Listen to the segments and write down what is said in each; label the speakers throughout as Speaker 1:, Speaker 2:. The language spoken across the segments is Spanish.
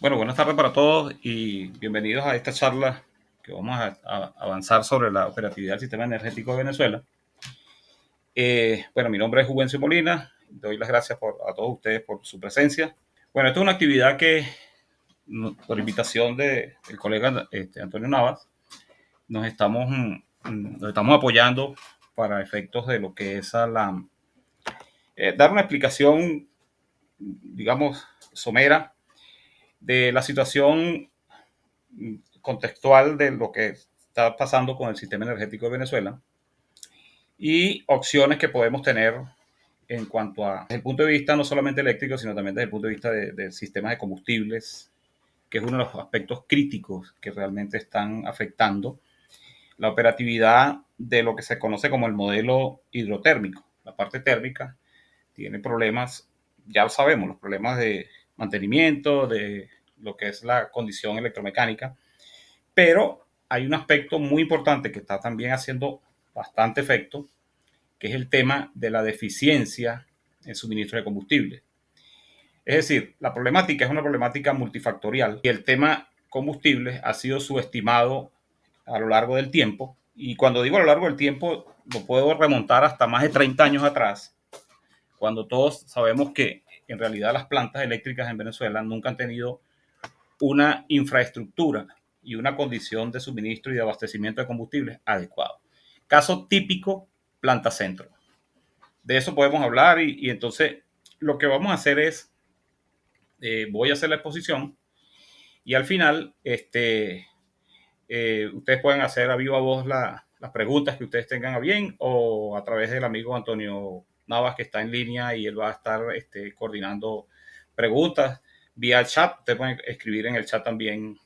Speaker 1: Bueno, buenas tardes para todos y bienvenidos a esta charla que vamos a avanzar sobre la operatividad del sistema energético de Venezuela. Bueno, mi nombre es Juvencio Molina, doy las gracias a todos ustedes por su presencia. Bueno, esta es una actividad que, por invitación del colega Antonio Navas, nos estamos apoyando para efectos de lo que es dar una explicación, digamos, somera de la situación contextual de lo que está pasando con el sistema energético de Venezuela y opciones que podemos tener en cuanto a, desde el punto de vista no solamente eléctrico, sino también desde el punto de vista de sistemas de combustibles, que es uno de los aspectos críticos que realmente están afectando la operatividad de lo que se conoce como el modelo hidrotérmico. La parte térmica tiene problemas, ya lo sabemos, los problemas de mantenimiento, de lo que es la condición electromecánica, pero hay un aspecto muy importante que está también haciendo bastante efecto, que es el tema de la deficiencia en suministro de combustible. Es decir, la problemática es una problemática multifactorial y el tema combustible ha sido subestimado a lo largo del tiempo. Y cuando digo a lo largo del tiempo, lo puedo remontar hasta más de 30 años atrás, cuando todos sabemos que en realidad las plantas eléctricas en Venezuela nunca han tenido una infraestructura y una condición de suministro y de abastecimiento de combustibles adecuado. Caso típico, planta centro. De eso podemos hablar y entonces lo que vamos a hacer es, voy a hacer la exposición y al final ustedes pueden hacer a viva voz las preguntas que ustedes tengan a bien o a través del amigo Antonio Navas que está en línea y él va a estar coordinando preguntas vía chat. Ustedes pueden escribir en el chat también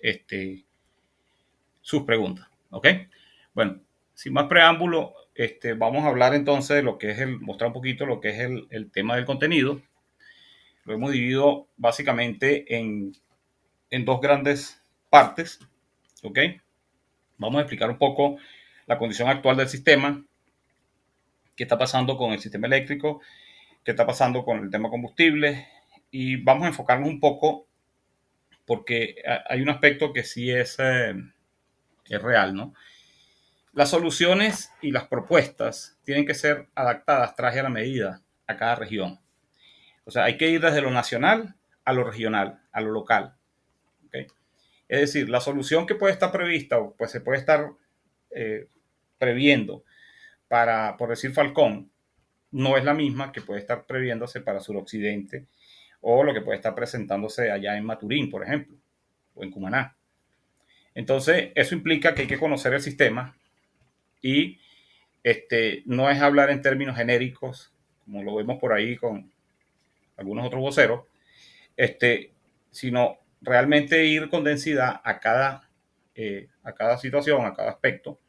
Speaker 1: este, sus preguntas. ¿Ok? Bueno, sin más preámbulo, vamos a hablar entonces de lo que es mostrar un poquito lo que es el tema del contenido. Lo hemos dividido básicamente en dos grandes partes. ¿Ok? Vamos a explicar un poco la condición actual del sistema, qué está pasando con el sistema eléctrico, qué está pasando con el tema combustible y vamos a enfocarnos un poco porque hay un aspecto que sí es real, ¿no? Las soluciones y las propuestas tienen que ser adaptadas traje a la medida a cada región. O sea, hay que ir desde lo nacional a lo regional, a lo local. ¿Okay? Es decir, la solución que puede estar prevista o pues se puede estar eh, previendo para, por decir, Falcón, no es la misma que puede estar previéndose para suroccidente o lo que puede estar presentándose allá en Maturín, por ejemplo, o en Cumaná. Entonces, eso implica que hay que conocer el sistema y no es hablar en términos genéricos, como lo vemos por ahí con algunos otros voceros, sino realmente ir con densidad a cada situación, a cada aspecto.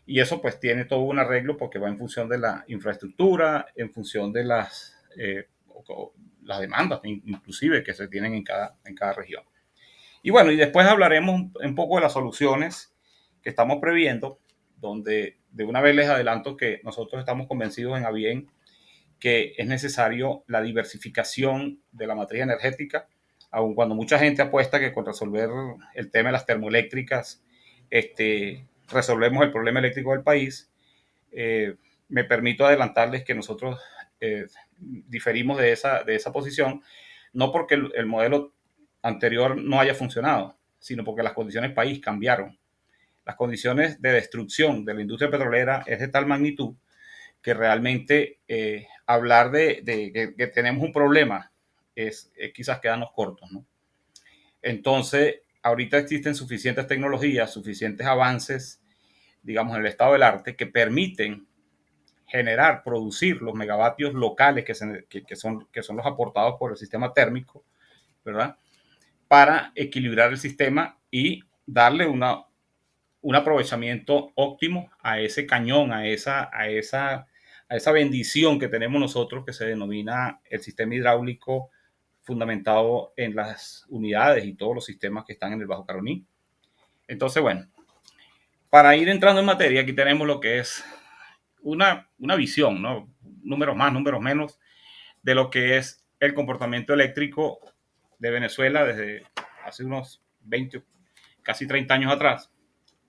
Speaker 1: Y eso pues tiene todo un arreglo porque va en función de la infraestructura, en función de las demandas inclusive que se tienen en cada región. Y bueno, y después hablaremos un poco de las soluciones que estamos previendo, donde de una vez les adelanto que nosotros estamos convencidos en ABIEN que es necesario la diversificación de la matriz energética, aun cuando mucha gente apuesta que con resolver el tema de las termoeléctricas resolvemos el problema eléctrico del país. Me permito adelantarles que nosotros diferimos de esa posición, no porque el modelo anterior no haya funcionado, sino porque las condiciones país cambiaron. Las condiciones de destrucción de la industria petrolera es de tal magnitud que realmente hablar de que tenemos un problema es quizás quedarnos cortos, ¿no? Entonces, ahorita existen suficientes tecnologías, suficientes avances, digamos, en el estado del arte que permiten generar, producir los megavatios locales que son los aportados por el sistema térmico, ¿verdad? Para equilibrar el sistema y darle un aprovechamiento óptimo a ese cañón, a esa bendición que tenemos nosotros que se denomina el sistema hidráulico fundamentado en las unidades y todos los sistemas que están en el Bajo Caroní. Entonces, bueno, para ir entrando en materia, aquí tenemos lo que es una visión, ¿no? Números más, números menos, de lo que es el comportamiento eléctrico de Venezuela desde hace unos 20, casi 30 años atrás.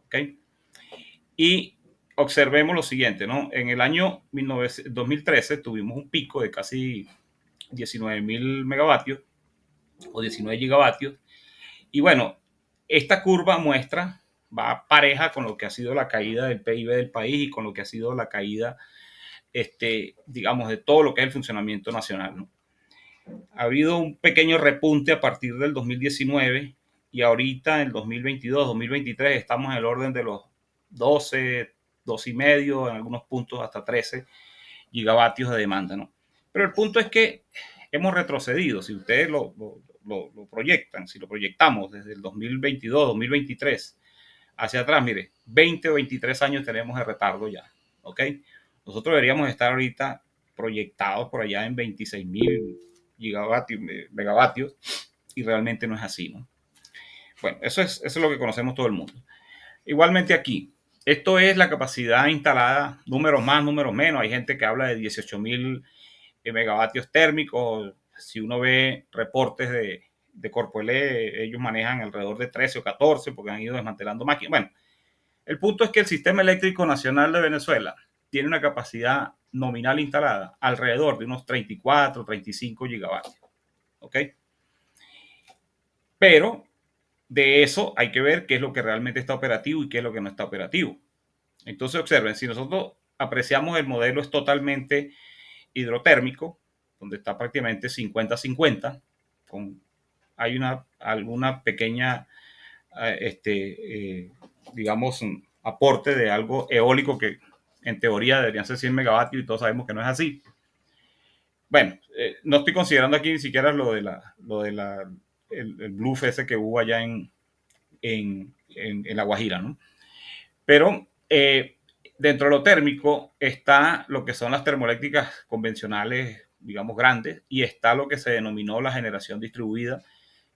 Speaker 1: ¿Okay? Y observemos lo siguiente, ¿no? En el año 2013 tuvimos un pico de casi 19.000 megavatios o 19 gigavatios. Y bueno, esta curva muestra, va pareja con lo que ha sido la caída del PIB del país y con lo que ha sido la caída, digamos, de todo lo que es el funcionamiento nacional, ¿no? Ha habido un pequeño repunte a partir del 2019 y ahorita en el 2022, 2023 estamos en el orden de los 12, 12 y medio, en algunos puntos hasta 13 gigavatios de demanda, ¿no? Pero el punto es que hemos retrocedido. Si ustedes lo proyectan, si lo proyectamos desde el 2022, 2023 hacia atrás, mire, 20 o 23 años tenemos de retardo ya, ¿ok? Nosotros deberíamos estar ahorita proyectados por allá en 26.000 megavatios y realmente no es así, ¿no? Bueno, eso es lo que conocemos todo el mundo. Igualmente aquí, esto es la capacidad instalada, números más, números menos. Hay gente que habla de 18.000 megavatios térmicos. Si uno ve reportes de Corpoelec, ellos manejan alrededor de 13 o 14 porque han ido desmantelando máquinas. Bueno, el punto es que el Sistema Eléctrico Nacional de Venezuela tiene una capacidad nominal instalada alrededor de unos 34, 35 gigavatios. ¿Ok? Pero de eso hay que ver qué es lo que realmente está operativo y qué es lo que no está operativo. Entonces observen, si nosotros apreciamos el modelo es totalmente hidrotérmico, donde está prácticamente 50-50, hay alguna pequeña, digamos, un aporte de algo eólico que en teoría deberían ser 100 megavatios y todos sabemos que no es así. Bueno, no estoy considerando aquí ni siquiera el bluff ese que hubo allá en La Guajira, ¿no? Pero dentro de lo térmico está lo que son las termoeléctricas convencionales, digamos, grandes, y está lo que se denominó la generación distribuida,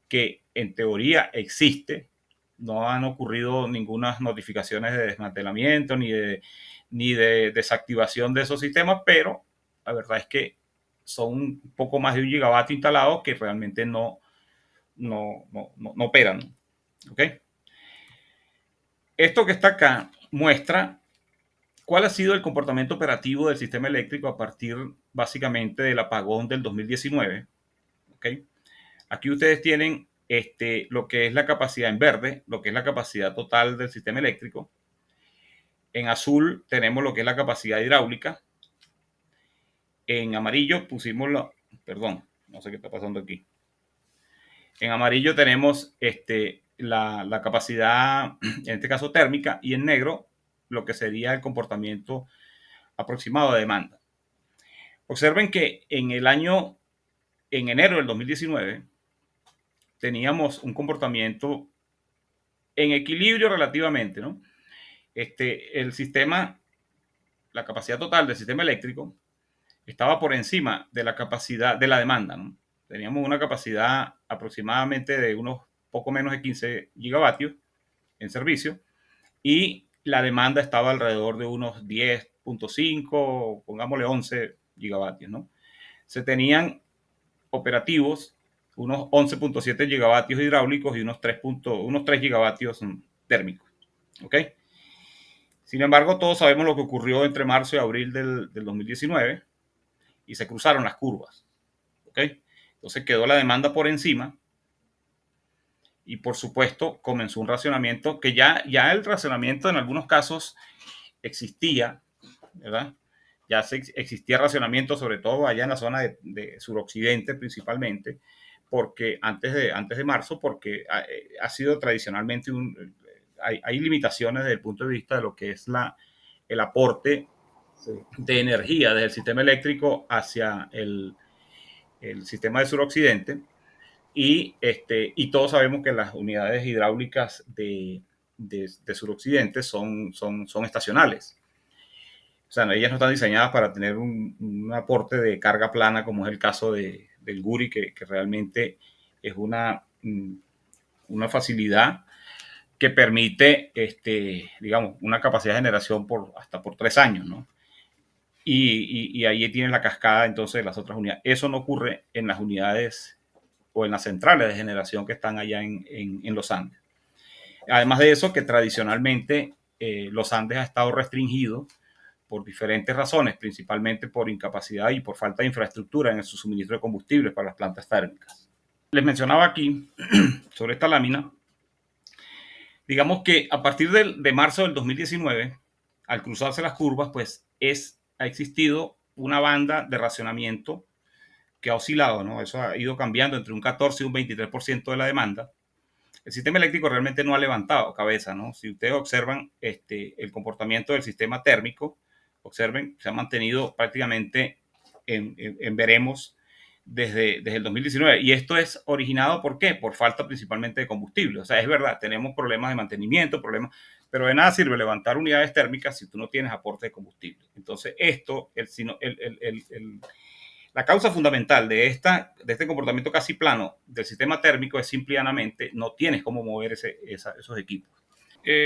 Speaker 1: que en teoría existe. No han ocurrido ninguna notificaciones de desmantelamiento ni de desactivación de esos sistemas, pero la verdad es que son un poco más de 1 gigavatio instalado que realmente no operan. ¿Ok? Esto que está acá muestra cuál ha sido el comportamiento operativo del sistema eléctrico a partir básicamente del apagón del 2019. ¿Okay? Aquí ustedes tienen lo que es la capacidad en verde, lo que es la capacidad total del sistema eléctrico. En azul tenemos lo que es la capacidad hidráulica. En amarillo pusimos perdón, no sé qué está pasando aquí. En amarillo tenemos la capacidad, en este caso térmica, y en negro lo que sería el comportamiento aproximado de demanda. Observen que en enero del 2019, teníamos un comportamiento en equilibrio relativamente, ¿no? El sistema, la capacidad total del sistema eléctrico estaba por encima de la capacidad de la demanda, ¿no? Teníamos una capacidad aproximadamente de unos poco menos de 15 gigavatios en servicio y la demanda estaba alrededor de unos 10.5, pongámosle 11 gigavatios, ¿no? Se tenían operativos unos 11.7 gigavatios hidráulicos y unos 3 gigavatios térmicos. ¿Ok? Sin embargo, todos sabemos lo que ocurrió entre marzo y abril del 2019 y se cruzaron las curvas. ¿Ok? Entonces quedó la demanda por encima y por supuesto comenzó un racionamiento que ya el racionamiento en algunos casos existía, ¿verdad? Ya existía racionamiento, sobre todo allá en la zona de suroccidente principalmente, porque antes de marzo, porque ha sido tradicionalmente hay limitaciones desde el punto de vista de lo que es el aporte de energía del sistema eléctrico hacia el sistema de suroccidente y todos sabemos que las unidades hidráulicas de suroccidente son estacionales. O sea, ellas no están diseñadas para tener un aporte de carga plana como es el caso del Guri, que realmente es una facilidad que permite, digamos, una capacidad de generación hasta por 3 años, ¿no? Y ahí tienes la cascada entonces de las otras unidades. Eso no ocurre en las unidades o en las centrales de generación que están allá en los Andes. Además de eso, que tradicionalmente los Andes ha estado restringido por diferentes razones, principalmente por incapacidad y por falta de infraestructura en su suministro de combustibles para las plantas térmicas. Les mencionaba aquí sobre esta lámina, digamos que a partir de marzo del 2019, al cruzarse las curvas, pues ha existido una banda de racionamiento que ha oscilado, ¿no? Eso ha ido cambiando entre un 14 y un 23% de la demanda. El sistema eléctrico realmente no ha levantado cabeza, ¿no? Si ustedes observan el comportamiento del sistema térmico, observen, se ha mantenido prácticamente en veremos desde el 2019. Y esto es originado, ¿por qué? Por falta principalmente de combustible. O sea, es verdad, tenemos problemas de mantenimiento, pero de nada sirve levantar unidades térmicas si tú no tienes aporte de combustible. Entonces, la causa fundamental de este comportamiento casi plano del sistema térmico es simplemente no tienes cómo mover esos equipos.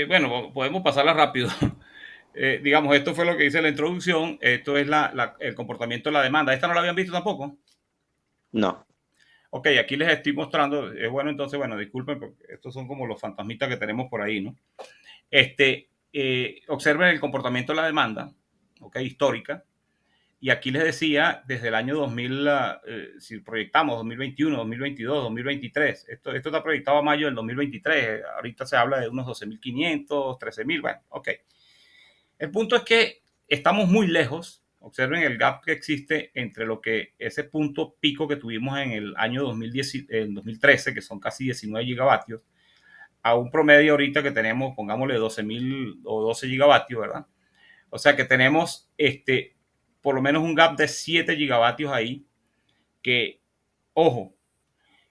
Speaker 1: Bueno, podemos pasarla rápido. Digamos, esto fue lo que dice la introducción. Esto es el comportamiento de la demanda. ¿Esta no la habían visto tampoco?
Speaker 2: No.
Speaker 1: Ok, aquí les estoy mostrando. Bueno, entonces, bueno, disculpen, porque estos son como los fantasmitas que tenemos por ahí, ¿no? Observen el comportamiento de la demanda, ok, histórica. Y aquí les decía, desde el año 2000, si proyectamos 2021, 2022, 2023, esto está proyectado a mayo del 2023, ahorita se habla de unos 12.500, 13.000, bueno, ok. El punto es que estamos muy lejos, observen el gap que existe entre lo que ese punto pico que tuvimos en el año 2013, que son casi 19 gigavatios, a un promedio ahorita que tenemos, pongámosle 12.000 o 12 gigavatios, ¿verdad? O sea que tenemos por lo menos un gap de 7 gigavatios ahí, que, ojo,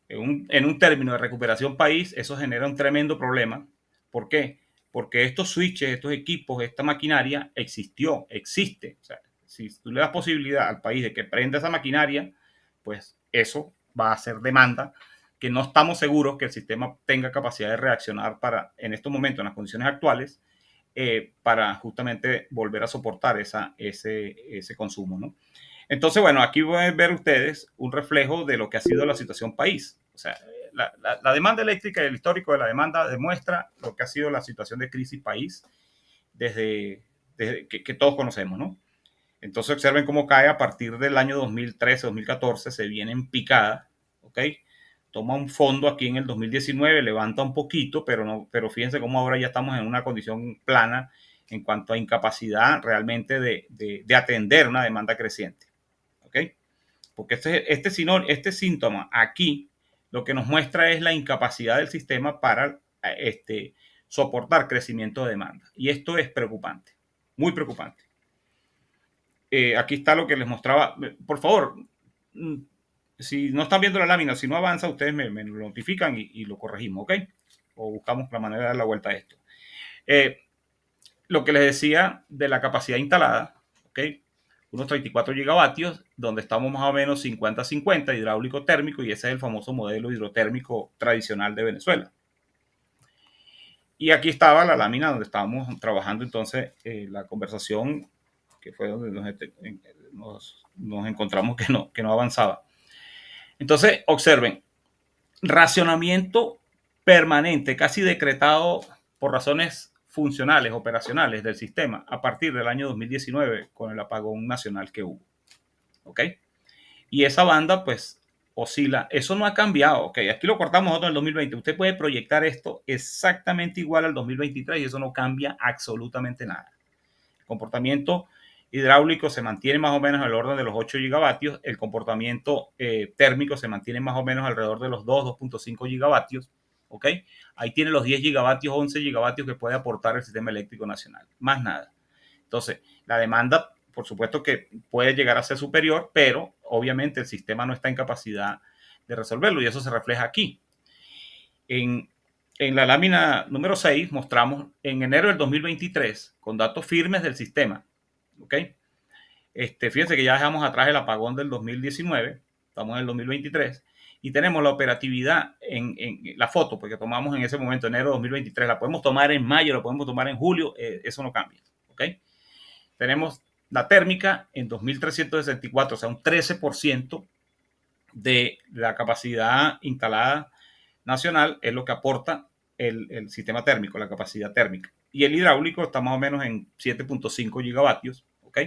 Speaker 1: en un término de recuperación país, eso genera un tremendo problema. ¿Por qué? Porque estos switches, estos equipos, esta maquinaria existe. O sea, si tú le das posibilidad al país de que prenda esa maquinaria, pues eso va a ser demanda que no estamos seguros que el sistema tenga capacidad de reaccionar en estos momentos, en las condiciones actuales, para justamente volver a soportar ese consumo, ¿no? Entonces, bueno, aquí pueden ver ustedes un reflejo de lo que ha sido la situación país. O sea, la demanda eléctrica y el histórico de la demanda demuestra lo que ha sido la situación de crisis país desde que todos conocemos, ¿no? Entonces, observen cómo cae a partir del año 2013, 2014, se viene en picada, ¿ok? Toma un fondo aquí en el 2019, levanta un poquito, pero fíjense cómo ahora ya estamos en una condición plana en cuanto a incapacidad realmente de atender una demanda creciente. ¿Ok? Porque este síntoma aquí lo que nos muestra es la incapacidad del sistema para soportar crecimiento de demanda. Y esto es preocupante, muy preocupante. Aquí está lo que les mostraba. Por favor, si no están viendo la lámina, si no avanza, ustedes me lo notifican y lo corregimos, ¿ok? O buscamos la manera de dar la vuelta a esto. Lo que les decía de la capacidad instalada, ¿ok? Unos 34 gigavatios, donde estamos más o menos 50-50 hidráulico térmico, y ese es el famoso modelo hidrotérmico tradicional de Venezuela. Y aquí estaba la lámina donde estábamos trabajando entonces la conversación, que fue donde nos encontramos que no avanzaba. Entonces, observen, racionamiento permanente, casi decretado por razones funcionales, operacionales del sistema a partir del año 2019 con el apagón nacional que hubo. ¿Ok? Y esa banda pues oscila. Eso no ha cambiado. ¿Ok? Aquí lo cortamos nosotros en el 2020. Usted puede proyectar esto exactamente igual al 2023 y eso no cambia absolutamente nada. El comportamiento hidráulico se mantiene más o menos al orden de los 8 gigavatios. El comportamiento térmico se mantiene más o menos alrededor de los 2.5 gigavatios. ¿Ok? Ahí tiene los 10 gigavatios, 11 gigavatios que puede aportar el sistema eléctrico nacional. Más nada. Entonces, la demanda, por supuesto que puede llegar a ser superior, pero obviamente el sistema no está en capacidad de resolverlo y eso se refleja aquí. En la lámina número 6 mostramos en enero del 2023, con datos firmes del sistema, ¿ok? Fíjense que ya dejamos atrás el apagón del 2019, estamos en el 2023, y tenemos la operatividad en la foto, porque tomamos en ese momento, enero de 2023, la podemos tomar en mayo, la podemos tomar en julio, eso no cambia, ¿ok? Tenemos la térmica en 2.364, o sea, un 13% de la capacidad instalada nacional es lo que aporta el sistema térmico, la capacidad térmica. Y el hidráulico está más o menos en 7.5 gigavatios, ¿ok?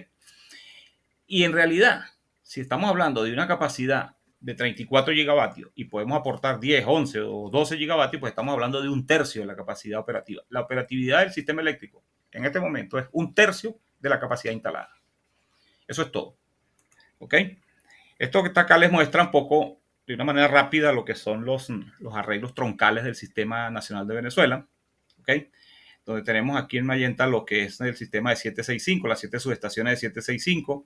Speaker 1: Y en realidad, si estamos hablando de una capacidad de 34 gigavatios y podemos aportar 10, 11 o 12 gigavatios, pues estamos hablando de un tercio de la capacidad operativa. La operatividad del sistema eléctrico en este momento es un tercio de la capacidad instalada. Eso es todo. ¿Ok? Esto que está acá les muestra un poco, de una manera rápida, lo que son los arreglos troncales del Sistema Nacional de Venezuela. ¿Ok? Donde tenemos aquí en magenta lo que es el sistema de 765, las 7 subestaciones de 765.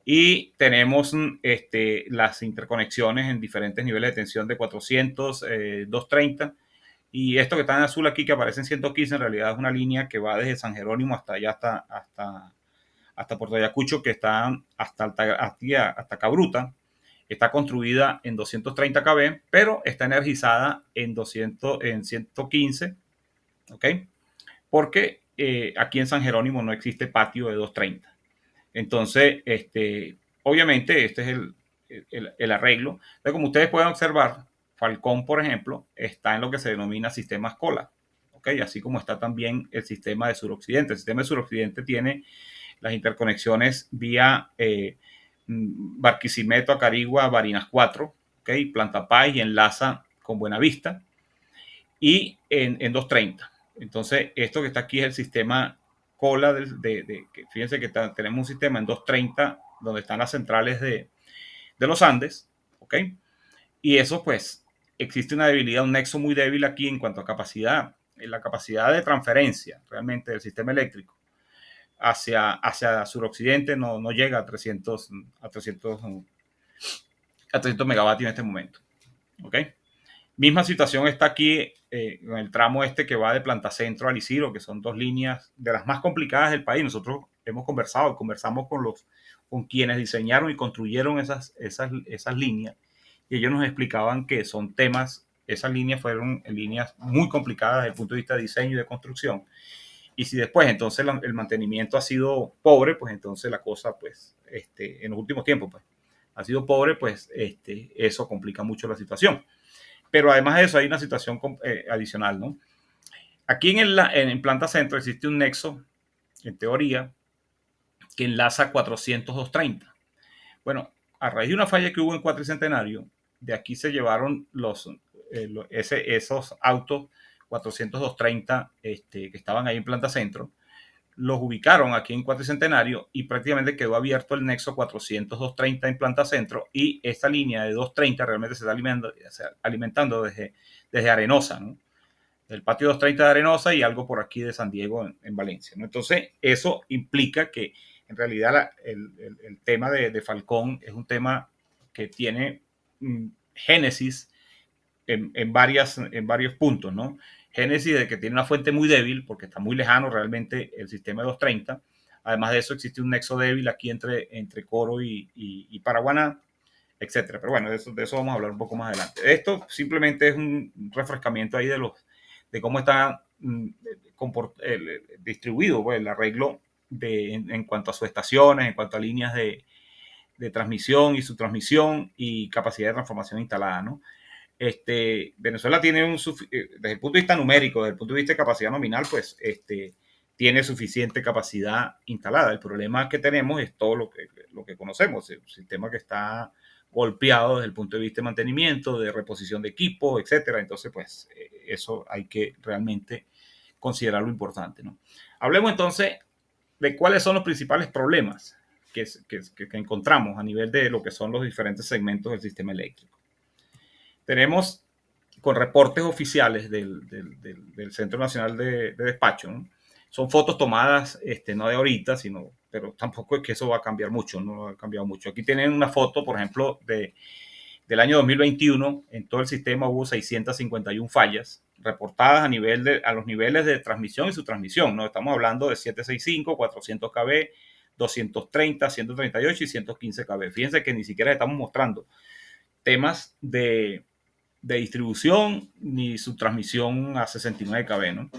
Speaker 1: Y tenemos las interconexiones en diferentes niveles de tensión de 400, 230. Y esto que está en azul aquí, que aparece en 115, en realidad es una línea que va desde San Jerónimo hasta allá, hasta Puerto Ayacucho, que está hasta Cabruta. Está construida en 230 kV, pero está energizada en 115, ¿ok? Porque aquí en San Jerónimo no existe patio de 230. Entonces, obviamente, este es el arreglo. Entonces, como ustedes pueden observar, Falcón, por ejemplo, está en lo que se denomina sistemas cola. ¿Ok? Así como está también el sistema de suroccidente. El sistema de suroccidente tiene las interconexiones vía Barquisimeto, Acarigua, Barinas 4, ¿ok? Planta Paz y enlaza con Buenavista y en 230. Entonces, esto que está aquí es el sistema cola fíjense que tenemos un sistema en 230 donde están las centrales de los Andes, ¿ok? Y eso pues existe una debilidad, un nexo muy débil aquí en cuanto a capacidad, la capacidad de transferencia realmente del sistema eléctrico hacia suroccidente no llega a 300 megavatios en este momento, ¿ok? Misma situación está aquí en el tramo que va de Planta Centro a Liciro, que son dos líneas de las más complicadas del país. Nosotros hemos conversamos con quienes diseñaron y construyeron esas líneas, y ellos nos explicaban que son temas, esas líneas fueron líneas muy complicadas desde el punto de vista de diseño y de construcción. Y si después entonces el mantenimiento ha sido pobre, pues entonces la cosa, pues, en los últimos tiempos, pues, ha sido pobre, pues, eso complica mucho la situación. Pero además de eso hay una situación adicional, ¿no? Aquí en Planta Centro existe un nexo, en teoría, que enlaza 400-230. Bueno, a raíz de una falla que hubo en Cuatricentenario, de aquí se llevaron esos autos 400-230 que estaban ahí en Planta Centro, los ubicaron aquí en Cuatricentenario y prácticamente quedó abierto el nexo 400-230 en Planta Centro, y esta línea de 230 realmente se está alimentando desde Arenosa, ¿no? Del patio 230 de Arenosa y algo por aquí de San Diego en Valencia, ¿no? Entonces, eso implica que en realidad el tema de Falcón es un tema que tiene génesis en varios puntos, ¿no? Génesis de que tiene una fuente muy débil porque está muy lejano realmente el sistema de 230. Además de eso, existe un nexo débil aquí entre Coro y Paraguaná, etcétera. Pero bueno, de eso vamos a hablar un poco más adelante. Esto simplemente es un refrescamiento ahí de cómo está distribuido, pues, el arreglo en cuanto a sus estaciones, en cuanto a líneas de transmisión y subtransmisión y capacidad de transformación instalada, ¿no? Venezuela tiene desde el punto de vista numérico, desde el punto de vista de capacidad nominal, pues tiene suficiente capacidad instalada. El problema que tenemos es todo lo que conocemos, el sistema que está golpeado desde el punto de vista de mantenimiento, de reposición de equipos, etcétera. Entonces, pues eso hay que realmente considerarlo importante, ¿no? Hablemos entonces de cuáles son los principales problemas que encontramos a nivel de lo que son los diferentes segmentos del sistema eléctrico. Tenemos con reportes oficiales del Centro Nacional de Despacho, ¿no? Son fotos tomadas no de ahorita, pero tampoco es que eso va a cambiar mucho, no ha cambiado mucho. Aquí tienen una foto, por ejemplo, del año 2021. En todo el sistema hubo 651 fallas reportadas a los niveles de transmisión y subtransmisión, ¿no? Estamos hablando de 765, 400 kV, 230, 138 y 115 kV. Fíjense que ni siquiera estamos mostrando temas de distribución ni su transmisión a 69 kV, ¿no?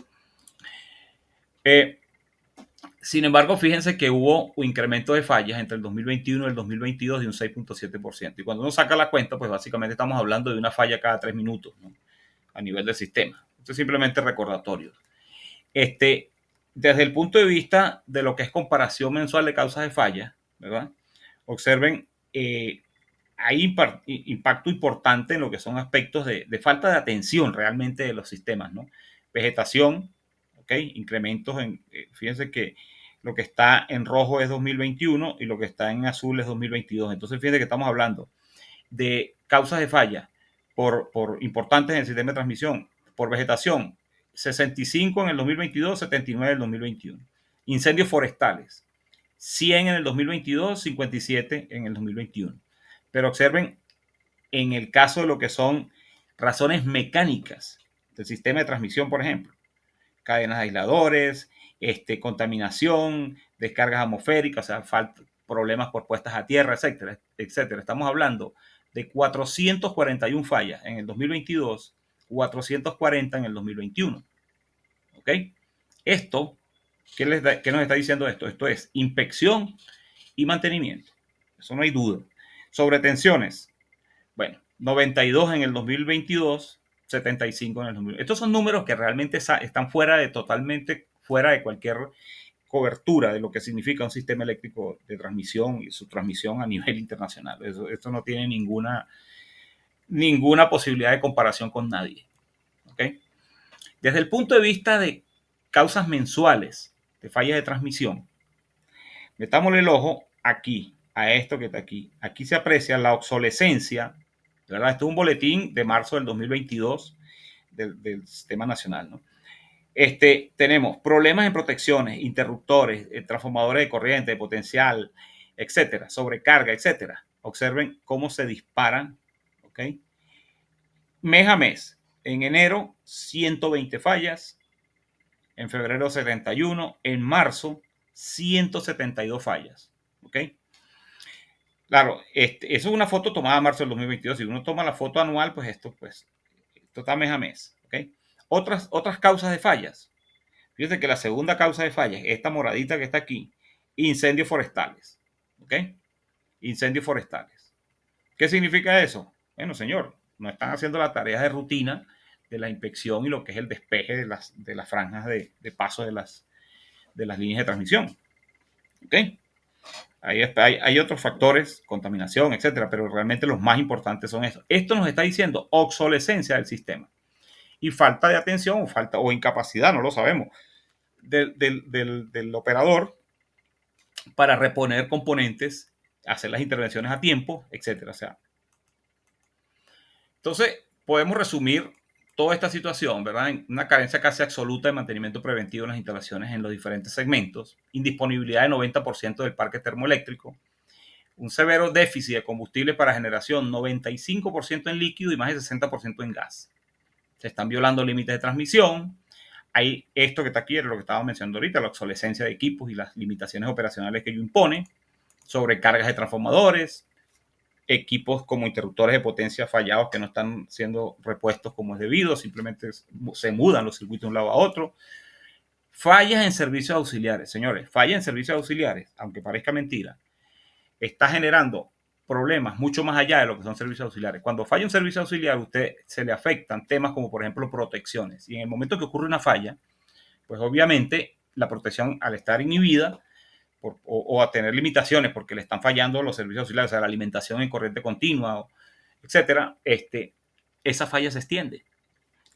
Speaker 1: Sin embargo, fíjense que hubo un incremento de fallas entre el 2021 y el 2022 de un 6.7%. Y cuando uno saca la cuenta, pues básicamente estamos hablando de una falla cada 3 minutos, ¿no? A nivel del sistema. Esto es simplemente recordatorio. Desde el punto de vista de lo que es comparación mensual de causas de falla, ¿verdad? Observen, hay impacto importante en lo que son aspectos de falta de atención realmente de los sistemas, ¿no? Vegetación, ¿ok? Incrementos fíjense que lo que está en rojo es 2021 y lo que está en azul es 2022. Entonces, fíjense que estamos hablando de causas de falla por importantes en el sistema de transmisión, por vegetación, 65 en el 2022, 79 en el 2021. Incendios forestales, 100 en el 2022, 57 en el 2021. Pero observen, en el caso de lo que son razones mecánicas del sistema de transmisión, por ejemplo, cadenas de aisladores, contaminación, descargas atmosféricas, o sea, problemas por puestas a tierra, etcétera, etcétera. Estamos hablando de 441 fallas en el 2022, 440 en el 2021. ¿Ok? Esto, ¿qué nos está diciendo esto? Esto es inspección y mantenimiento. Eso no hay duda. Sobre tensiones, bueno, 92 en el 2022, 75 en el 2022. Estos son números que realmente están totalmente fuera de cualquier cobertura de lo que significa un sistema eléctrico de transmisión y su transmisión a nivel internacional. Esto no tiene ninguna posibilidad de comparación con nadie. ¿Okay? Desde el punto de vista de causas mensuales de fallas de transmisión, metámosle el ojo aquí, a esto que está aquí. Aquí se aprecia la obsolescencia, ¿verdad? Esto es un boletín de marzo del 2022 del Sistema Nacional, ¿no? Tenemos problemas en protecciones, interruptores, transformadores de corriente, de potencial, etcétera, sobrecarga, etcétera. Observen cómo se disparan, ¿ok? Mes a mes. En enero, 120 fallas. En febrero, 71. En marzo, 172 fallas, ¿ok? Claro, eso es una foto tomada en marzo del 2022. Si uno toma la foto anual, pues esto está mes a mes, ¿ok? Otras causas de fallas. Fíjense que la segunda causa de fallas, esta moradita que está aquí, incendios forestales. ¿Ok? Incendios forestales. ¿Qué significa eso? Bueno, señor, no están haciendo las tareas de rutina de la inspección y lo que es el despeje de las franjas de paso de las líneas de transmisión. ¿Ok? Hay otros factores, contaminación, etcétera, pero realmente los más importantes son estos. Esto nos está diciendo obsolescencia del sistema y falta de atención o incapacidad, no lo sabemos, del operador para reponer componentes, hacer las intervenciones a tiempo, etcétera. O sea, entonces podemos resumir toda esta situación, ¿verdad? En una carencia casi absoluta de mantenimiento preventivo en las instalaciones en los diferentes segmentos, indisponibilidad de 90% del parque termoeléctrico, un severo déficit de combustible para generación, 95% en líquido y más de 60% en gas. Se están violando límites de transmisión. Hay esto que está aquí, es lo que estaba mencionando ahorita, la obsolescencia de equipos y las limitaciones operacionales que ello impone, sobrecargas de transformadores, equipos como interruptores de potencia fallados que no están siendo repuestos como es debido, simplemente se mudan los circuitos de un lado a otro. Fallas en servicios auxiliares, señores, fallas en servicios auxiliares, aunque parezca mentira, está generando problemas mucho más allá de lo que son servicios auxiliares. Cuando falla un servicio auxiliar, a usted se le afectan temas como, por ejemplo, protecciones. Y en el momento que ocurre una falla, pues obviamente la protección, al estar inhibida o a tener limitaciones porque le están fallando los servicios auxiliares, o sea, la alimentación en corriente continua, etcétera, esa falla se extiende.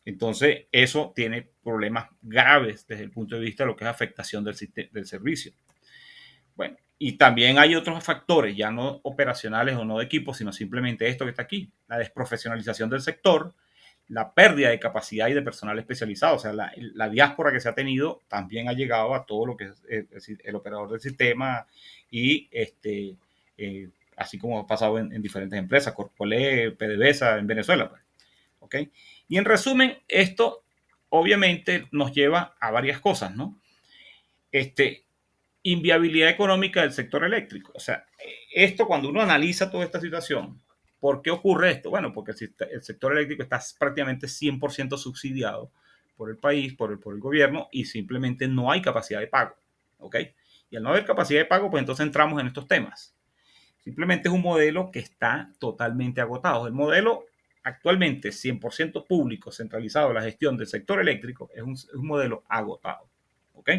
Speaker 1: Entonces, eso tiene problemas graves desde el punto de vista de lo que es afectación del servicio. Bueno, y también hay otros factores, ya no operacionales o no de equipo, sino simplemente esto que está aquí, la desprofesionalización del sector, la pérdida de capacidad y de personal especializado, o sea, la diáspora que se ha tenido también ha llegado a todo lo que es el operador del sistema y así como ha pasado en diferentes empresas, Corpolé, PDVSA en Venezuela. Pues. ¿Okay? Y en resumen, esto obviamente nos lleva a varias cosas, ¿no? Inviabilidad económica del sector eléctrico. O sea, esto cuando uno analiza toda esta situación, ¿por qué ocurre esto? Bueno, porque el sector eléctrico está prácticamente 100% subsidiado por el país, por el gobierno, y simplemente no hay capacidad de pago. ¿ok? Y al no haber capacidad de pago, pues entonces entramos en estos temas. Simplemente es un modelo que está totalmente agotado. El modelo actualmente 100% público, centralizado, la gestión del sector eléctrico, es un modelo agotado, ¿ok?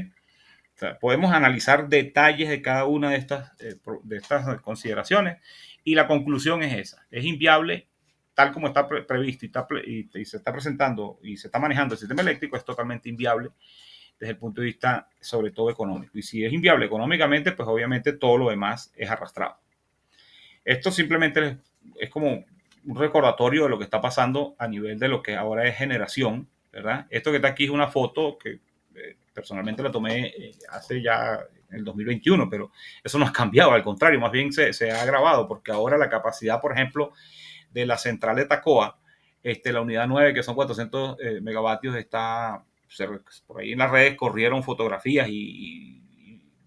Speaker 1: O sea, podemos analizar detalles de cada una de estas consideraciones y la conclusión es esa. Es inviable, tal como está previsto y se está presentando y se está manejando el sistema eléctrico, es totalmente inviable desde el punto de vista sobre todo económico. Y si es inviable económicamente, pues obviamente todo lo demás es arrastrado. Esto simplemente es como un recordatorio de lo que está pasando a nivel de lo que ahora es generación, ¿verdad? Esto que está aquí es una foto que personalmente la tomé hace ya en el 2021, pero eso no ha cambiado, al contrario, más bien se ha agravado, porque ahora la capacidad, por ejemplo, de la central de Tacoa, la unidad 9, que son 400 megavatios, está, por ahí en las redes corrieron fotografías y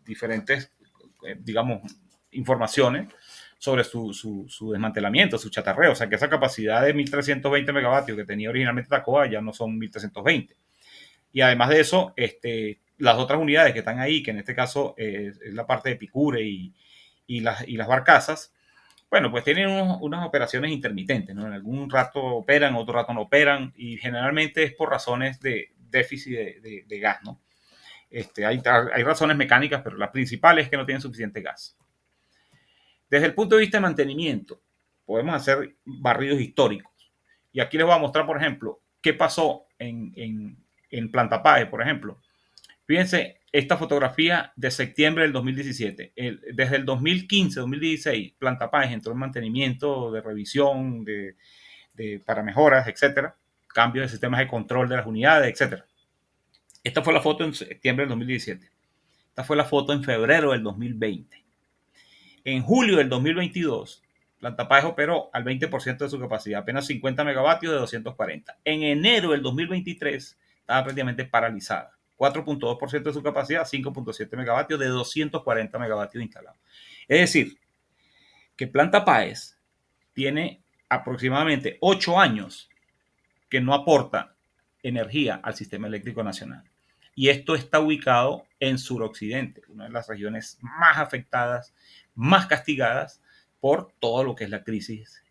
Speaker 1: diferentes, digamos, informaciones sobre su desmantelamiento, su chatarreo. O sea que esa capacidad de 1320 megavatios que tenía originalmente Tacoa ya no son 1320. Y además de eso, las otras unidades que están ahí, que en este caso es la parte de Picure y las barcazas, bueno, pues tienen unas operaciones intermitentes, ¿no? En algún rato operan, otro rato no operan, y generalmente es por razones de déficit de gas, ¿no? Hay razones mecánicas, pero la principal es que no tienen suficiente gas. Desde el punto de vista de mantenimiento, podemos hacer barridos históricos. Y aquí les voy a mostrar, por ejemplo, qué pasó en Planta Páez, por ejemplo. Fíjense esta fotografía de septiembre del 2017. Desde el 2015, 2016, Planta Páez entró en mantenimiento, de revisión, para mejoras, etcétera. Cambios de sistemas de control de las unidades, etcétera. Esta fue la foto en septiembre del 2017. Esta fue la foto en febrero del 2020. En julio del 2022, Planta Páez operó al 20% de su capacidad, apenas 50 megavatios de 240. En enero del 2023 estaba prácticamente paralizada. 4.2% de su capacidad, 5.7 megavatios de 240 megavatios instalados. Es decir, que Planta Páez tiene aproximadamente 8 años que no aporta energía al sistema eléctrico nacional. Y esto está ubicado en suroccidente, una de las regiones más afectadas, más castigadas por todo lo que es la crisis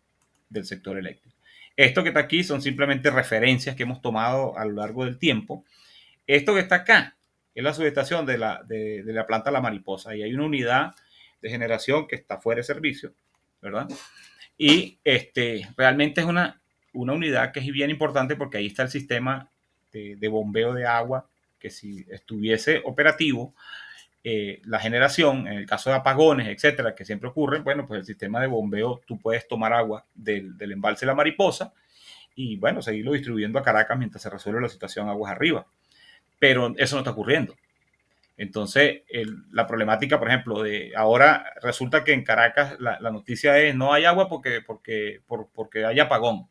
Speaker 1: del sector eléctrico. Esto que está aquí son simplemente referencias que hemos tomado a lo largo del tiempo. Esto que está acá es la subestación de la planta La Mariposa y hay una unidad de generación que está fuera de servicio, ¿verdad? Y realmente es una unidad que es bien importante porque ahí está el sistema de bombeo de agua, que si estuviese operativo, la generación, en el caso de apagones, etcétera, que siempre ocurren, bueno, pues el sistema de bombeo, tú puedes tomar agua del embalse La Mariposa y, bueno, seguirlo distribuyendo a Caracas mientras se resuelve la situación aguas arriba. Pero eso no está ocurriendo. Entonces, la problemática, por ejemplo, de ahora resulta que en Caracas la noticia es no hay agua porque hay apagón.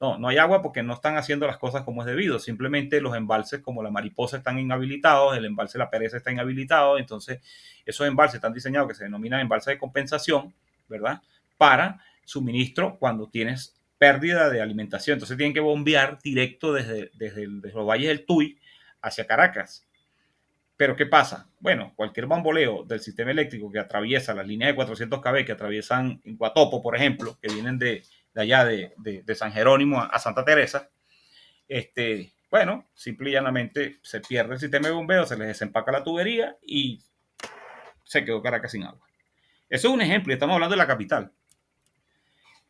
Speaker 1: No, no hay agua porque no están haciendo las cosas como es debido. Simplemente los embalses como la Mariposa están inhabilitados, el embalse La Pereza está inhabilitado. Entonces, esos embalses están diseñados que se denominan embalses de compensación, ¿verdad? Para suministro cuando tienes pérdida de alimentación. Entonces, tienen que bombear directo desde los valles del Tuy hacia Caracas. Pero ¿qué pasa? Bueno, cualquier bamboleo del sistema eléctrico que atraviesa las líneas de 400 kV que atraviesan en Guatopo, por ejemplo, que vienen de allá de San Jerónimo a Santa Teresa, bueno, simple y llanamente se pierde el sistema de bombeo, se les desempaca la tubería y se quedó Caracas sin agua. Eso es un ejemplo y estamos hablando de la capital.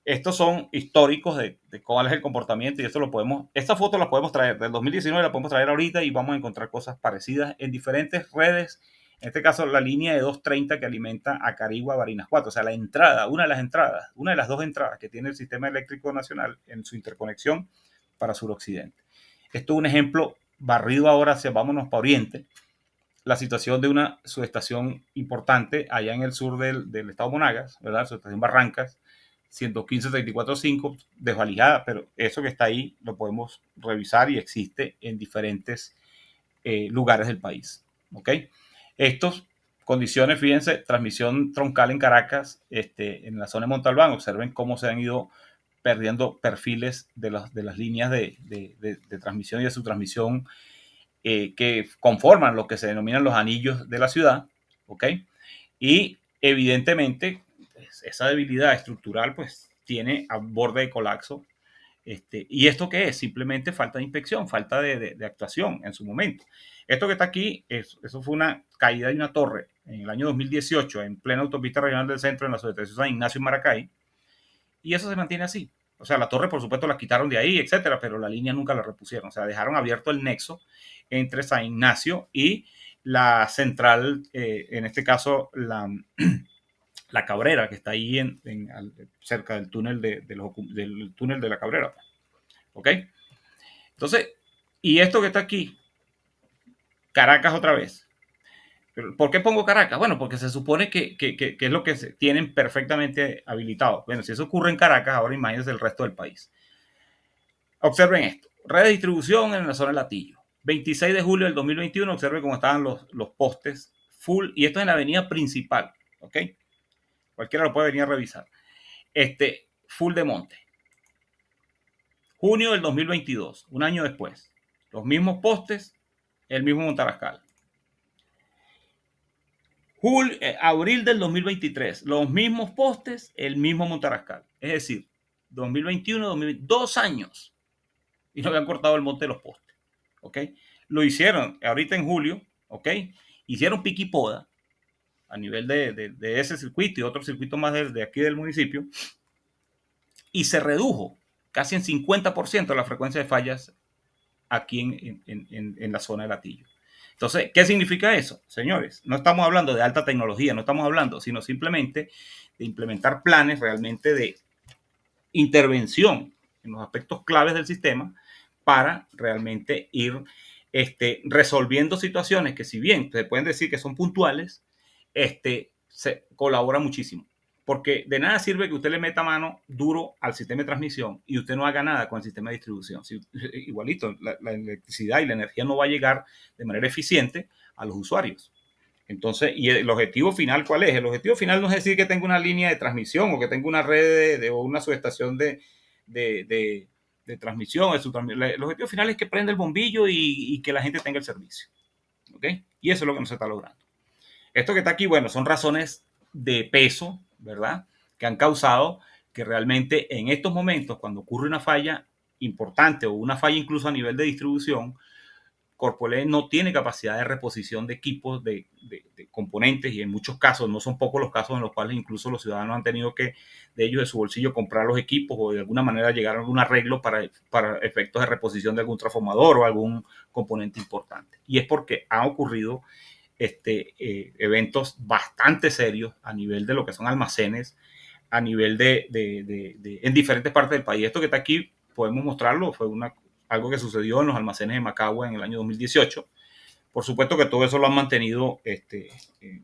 Speaker 1: Estos son históricos de cuál es el comportamiento y esto lo podemos, esta foto la podemos traer del 2019, la podemos traer ahorita y vamos a encontrar cosas parecidas en diferentes redes. En este caso, la línea de 230 que alimenta a Carigua, Barinas 4, o sea, la entrada, una de las dos entradas que tiene el sistema eléctrico nacional en su interconexión para suroccidente. Esto es un ejemplo barrido ahora hacia, vámonos para oriente, la situación de una subestación importante allá en el sur del estado Monagas, ¿verdad? Subestación Barrancas, 115-34.5, desvalijada, pero eso que está ahí lo podemos revisar y existe en diferentes lugares del país. ¿Ok? Estas condiciones, fíjense, transmisión troncal en Caracas, en la zona de Montalbán, observen cómo se han ido perdiendo perfiles de las líneas de transmisión y de su transmisión que conforman lo que se denominan los anillos de la ciudad, ¿ok? Y evidentemente pues, esa debilidad estructural pues tiene a borde de colapso. ¿Y esto qué es? Simplemente falta de inspección, falta de actuación en su momento. Esto que está aquí, eso fue una caída de una torre en el año 2018 en plena autopista regional del centro en la subestación San Ignacio en Maracay, y eso se mantiene así. O sea, la torre por supuesto la quitaron de ahí, etcétera, pero la línea nunca la repusieron. O sea, dejaron abierto el nexo entre San Ignacio y la central, en este caso la Cabrera, que está ahí cerca del túnel del túnel de la Cabrera. ¿Ok? Entonces, y esto que está aquí, Caracas otra vez. ¿Por qué pongo Caracas? Bueno, porque se supone que es lo que tienen perfectamente habilitado. Bueno, si eso ocurre en Caracas, ahora imagínense el resto del país. Observen esto. Red de distribución en la zona de Latillo. 26 de julio del 2021, observen cómo estaban los postes full. Y esto es en la avenida principal. ¿Ok? Cualquiera lo puede venir a revisar. Full de monte. Junio del 2022, un año después. Los mismos postes, el mismo Montarascal. Abril del 2023, los mismos postes, el mismo Montarascal. Es decir, 2021, 2020, 2 años. Y no habían cortado el monte de los postes. ¿Ok? Lo hicieron ahorita en julio. ¿Ok? Hicieron pique y poda a nivel de ese circuito y otro circuito más de aquí del municipio. Y se redujo casi en 50% la frecuencia de fallas aquí en la zona de Latillo. Entonces, ¿qué significa eso? Señores, no estamos hablando de alta tecnología, no estamos hablando, sino simplemente de implementar planes realmente de intervención en los aspectos claves del sistema para realmente ir resolviendo situaciones que, si bien se pueden decir que son puntuales, se colabora muchísimo. Porque de nada sirve que usted le meta mano duro al sistema de transmisión y usted no haga nada con el sistema de distribución. Igualito, la electricidad y la energía no va a llegar de manera eficiente a los usuarios. Entonces, ¿y el objetivo final cuál es? El objetivo final no es decir que tenga una línea de transmisión o que tenga una red o una subestación de, de, de transmisión. El objetivo final es que prenda el bombillo y que la gente tenga el servicio. ¿Ok? Y eso es lo que no se está logrando. Esto que está aquí, bueno, son razones de peso, ¿verdad? Que han causado que realmente en estos momentos, cuando ocurre una falla importante o una falla incluso a nivel de distribución, Corpoelec no tiene capacidad de reposición de equipos, de componentes, y en muchos casos, no son pocos los casos en los cuales incluso los ciudadanos han tenido que, de ellos de su bolsillo, comprar los equipos o de alguna manera llegar a algún arreglo para efectos de reposición de algún transformador o algún componente importante. Y es porque han ocurrido eventos bastante serios a nivel de lo que son almacenes, a nivel en diferentes partes del país. Esto que está aquí, podemos mostrarlo, fue algo que sucedió en los almacenes de Macagua en el año 2018. Por supuesto que todo eso lo han mantenido,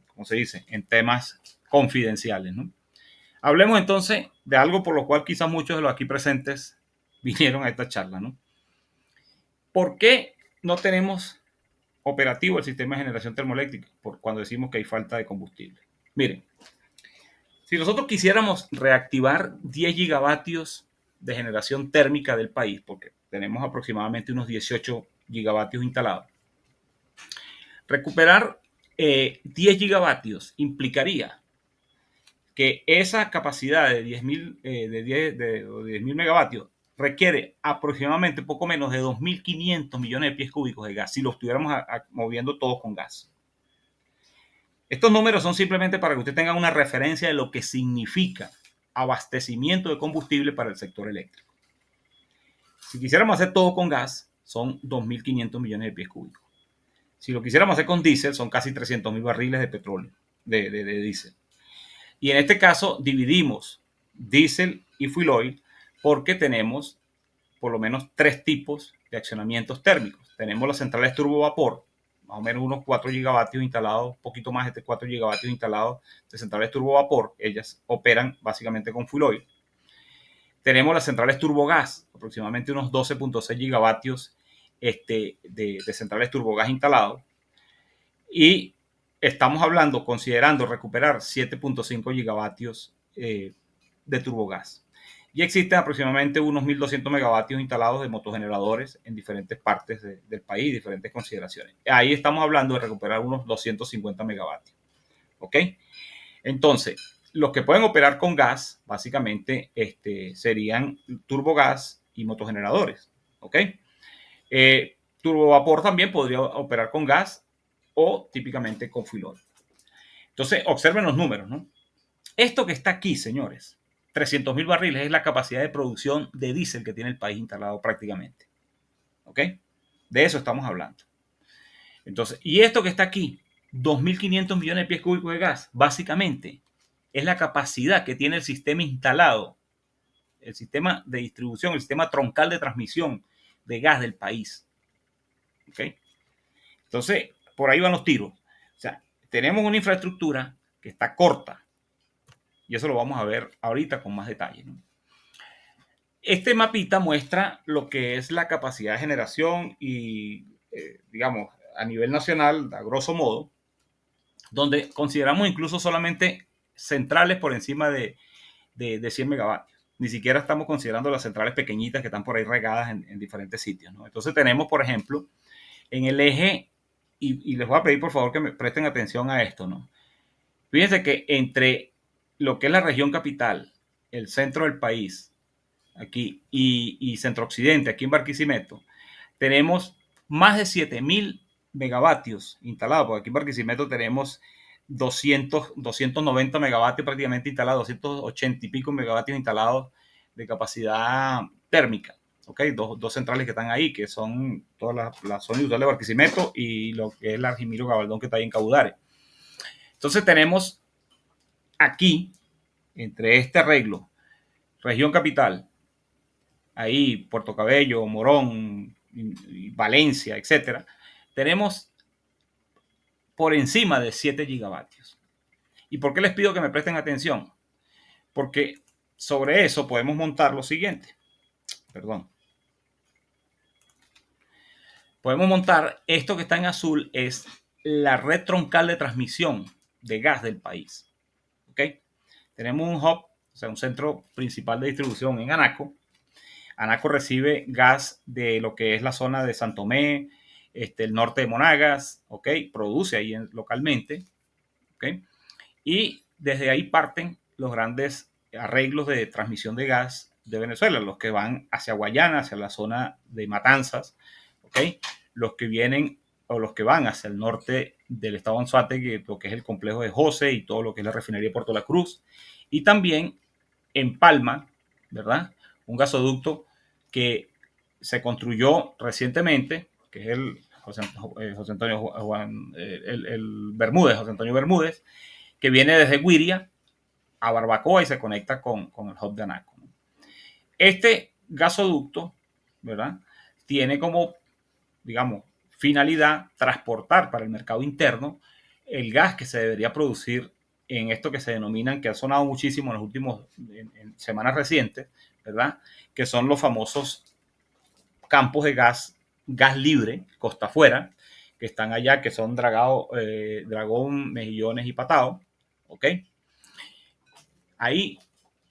Speaker 1: ¿cómo se dice?, en temas confidenciales, ¿no? Hablemos entonces de algo por lo cual quizás muchos de los aquí presentes vinieron a esta charla, ¿no? ¿Por qué no tenemos operativo el sistema de generación termoeléctrica por cuando decimos que hay falta de combustible? Miren, si nosotros quisiéramos reactivar 10 gigavatios de generación térmica del país, porque tenemos aproximadamente unos 18 gigavatios instalados, recuperar 10 gigavatios implicaría que esa capacidad de 10.000 megavatios requiere aproximadamente poco menos de 2.500 millones de pies cúbicos de gas si lo estuviéramos moviendo todos con gas. Estos números son simplemente para que usted tenga una referencia de lo que significa abastecimiento de combustible para el sector eléctrico. Si quisiéramos hacer todo con gas, son 2.500 millones de pies cúbicos. Si lo quisiéramos hacer con diésel, son casi 300.000 barriles de petróleo, de diésel. Y en este caso dividimos diésel y fuel oil porque tenemos por lo menos 3 tipos de accionamientos térmicos. Tenemos las centrales turbovapor, más o menos unos 4 gigavatios instalados, un poquito más de 4 gigavatios instalados de centrales turbovapor. Ellas operan básicamente con fuel oil. Tenemos las centrales turbogas, aproximadamente unos 12.6 gigavatios de centrales turbogas instalados. Y estamos hablando, considerando recuperar 7.5 gigavatios de turbogás. Y existen aproximadamente unos 1.200 megavatios instalados de motogeneradores en diferentes partes del país, diferentes consideraciones. Ahí estamos hablando de recuperar unos 250 megavatios. ¿Ok? Entonces, los que pueden operar con gas, básicamente, serían turbogás y motogeneradores. ¿Ok? Turbovapor también podría operar con gas o típicamente con fuel oil. Entonces, observen los números, ¿no? Esto que está aquí, señores, 300.000 barriles es la capacidad de producción de diésel que tiene el país instalado prácticamente. ¿Ok? De eso estamos hablando. Entonces, y esto que está aquí, 2.500 millones de pies cúbicos de gas, básicamente es la capacidad que tiene el sistema instalado, el sistema de distribución, el sistema troncal de transmisión de gas del país. ¿Ok? Entonces, por ahí van los tiros. O sea, tenemos una infraestructura que está corta, y eso lo vamos a ver ahorita con más detalle, ¿no? Este mapita muestra lo que es la capacidad de generación y, digamos, a nivel nacional, a grosso modo, donde consideramos incluso solamente centrales por encima de 100 megavatios. Ni siquiera estamos considerando las centrales pequeñitas que están por ahí regadas en diferentes sitios, ¿no? Entonces tenemos, por ejemplo, en el eje, y les voy a pedir por favor que me presten atención a esto, ¿no? Fíjense que entre lo que es la región capital, el centro del país, aquí, y centro occidente, aquí en Barquisimeto, tenemos más de 7.000 megavatios instalados, porque aquí en Barquisimeto tenemos 290 megavatios prácticamente instalados, 280 y pico megavatios instalados de capacidad térmica. ¿Ok? Dos centrales que están ahí, que son todas las zona industrial de Barquisimeto y lo que es la Argimiro Gabaldón, que está ahí en Caudare. Entonces tenemos aquí, entre este arreglo, región capital, ahí Puerto Cabello, Morón, Valencia, etcétera, tenemos por encima de 7 gigavatios. ¿Y por qué les pido que me presten atención? Porque sobre eso podemos montar lo siguiente. Perdón. Podemos montar esto que está en azul, es la red troncal de transmisión de gas del país. ¿Ok? Tenemos un hub, o sea, un centro principal de distribución en Anaco. Anaco recibe gas de lo que es la zona de San Tomé, el norte de Monagas, ¿ok? Produce ahí localmente, ¿ok? Y desde ahí parten los grandes arreglos de transmisión de gas de Venezuela, los que van hacia Guayana, hacia la zona de Matanzas, ¿ok? Los que vienen o los que van hacia el norte del estado Anzoátegui, lo que es el complejo de José y todo lo que es la refinería de Puerto La Cruz, y también en Palma, ¿verdad? Un gasoducto que se construyó recientemente, que es el José Antonio Juan, el Bermúdez, José Antonio Bermúdez, que viene desde Guiria a Barbacoa y se conecta con el hub de Anaco. Este gasoducto, ¿verdad? Tiene como, digamos, finalidad transportar para el mercado interno el gas que se debería producir en esto que se denominan, que ha sonado muchísimo en los últimos en semanas recientes, ¿verdad? Que son los famosos campos de gas libre, costa afuera, que están allá, que son Dragón, Mejillones y Patao, ¿ok? Ahí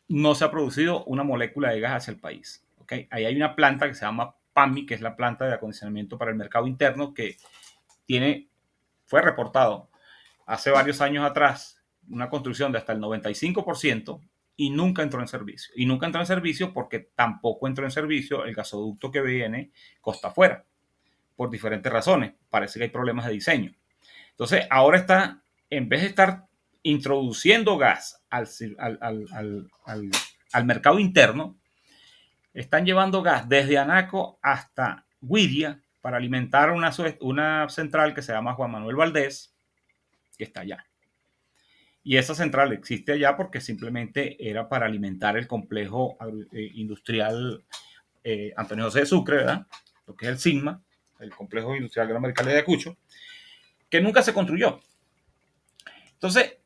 Speaker 1: no se ha producido una molécula de gas hacia el país, ¿ok? Ahí hay una planta que se llama PAMI, que es la planta de acondicionamiento para el mercado interno, que fue reportado hace varios años atrás una construcción de hasta el 95% y nunca entró en servicio. Y nunca entró en servicio porque tampoco entró en servicio el gasoducto que viene costa afuera, por diferentes razones. Parece que hay problemas de diseño. Entonces, ahora está, en vez de estar introduciendo gas al mercado interno, están llevando gas desde Anaco hasta Guiria para alimentar una central que se llama Juan Manuel Valdés, que está allá. Y esa central existe allá porque simplemente era para alimentar el complejo industrial Antonio José de Sucre, ¿verdad? Lo que es el SIGMA, el complejo industrial Gran Mercado de Ayacucho, que nunca se construyó. Entonces,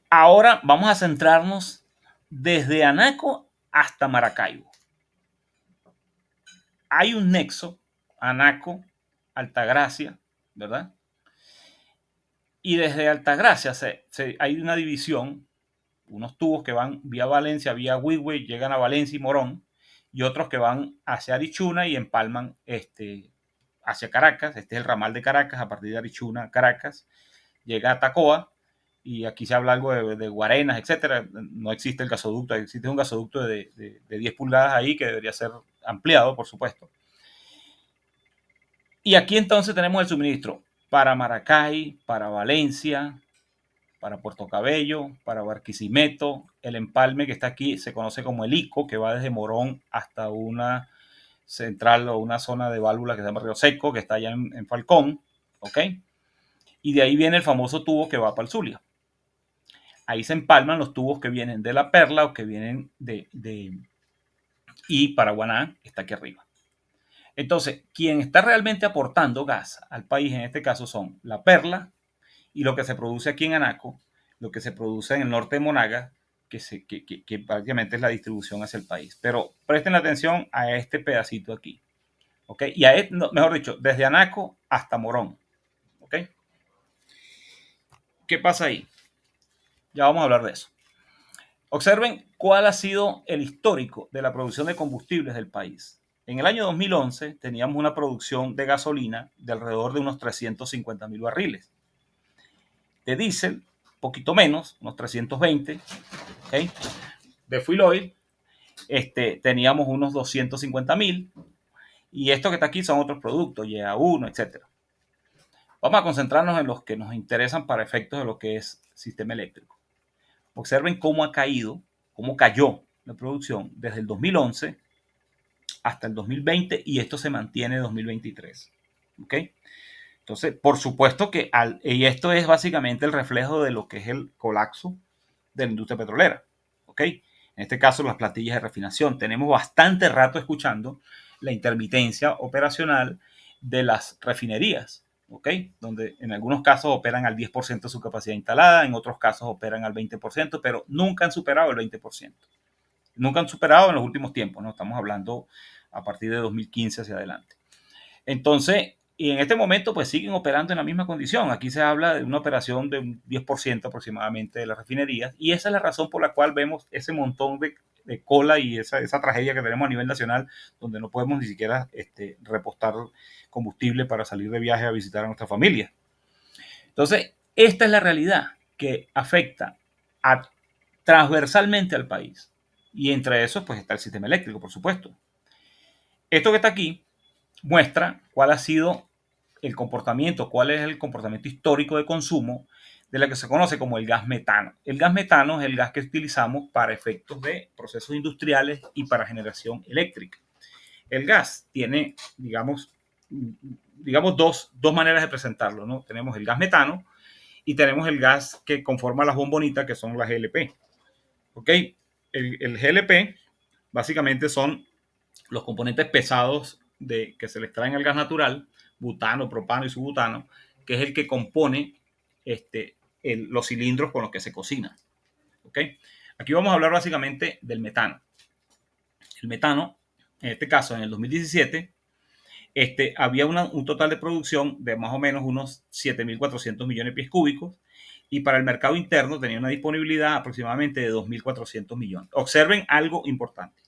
Speaker 1: ahora vamos a centrarnos desde Anaco hasta Maracaibo. Hay un nexo, Anaco, Altagracia, ¿verdad? Y desde Altagracia hay una división, unos tubos que van vía Valencia, vía Huigüe, llegan a Valencia y Morón, y otros que van hacia Arichuna y empalman hacia Caracas. Este es el ramal de Caracas, a partir de Arichuna, Caracas, llega a Tacoa, y aquí se habla algo de Guarenas, etcétera. No existe el gasoducto, existe un gasoducto de 10 pulgadas ahí que debería ser ampliado, por supuesto. Y aquí entonces tenemos el suministro para Maracay, para Valencia, para Puerto Cabello, para Barquisimeto. El empalme que está aquí se conoce como el ICO, que va desde Morón hasta una central o una zona de válvula que se llama Río Seco, que está allá en Falcón, ¿ok? Y de ahí viene el famoso tubo que va para el Zulia. Ahí se empalman los tubos que vienen de La Perla o que vienen y Paraguaná está aquí arriba. Entonces, quien está realmente aportando gas al país en este caso son La Perla y lo que se produce aquí en Anaco, lo que se produce en el norte de Monagas, que prácticamente es la distribución hacia el país. Pero presten atención a este pedacito aquí, ¿ok? Y mejor dicho, desde Anaco hasta Morón, ¿ok? ¿Qué pasa ahí? Ya vamos a hablar de eso. Observen cuál ha sido el histórico de la producción de combustibles del país. En el año 2011 teníamos una producción de gasolina de alrededor de unos 350,000 barriles. De diésel, poquito menos, unos 320. ¿Okay? De fuel oil, teníamos unos 250,000. Y esto que está aquí son otros productos, YA1, etc. Vamos a concentrarnos en los que nos interesan para efectos de lo que es sistema eléctrico. Observen cómo ha caído, cómo cayó la producción desde el 2011 hasta el 2020 y esto se mantiene en 2023. ¿Ok? Entonces, por supuesto que y esto es básicamente el reflejo de lo que es el colapso de la industria petrolera. ¿Ok? En este caso, las plantillas de refinación. Tenemos bastante rato escuchando la intermitencia operacional de las refinerías. ¿Ok? Donde en algunos casos operan al 10% de su capacidad instalada, en otros casos operan al 20%, pero nunca han superado el 20%. Nunca han superado en los últimos tiempos, ¿no? Estamos hablando a partir de 2015 hacia adelante. Entonces, y en este momento pues siguen operando en la misma condición. Aquí se habla de una operación de un 10% aproximadamente de las refinerías y esa es la razón por la cual vemos ese montón de cola y esa tragedia que tenemos a nivel nacional donde no podemos ni siquiera repostar combustible para salir de viaje a visitar a nuestra familia. Entonces, esta es la realidad que afecta transversalmente al país y entre esos pues está el sistema eléctrico, por supuesto. Esto que está aquí muestra cuál ha sido el comportamiento, cuál es el comportamiento histórico de consumo de la que se conoce como el gas metano. El gas metano es el gas que utilizamos para efectos de procesos industriales y para generación eléctrica. El gas tiene, digamos dos maneras de presentarlo, ¿no? Tenemos el gas metano y tenemos el gas que conforma las bombonitas, que son las GLP. ¿Ok? El GLP básicamente son los componentes pesados que se le extraen al gas natural, butano, propano y subutano, que es el que compone los cilindros con los que se cocina. ¿Okay? Aquí vamos a hablar básicamente del metano. El metano, en este caso, en el 2017, había un total de producción de más o menos unos 7.400 millones de pies cúbicos y para el mercado interno tenía una disponibilidad aproximadamente de 2.400 millones. Observen algo importante.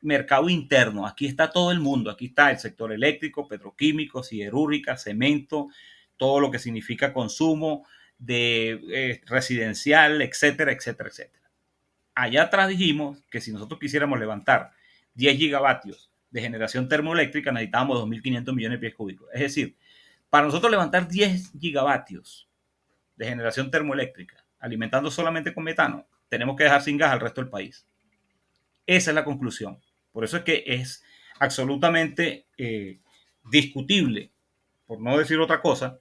Speaker 1: Mercado interno, aquí está todo el mundo, aquí está el sector eléctrico, petroquímico, siderúrgica, cemento, todo lo que significa consumo de residencial, etcétera, etcétera, etcétera. Allá atrás dijimos que si nosotros quisiéramos levantar 10 gigavatios de generación termoeléctrica necesitábamos 2.500 millones de pies cúbicos. Es decir, para nosotros levantar 10 gigavatios de generación termoeléctrica alimentando solamente con metano, tenemos que dejar sin gas al resto del país. Esa es la conclusión. Por eso es que es absolutamente discutible, por no decir otra cosa,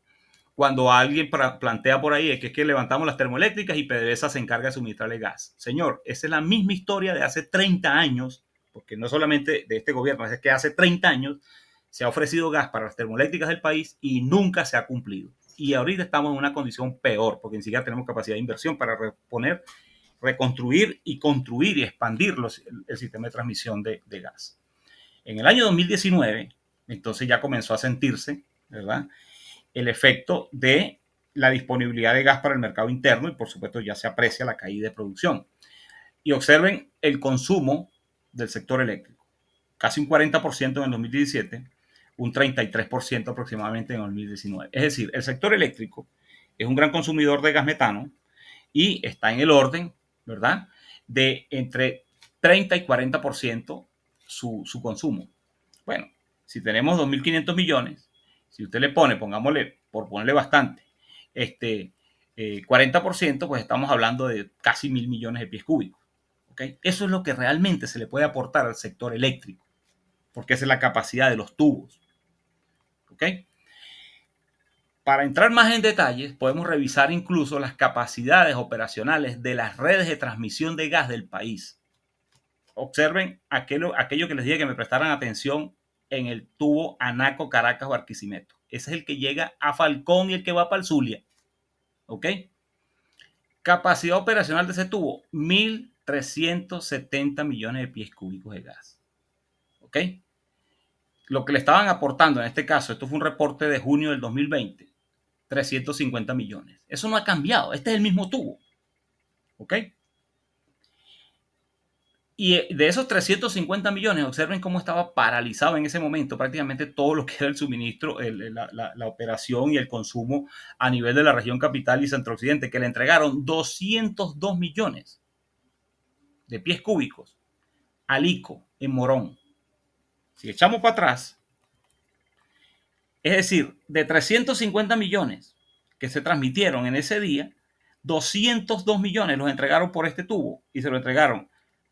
Speaker 1: cuando alguien plantea por ahí que es que levantamos las termoeléctricas y PDVSA se encarga de suministrarle gas. Señor, esa es la misma historia de hace 30 años, porque no solamente de este gobierno, es que hace 30 años se ha ofrecido gas para las termoeléctricas del país y nunca se ha cumplido. Y ahorita estamos en una condición peor, porque ni siquiera tenemos capacidad de inversión para reponer, reconstruir y construir y expandir el sistema de transmisión de gas. En el año 2019, entonces ya comenzó a sentirse, ¿verdad?, el efecto de la disponibilidad de gas para el mercado interno y por supuesto ya se aprecia la caída de producción. Y observen el consumo del sector eléctrico. Casi un 40% en el 2017, un 33% aproximadamente en el 2019. Es decir, el sector eléctrico es un gran consumidor de gas metano y está en el orden, ¿verdad?, de entre 30 y 40% su consumo. Bueno, si tenemos 2.500 millones, si usted le pone, pongámosle, por ponerle bastante, 40%, pues estamos hablando de casi 1.000 millones de pies cúbicos. ¿Okay? Eso es lo que realmente se le puede aportar al sector eléctrico, porque esa es la capacidad de los tubos. ¿Okay? Para entrar más en detalles, podemos revisar incluso las capacidades operacionales de las redes de transmisión de gas del país. Observen aquello que les dije que me prestaran atención en el tubo Anaco, Caracas, Barquisimeto. Ese es el que llega a Falcón y el que va para el Zulia. ¿Ok? Capacidad operacional de ese tubo, 1.370 millones de pies cúbicos de gas. ¿Ok? Lo que le estaban aportando en este caso, esto fue un reporte de junio del 2020, 350 millones. Eso no ha cambiado, este es el mismo tubo. ¿Ok? Y de esos 350 millones, observen cómo estaba paralizado en ese momento prácticamente todo lo que era el suministro, la operación y el consumo a nivel de la región capital y centro occidente, que le entregaron 202 millones de pies cúbicos al ICO en Morón. Si echamos para atrás, es decir, de 350 millones que se transmitieron en ese día, 202 millones los entregaron por este tubo y se lo entregaron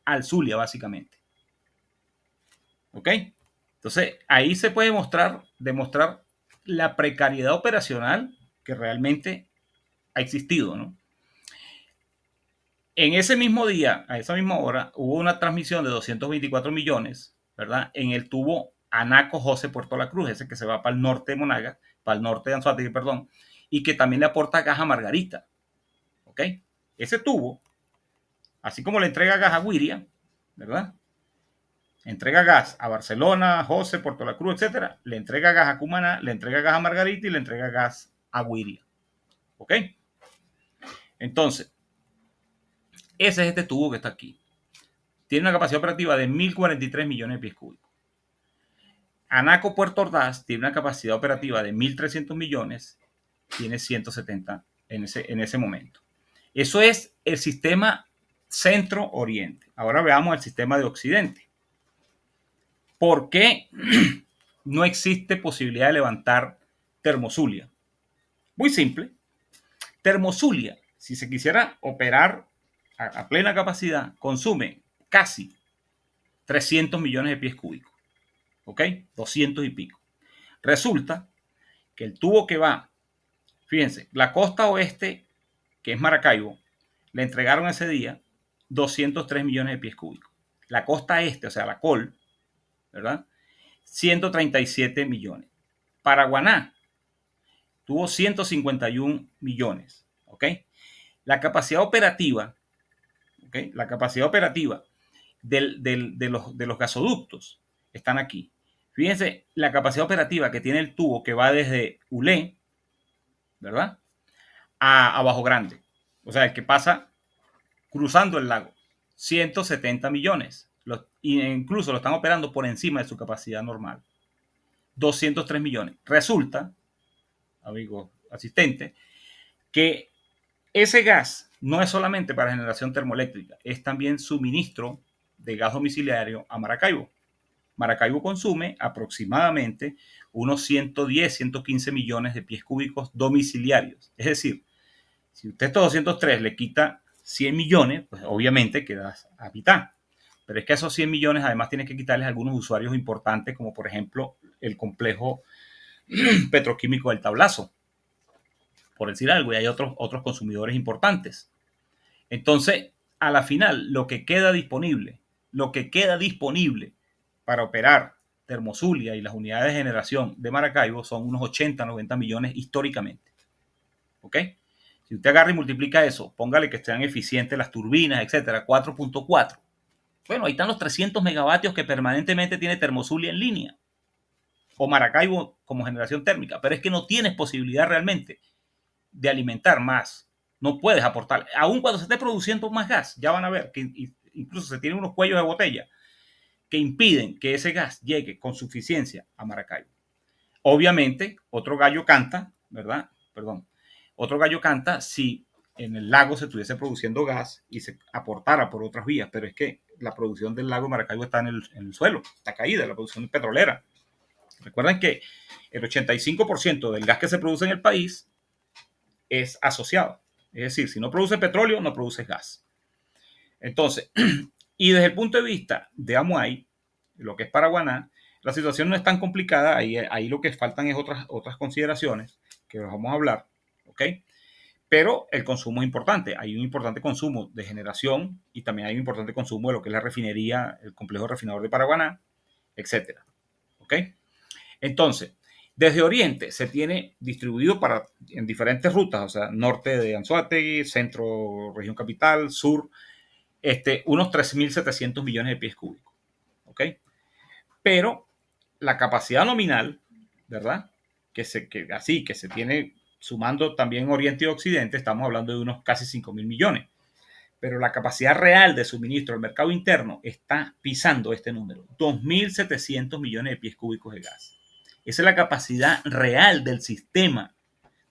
Speaker 1: al Zulia básicamente. ¿Ok? Entonces, ahí se puede demostrar la precariedad operacional que realmente ha existido, ¿no? En ese mismo día, a esa misma hora, hubo una transmisión de 224 millones, ¿verdad? En el tubo Anaco José Puerto La Cruz, ese que se va para el norte de Monagas, para el norte de Anzoátegui, perdón, y que también le aporta gas a Margarita. ¿Ok? Ese tubo, así como le entrega gas a Guiria, ¿verdad? Entrega gas a Barcelona, José, Puerto La Cruz, etcétera. Le entrega gas a Cumaná, le entrega gas a Margarita y le entrega gas a Guiria. ¿Ok? Entonces, ese es este tubo que está aquí. Tiene una capacidad operativa de 1.043 millones de pies cúbicos. Anaco Puerto Ordaz tiene una capacidad operativa de 1.300 millones, tiene 170 en ese momento. Eso es el sistema centro-oriente. Ahora veamos el sistema de occidente. ¿Por qué no existe posibilidad de levantar Termozulia? Muy simple. Termozulia, si se quisiera operar a plena capacidad, consume casi 300 millones de pies cúbicos. ¿Ok? 200 y pico. Resulta que el tubo que va, fíjense, la costa oeste, que es Maracaibo, le entregaron ese día 203 millones de pies cúbicos. La costa este, o sea, la COL, ¿verdad? 137 millones. Paraguaná tuvo 151 millones. ¿Ok? La capacidad operativa, ¿okay? La capacidad operativa de los gasoductos están aquí. Fíjense la capacidad operativa que tiene el tubo que va desde Ulé, ¿verdad? A Bajo Grande. O sea, el que pasa cruzando el lago. 170 millones. Incluso lo están operando por encima de su capacidad normal. 203 millones. Resulta, amigo asistente, que ese gas no es solamente para generación termoeléctrica, es también suministro de gas domiciliario a Maracaibo. Maracaibo consume aproximadamente unos 110, 115 millones de pies cúbicos domiciliarios. Es decir, si usted estos 203 le quita 100 millones, pues obviamente quedas a mitad. Pero es que a esos 100 millones además tiene que quitarles algunos usuarios importantes, como por ejemplo el complejo petroquímico del Tablazo, por decir algo, y hay otros consumidores importantes. Entonces, a la final, lo que queda disponible para operar Termozulia y las unidades de generación de Maracaibo son unos 80, 90 millones históricamente. ¿Ok? Si usted agarra y multiplica eso, póngale que sean eficientes las turbinas, etcétera, 4.4. Bueno, ahí están los 300 megavatios que permanentemente tiene Termozulia en línea. O Maracaibo como generación térmica. Pero es que no tienes posibilidad realmente de alimentar más. No puedes aportar. Aún cuando se esté produciendo más gas, ya van a ver que incluso se tienen unos cuellos de botella que impiden que ese gas llegue con suficiencia a Maracaibo. Obviamente, otro gallo canta, ¿verdad? Perdón. Otro gallo canta si en el lago se estuviese produciendo gas y se aportara por otras vías, pero es que la producción del lago Maracaibo está en el suelo, está caída, la producción petrolera. Recuerden que el 85% del gas que se produce en el país es asociado. Es decir, si no produce petróleo, no produce gas. Entonces, y desde el punto de vista de Amuay, lo que es Paraguaná, la situación no es tan complicada. Ahí lo que faltan es otras consideraciones que vamos a hablar. ¿Ok? Pero el consumo es importante. Hay un importante consumo de generación y también hay un importante consumo de lo que es la refinería, el complejo refinador de Paraguaná, etcétera. ¿Ok? Entonces, desde Oriente se tiene distribuido en diferentes rutas, o sea, norte de Anzoátegui, centro, región capital, sur, unos 3.700 millones de pies cúbicos. ¿Ok? Pero la capacidad nominal, ¿verdad? Que se tiene sumando también Oriente y Occidente, estamos hablando de unos casi 5.000 millones. Pero la capacidad real de suministro al mercado interno está pisando este número, 2.700 millones de pies cúbicos de gas. Esa es la capacidad real del sistema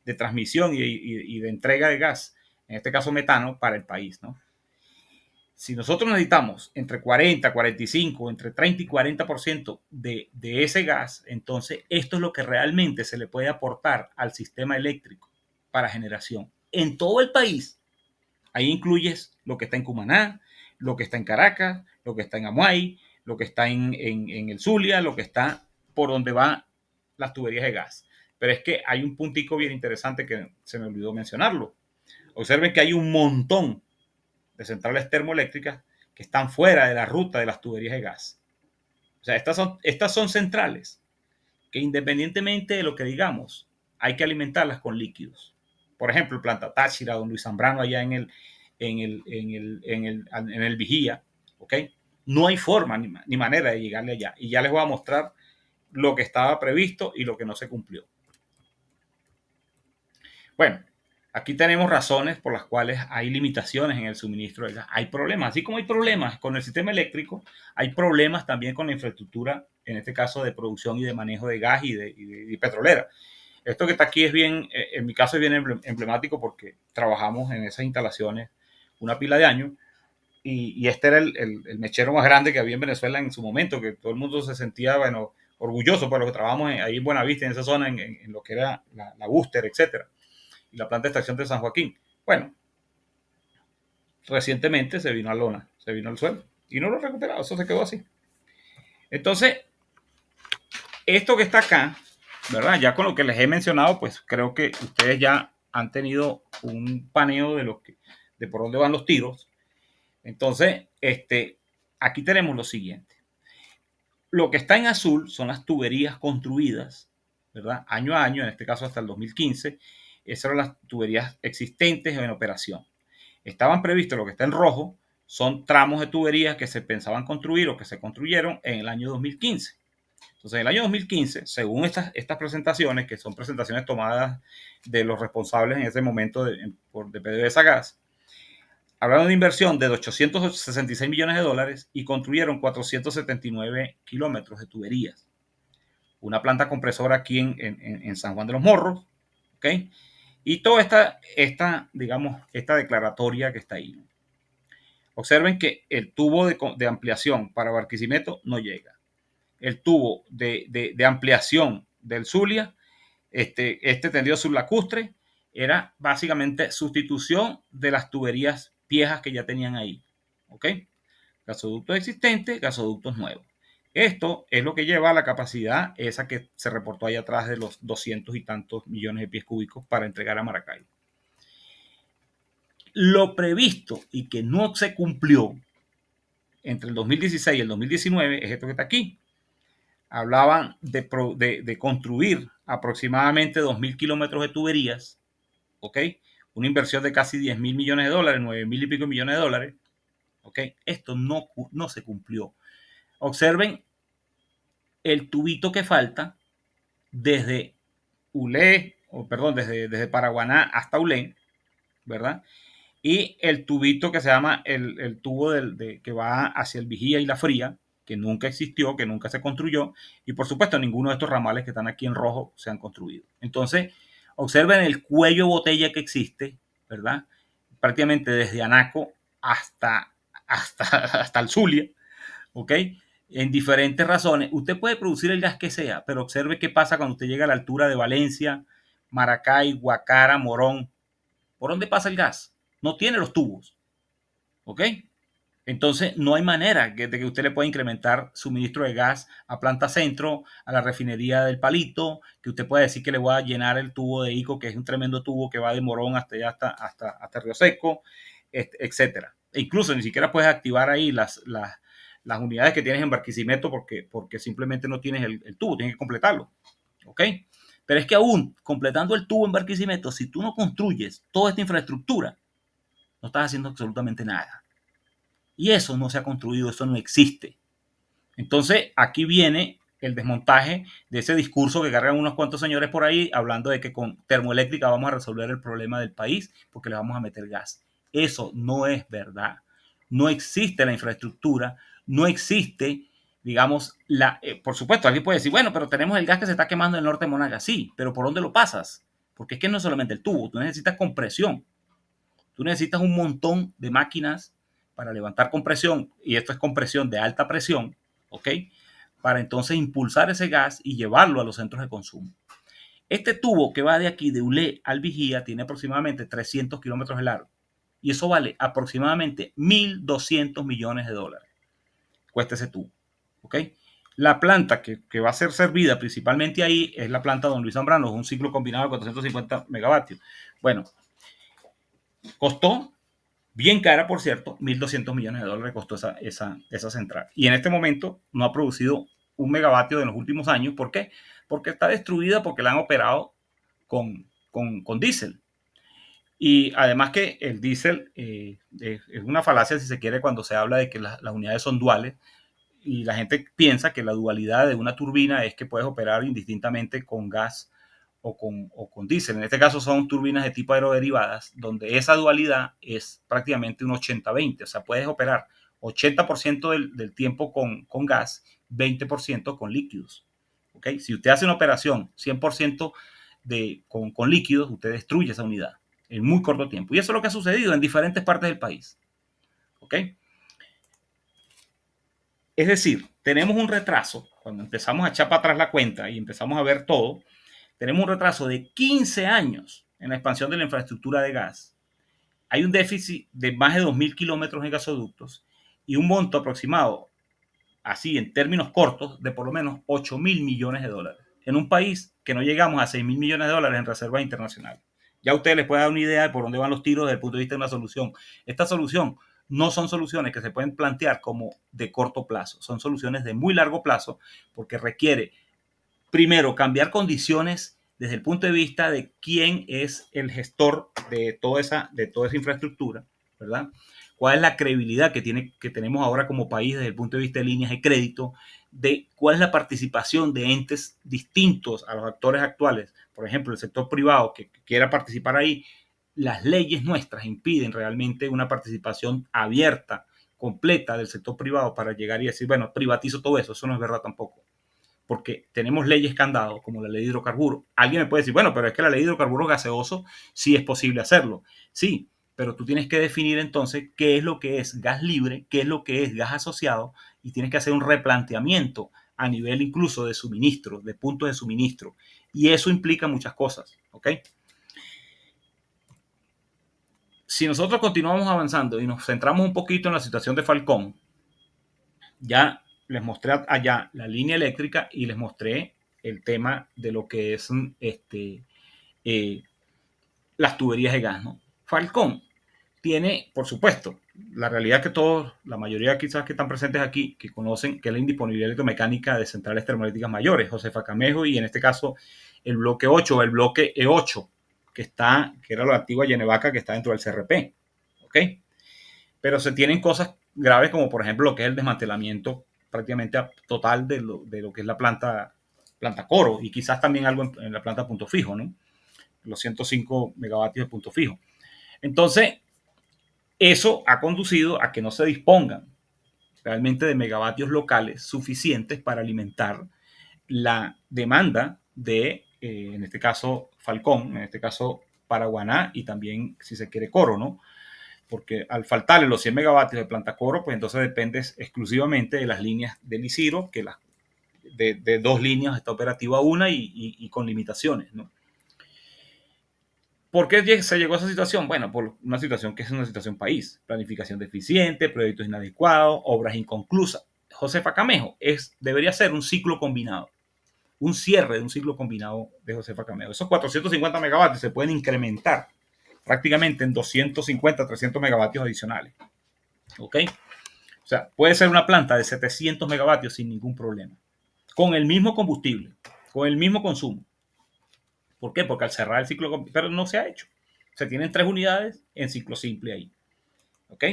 Speaker 1: de transmisión y de entrega de gas, en este caso metano, para el país, ¿no? Si nosotros necesitamos entre 40, 45, entre 30 y 40% de ese gas, entonces esto es lo que realmente se le puede aportar al sistema eléctrico para generación en todo el país. Ahí incluyes lo que está en Cumaná, lo que está en Caracas, lo que está en Amuay, lo que está en el Zulia, lo que está por donde van las tuberías de gas. Pero es que hay un puntico bien interesante que se me olvidó mencionarlo. Observen que hay un montón de centrales termoeléctricas que están fuera de la ruta de las tuberías de gas. O sea, estas son centrales que independientemente de lo que digamos, hay que alimentarlas con líquidos. Por ejemplo, Planta Táchira, don Luis Zambrano, allá en el Vigía, ¿ok? No hay forma ni manera de llegarle allá. Y ya les voy a mostrar lo que estaba previsto y lo que no se cumplió. Bueno, aquí tenemos razones por las cuales hay limitaciones en el suministro de gas. Hay problemas, así como hay problemas con el sistema eléctrico, hay problemas también con la infraestructura, en este caso de producción y de manejo de gas y petrolera. Esto que está aquí es bien, en mi caso es bien emblemático porque trabajamos en esas instalaciones una pila de años y este era el mechero más grande que había en Venezuela en su momento, que todo el mundo se sentía, bueno, orgulloso por lo que trabajamos ahí en Buenavista, en esa zona, en lo que era la Búster, etcétera, y la planta de extracción de San Joaquín. Bueno, recientemente se vino a lona, se vino al suelo y no lo recuperado, eso se quedó así. Entonces, esto que está acá, ¿verdad? Ya con lo que les he mencionado, pues creo que ustedes ya han tenido un paneo de por dónde van los tiros. Entonces, aquí tenemos lo siguiente. Lo que está en azul son las tuberías construidas, ¿verdad? Año a año, en este caso hasta el 2015. Esas eran las tuberías existentes en operación. Estaban previstos, lo que está en rojo, son tramos de tuberías que se pensaban construir o que se construyeron en el año 2015. Entonces, en el año 2015, según estas presentaciones, que son presentaciones tomadas de los responsables en ese momento de PDVSA Gas, hablaron de inversión de 866 millones de dólares y construyeron 479 kilómetros de tuberías. Una planta compresora aquí en San Juan de los Morros, ¿ok? Y toda digamos, esta declaratoria que está ahí. Observen que el tubo de ampliación para Barquisimeto no llega. El tubo de ampliación del Zulia, tendido sublacustre, era básicamente sustitución de las tuberías viejas que ya tenían ahí. ¿Ok? Gasoductos existentes, gasoductos nuevos. Esto es lo que lleva a la capacidad esa que se reportó ahí atrás de los 200 y tantos millones de pies cúbicos para entregar a Maracaibo. Lo previsto y que no se cumplió entre el 2016 y el 2019 es esto que está aquí. Hablaban de construir aproximadamente 2.000 kilómetros de tuberías, ¿ok? Una inversión de casi 10.000 millones de dólares, 9.000 y pico millones de dólares, ¿ok? Esto no se cumplió. Observen el tubito que falta desde desde Paraguaná hasta Ulé, ¿verdad? y el tubito que se llama el tubo que va hacia el Vigía y la Fría, que nunca existió, que nunca se construyó, y por supuesto ninguno de estos ramales que están aquí en rojo se han construido. Entonces, observen el cuello de botella que existe, ¿verdad? Prácticamente desde Anaco hasta el Zulia, ¿ok? En diferentes razones. Usted puede producir el gas que sea, pero observe qué pasa cuando usted llega a la altura de Valencia, Maracay, Guacara, Morón. ¿Por dónde pasa el gas? No tiene los tubos, ¿ok? Entonces, no hay manera de que usted le pueda incrementar suministro de gas a Planta Centro, a la refinería del Palito, que usted pueda decir que le voy a llenar el tubo de ICO, que es un tremendo tubo que va de Morón hasta allá, hasta Río Seco, etcétera. E incluso ni siquiera puedes activar ahí las unidades que tienes en Barquisimeto porque simplemente no tienes el tubo, tienes que completarlo. ¿Ok? Pero es que aún completando el tubo en Barquisimeto, si tú no construyes toda esta infraestructura, no estás haciendo absolutamente nada. Y eso no se ha construido, eso no existe. Entonces, aquí viene el desmontaje de ese discurso que cargan unos cuantos señores por ahí hablando de que con termoeléctrica vamos a resolver el problema del país porque le vamos a meter gas. Eso no es verdad. No existe la infraestructura, no existe, digamos, por supuesto, alguien puede decir, bueno, pero tenemos el gas que se está quemando en el norte de Monagas. Sí, pero ¿por dónde lo pasas? Porque es que no es solamente el tubo, tú necesitas compresión. Tú necesitas un montón de máquinas para levantar compresión, y esto es compresión de alta presión, ¿ok? Para entonces impulsar ese gas y llevarlo a los centros de consumo. Este tubo que va de aquí, de Ulé al Vigía, tiene aproximadamente 300 kilómetros de largo. Y eso vale aproximadamente 1.200 millones de dólares. Cuesta ese tubo, ¿ok? La planta que va a ser servida principalmente ahí es la planta Don Luis Zambrano, un ciclo combinado de 450 megavatios. Bueno, costó bien cara, por cierto, 1.200 millones de dólares costó esa central. Y en este momento no ha producido un megavatio en los últimos años. ¿Por qué? Porque está destruida, porque la han operado con diésel. Y además que el diésel es una falacia, si se quiere, cuando se habla de que las unidades son duales. Y la gente piensa que la dualidad de una turbina es que puedes operar indistintamente con gas o con diésel. En este caso son turbinas de tipo aeroderivadas, donde esa dualidad es prácticamente un 80-20. O sea, puedes operar 80% del tiempo con gas, 20% con líquidos. ¿Okay? Si usted hace una operación 100% con líquidos, usted destruye esa unidad en muy corto tiempo. Y eso es lo que ha sucedido en diferentes partes del país. ¿Ok? Es decir, tenemos un retraso, cuando empezamos a echar para atrás la cuenta y empezamos a ver todo, tenemos un retraso de 15 años en la expansión de la infraestructura de gas. Hay un déficit de más de 2.000 kilómetros en gasoductos y un monto aproximado, así en términos cortos, de por lo menos 8.000 millones de dólares. En un país que no llegamos a 6.000 millones de dólares en reservas internacionales. Ya a ustedes les puede dar una idea de por dónde van los tiros desde el punto de vista de una solución. Esta solución no son soluciones que se pueden plantear como de corto plazo, son soluciones de muy largo plazo porque requiere, primero, cambiar condiciones desde el punto de vista de quién es el gestor de toda esa infraestructura, ¿verdad? ¿Cuál es la credibilidad que tenemos ahora como país desde el punto de vista de líneas de crédito? De cuál es la participación de entes distintos a los actores actuales, por ejemplo, el sector privado que quiera participar ahí. Las leyes nuestras impiden realmente una participación abierta, completa del sector privado para llegar y decir, bueno, privatizo todo eso. Eso no es verdad tampoco, porque tenemos leyes candado, como la ley de hidrocarburos. Alguien me puede decir, bueno, pero es que la ley de hidrocarburos gaseoso sí es posible hacerlo. Sí, pero tú tienes que definir entonces qué es lo que es gas libre, qué es lo que es gas asociado, y tienes que hacer un replanteamiento a nivel incluso de suministro, de puntos de suministro. Y eso implica muchas cosas, ¿ok? Si nosotros continuamos avanzando y nos centramos un poquito en la situación de Falcón, ya les mostré allá la línea eléctrica y les mostré el tema de lo que es eh, las tuberías de gas, ¿no? Falcón tiene, por supuesto, la realidad que todos, la mayoría quizás que están presentes aquí, que conocen que es la indisponibilidad electromecánica de centrales termoeléctricas mayores, Josefa Camejo, y en este caso el bloque 8 o el bloque E8, que era la antigua Yenevaca, que está dentro del CRP, ¿ok? Pero se tienen cosas graves como por ejemplo lo que es el desmantelamiento prácticamente total de lo que es la planta Coro y quizás también algo en la planta Punto Fijo, ¿no? Los 105 megavatios de punto fijo. Entonces, Eso ha conducido a que no se dispongan realmente de megavatios locales suficientes para alimentar la demanda de, en este caso, Falcón, en este caso, Paraguaná y también, si se quiere, Coro, ¿no? Porque al faltarle los 100 megavatios de planta Coro, pues entonces dependes exclusivamente de las líneas del Isiro, que de dos líneas está operativa una y con limitaciones, ¿no? ¿Por qué se llegó a esa situación? Bueno, por una situación que es una situación país. Planificación deficiente, proyectos inadecuados, obras inconclusas. Josefa Camejo debería ser un ciclo combinado, un cierre de un ciclo combinado de Josefa Camejo. Esos 450 megavatios se pueden incrementar prácticamente en 250, 300 megavatios adicionales. ¿Ok? O sea, puede ser una planta de 700 megavatios sin ningún problema. Con el mismo combustible, con el mismo consumo. ¿Por qué? Porque al cerrar el ciclo, pero no se ha hecho. Se tienen 3 unidades en ciclo simple ahí. ¿Ok?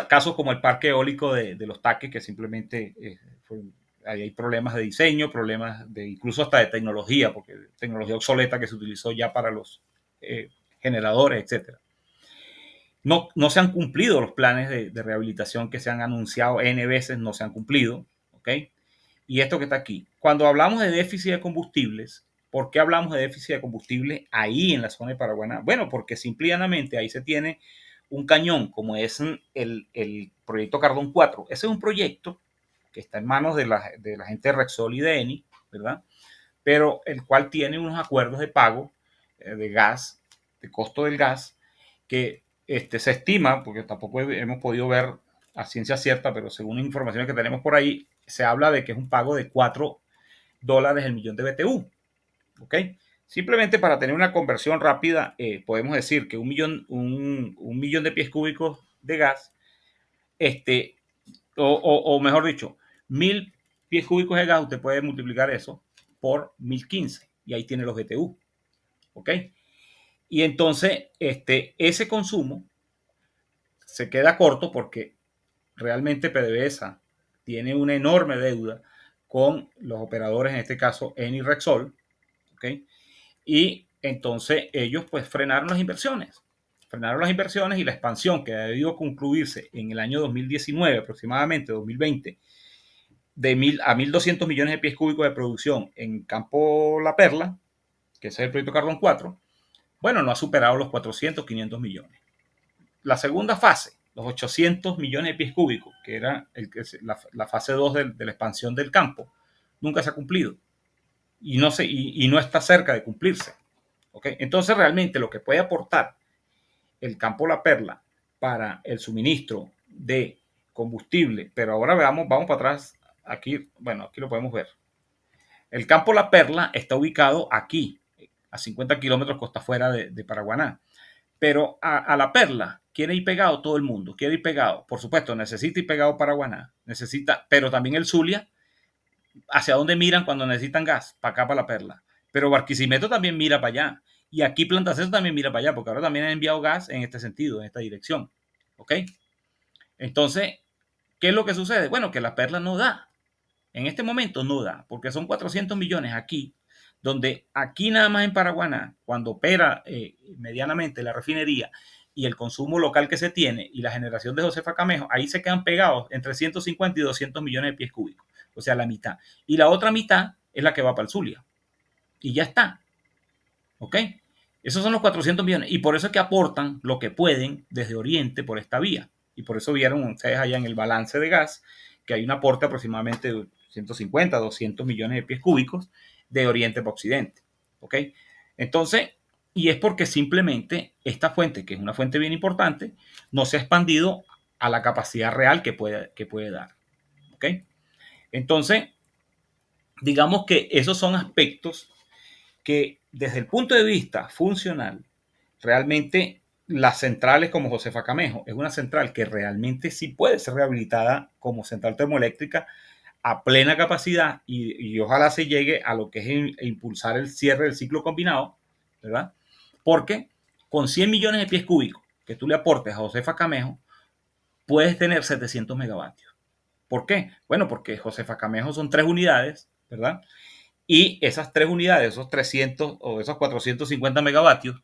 Speaker 1: Casos como el parque eólico de Los Taques, que simplemente ahí hay problemas de diseño, problemas de incluso hasta de tecnología, porque tecnología obsoleta que se utilizó ya para los generadores, etcétera. No se han cumplido los planes de rehabilitación que se han anunciado N veces, no se han cumplido. ¿Ok? Y esto que está aquí. Cuando hablamos de déficit de combustibles, ¿por qué hablamos de déficit de combustible ahí en la zona de Paraguaná? Bueno, porque simplemente ahí se tiene un cañón, como es el proyecto Cardón 4. Ese es un proyecto que está en manos de la gente de Rexol y de Eni, ¿verdad? Pero el cual tiene unos acuerdos de pago de gas, de costo del gas, que se estima, porque tampoco hemos podido ver a ciencia cierta, pero según informaciones que tenemos por ahí, se habla de que es un pago de $4 el millón de BTU. ¿Ok? Simplemente para tener una conversión rápida, podemos decir que un millón de pies cúbicos de gas, o mejor dicho, 1000 pies cúbicos de gas, usted puede multiplicar eso por 1015 y ahí tiene los BTU. ¿Ok? Y entonces, ese consumo se queda corto porque realmente PDVSA tiene una enorme deuda con los operadores, en este caso Eni y Rexol, ¿ok? Y entonces ellos pues frenaron las inversiones y la expansión que ha debido concluirse en el año 2019, aproximadamente 2020, de 1000 a 1200 millones de pies cúbicos de producción en Campo La Perla, que ese es el proyecto Cardón 4, bueno, no ha superado los 400, 500 millones. La segunda fase, los 800 millones de pies cúbicos, que era la fase 2 de la expansión del campo, nunca se ha cumplido y no está cerca de cumplirse. ¿Okay? Entonces, realmente lo que puede aportar el campo La Perla para el suministro de combustible, pero ahora vamos para atrás, aquí, bueno, aquí lo podemos ver. El campo La Perla está ubicado aquí, a 50 kilómetros costa afuera de Paraguaná. Pero a La Perla quiere ir pegado todo el mundo, quiere ir pegado. Por supuesto, necesita ir pegado Paraguaná, pero también el Zulia, hacia dónde miran cuando necesitan gas, para acá, para La Perla. Pero Barquisimeto también mira para allá. Y aquí Plantaceso también mira para allá, porque ahora también han enviado gas en este sentido, en esta dirección. ¿Ok? Entonces, ¿qué es lo que sucede? Bueno, que La Perla no da. En este momento no da, porque son 400 millones aquí, donde aquí nada más en Paraguaná, cuando opera medianamente la refinería y el consumo local que se tiene y la generación de Josefa Camejo, ahí se quedan pegados entre 150 y 200 millones de pies cúbicos, o sea, la mitad. Y la otra mitad es la que va para el Zulia. Y ya está. ¿Ok? Esos son los 400 millones. Y por eso es que aportan lo que pueden desde Oriente por esta vía. Y por eso vieron ustedes allá en el balance de gas que hay un aporte aproximadamente de 150, 200 millones de pies cúbicos de Oriente para Occidente. ¿Ok? Entonces, y es porque simplemente esta fuente, que es una fuente bien importante, no se ha expandido a la capacidad real que puede dar. ¿Ok? Entonces, digamos que esos son aspectos que desde el punto de vista funcional, realmente las centrales como Josefa Camejo es una central que realmente sí puede ser rehabilitada como central termoeléctrica a plena capacidad y ojalá se llegue a lo que es impulsar el cierre del ciclo combinado, ¿verdad? Porque con 100 millones de pies cúbicos que tú le aportes a Josefa Camejo, puedes tener 700 megavatios. ¿Por qué? Bueno, porque Josefa Camejo son 3 unidades, ¿verdad? Y esas 3 unidades, esos 300 o esos 450 megavatios,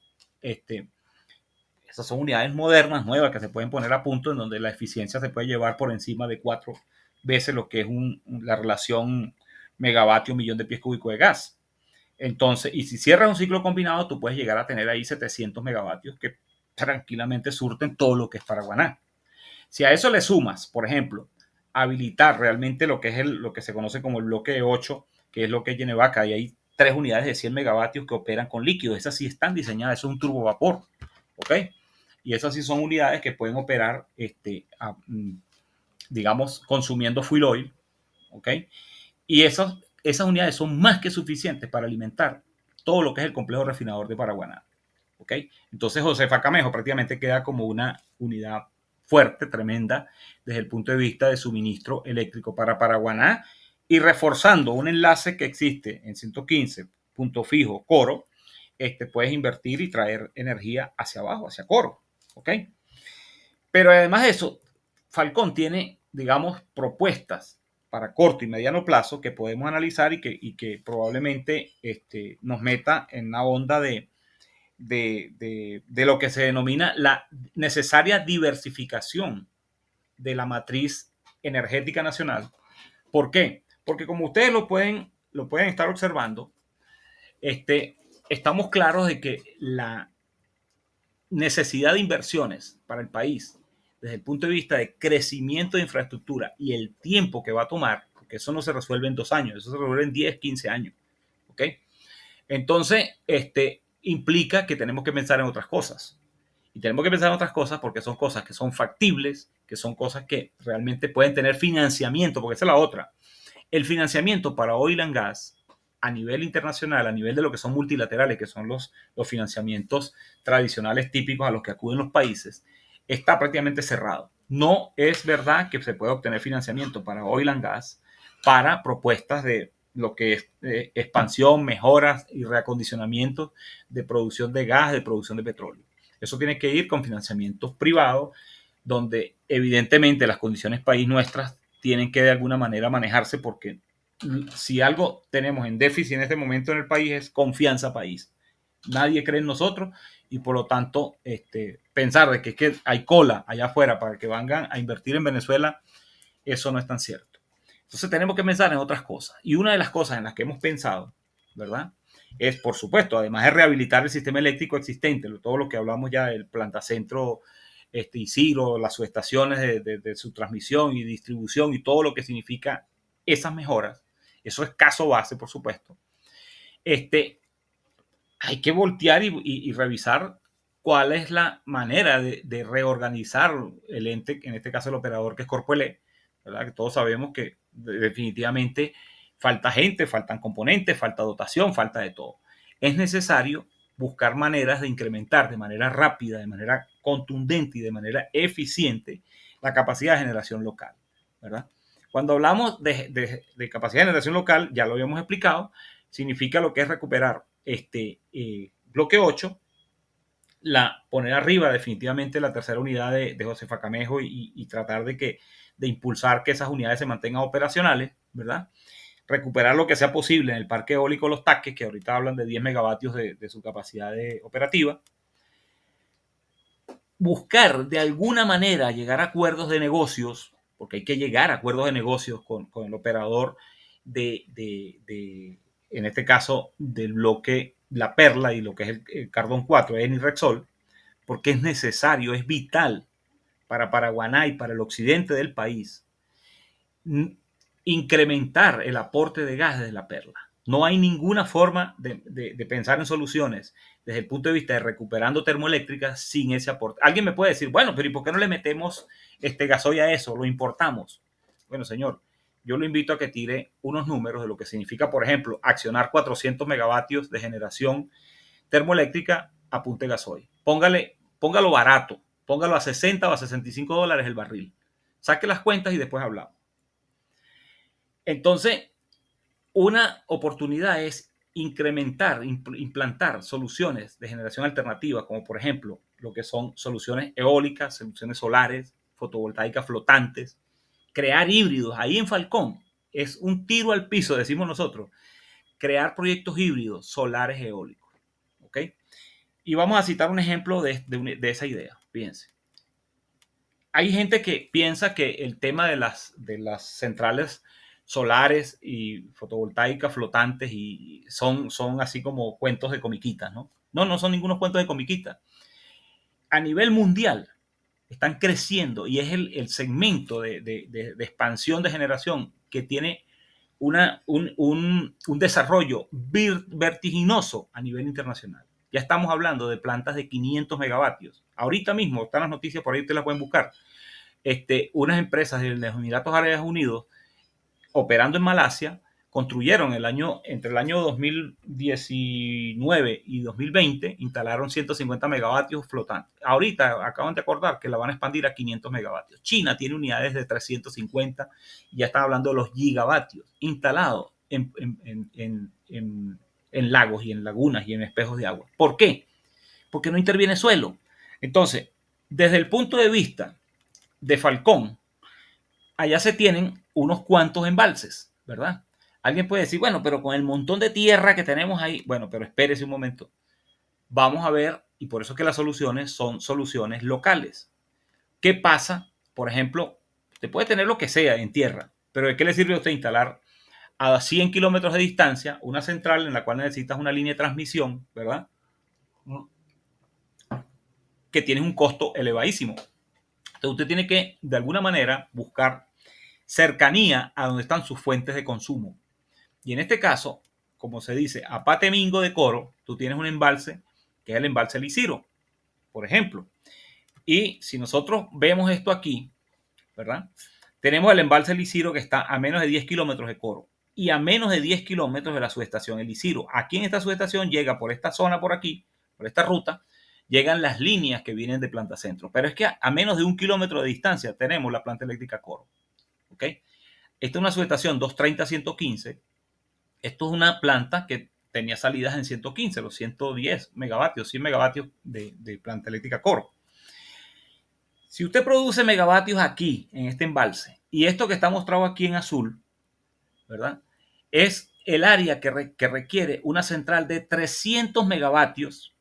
Speaker 1: Esas son unidades modernas, nuevas, que se pueden poner a punto, en donde la eficiencia se puede llevar por encima de 4 veces lo que es la relación megavatio-millón de pies cúbicos de gas. Entonces, y si cierras un ciclo combinado, tú puedes llegar a tener ahí 700 megavatios que tranquilamente surten todo lo que es Paraguaná. Si a eso le sumas, por ejemplo, habilitar realmente lo que es lo que se conoce como el bloque 8, que es lo que es Genevaca, y hay 3 unidades de 100 megavatios que operan con líquido. Esas sí están diseñadas, eso es un turbovapor, ¿ok? Y esas sí son unidades que pueden operar, digamos, consumiendo fuel oil, ¿ok? Y esas unidades son más que suficientes para alimentar todo lo que es el complejo refinador de Paraguaná. ¿Ok? Entonces Josefa Camejo prácticamente queda como una unidad fuerte, tremenda, desde el punto de vista de suministro eléctrico para Paraguaná, y reforzando un enlace que existe en 115, punto fijo, Coro, puedes invertir y traer energía hacia abajo, hacia Coro. ¿Ok? Pero además de eso, Falcón tiene, digamos, propuestas para corto y mediano plazo que podemos analizar y que probablemente nos meta en una onda de lo que se denomina la necesaria diversificación de la matriz energética nacional. ¿Por qué? Porque como ustedes lo pueden estar observando, estamos claros de que la necesidad de inversiones para el país, desde el punto de vista de crecimiento de infraestructura y el tiempo que va a tomar, porque eso no se resuelve en 2 años, eso se resuelve en 10, 15 años. ¿Ok? Entonces, implica que tenemos que pensar en otras cosas. Y tenemos que pensar en otras cosas porque son cosas que son factibles, que son cosas que realmente pueden tener financiamiento, porque esa es la otra. El financiamiento para oil and gas a nivel internacional, a nivel de lo que son multilaterales, que son los financiamientos tradicionales típicos a los que acuden los países, está prácticamente cerrado. No es verdad que se pueda obtener financiamiento para oil and gas para propuestas de lo que es expansión, mejoras y reacondicionamiento de producción de gas, de producción de petróleo. Eso tiene que ir con financiamientos privados, donde evidentemente las condiciones país nuestras tienen que de alguna manera manejarse, porque si algo tenemos en déficit en este momento en el país es confianza país. Nadie cree en nosotros y por lo tanto pensar de que hay cola allá afuera para que vengan a invertir en Venezuela, eso no es tan cierto. Entonces tenemos que pensar en otras cosas. Y una de las cosas en las que hemos pensado, ¿verdad? Es, por supuesto, además de rehabilitar el sistema eléctrico existente, todo lo que hablamos ya del plantacentro Isidro, las subestaciones de su transmisión y distribución y todo lo que significa esas mejoras. Eso es caso base, por supuesto. Hay que voltear y revisar cuál es la manera de reorganizar el ente, en este caso el operador, que es Corpoelec, ¿verdad? Que todos sabemos que definitivamente falta gente, faltan componentes, falta dotación, falta de todo. Es necesario buscar maneras de incrementar de manera rápida, de manera contundente y de manera eficiente la capacidad de generación local, ¿verdad? Cuando hablamos de capacidad de generación local, ya lo habíamos explicado, significa lo que es recuperar bloque 8, poner arriba definitivamente la tercera unidad de Josefa Camejo y tratar de impulsar que esas unidades se mantengan operacionales, ¿verdad? Recuperar lo que sea posible en el parque eólico Los Taques, que ahorita hablan de 10 megavatios de su capacidad operativa. Buscar de alguna manera llegar a acuerdos de negocios, porque hay que llegar a acuerdos de negocios con el operador en este caso, del bloque La Perla y lo que es el Cardón 4, Eni Rexol, porque es necesario, es vital para Paraguaná y para el occidente del país incrementar el aporte de gas desde La Perla. No hay ninguna forma de pensar en soluciones desde el punto de vista de recuperando termoeléctricas sin ese aporte. Alguien me puede decir, bueno, pero ¿y por qué no le metemos gasoil a eso? Lo importamos. Bueno, señor, yo lo invito a que tire unos números de lo que significa, por ejemplo, accionar 400 megavatios de generación termoeléctrica a punta de gasoil. Póngalo barato, póngalo a 60 o a $65 el barril. Saque las cuentas y después hablamos. Entonces, una oportunidad es incrementar, implantar soluciones de generación alternativa, como por ejemplo lo que son soluciones eólicas, soluciones solares, fotovoltaicas flotantes, crear híbridos. Ahí en Falcón es un tiro al piso, decimos nosotros, crear proyectos híbridos solares eólicos. ¿Ok? Y vamos a citar un ejemplo de esa idea. Fíjense. Hay gente que piensa que el tema de las centrales solares y fotovoltaicas flotantes son así como cuentos de comiquitas, ¿no? No, no son ningunos cuentos de comiquitas. A nivel mundial están creciendo y es el segmento de expansión de generación que tiene un desarrollo vertiginoso a nivel internacional. Ya estamos hablando de plantas de 500 megavatios. Ahorita mismo están las noticias, por ahí te las pueden buscar. Unas empresas de los Emiratos Árabes Unidos operando en Malasia construyeron entre el año 2019 y 2020, instalaron 150 megavatios flotantes. Ahorita acaban de acordar que la van a expandir a 500 megavatios. China tiene unidades de 350 y ya están hablando de los gigavatios instalados en lagos y en lagunas y en espejos de agua. ¿Por qué? Porque no interviene suelo. Entonces, desde el punto de vista de Falcón, allá se tienen unos cuantos embalses, ¿verdad? Alguien puede decir, bueno, pero con el montón de tierra que tenemos ahí, bueno, pero espérese un momento. Vamos a ver, y por eso es que las soluciones son soluciones locales. ¿Qué pasa? Por ejemplo, usted puede tener lo que sea en tierra, pero ¿de qué le sirve a usted instalar a 100 kilómetros de distancia una central en la cual necesitas una línea de transmisión, ¿verdad? Que tiene un costo elevadísimo. Entonces usted tiene que, de alguna manera, buscar cercanía a donde están sus fuentes de consumo. Y en este caso, como se dice, a Patemingo de Coro, tú tienes un embalse que es el embalse El Isiro, por ejemplo. Y si nosotros vemos esto aquí, ¿verdad? Tenemos el embalse El Isiro que está a menos de 10 kilómetros de Coro y a menos de 10 kilómetros de la subestación El Isiro. Aquí en esta subestación llega por esta zona por aquí, por esta ruta, llegan las líneas que vienen de Planta Centro. Pero es que a menos de 1 kilómetro de distancia tenemos la planta eléctrica Coro. ¿Ok? Esta es una subestación 230-115. Esto es una planta que tenía salidas en 115, los 110 megavatios, 100 megavatios de planta eléctrica Coro. Si usted produce megavatios aquí, en este embalse, y esto que está mostrado aquí en azul, ¿verdad? Es el área que requiere una central de 300 megavatios,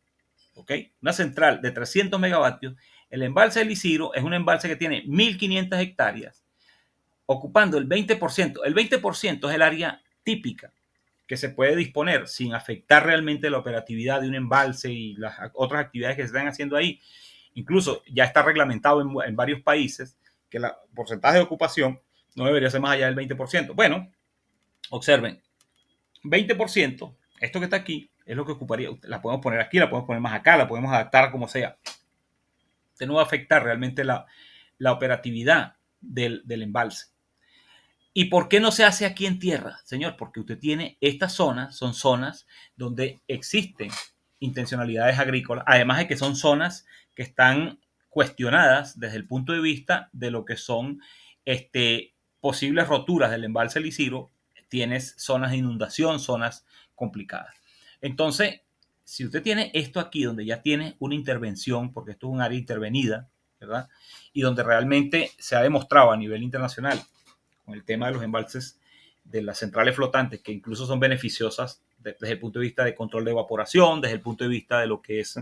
Speaker 1: ¿ok? Una central de 300 megavatios. El embalse del Isiro es un embalse que tiene 1.500 hectáreas, ocupando el 20%. El 20% es el área típica que se puede disponer sin afectar realmente la operatividad de un embalse y las otras actividades que se están haciendo ahí. Incluso ya está reglamentado en varios países que el porcentaje de ocupación no debería ser más allá del 20%. Bueno, observen, 20%, esto que está aquí, es lo que ocuparía. La podemos poner aquí, la podemos poner más acá, la podemos adaptar como sea. Esto no va a afectar realmente la operatividad del embalse. ¿Y por qué no se hace aquí en tierra, señor? Porque usted tiene estas zonas, son zonas donde existen intencionalidades agrícolas, además de que son zonas que están cuestionadas desde el punto de vista de lo que son posibles roturas del embalse El Isiro. Tienes zonas de inundación, zonas complicadas. Entonces, si usted tiene esto aquí, donde ya tiene una intervención, porque esto es un área intervenida, ¿verdad? Y donde realmente se ha demostrado a nivel internacional con el tema de los embalses de las centrales flotantes, que incluso son beneficiosas desde el punto de vista de control de evaporación, desde el punto de vista de lo que es,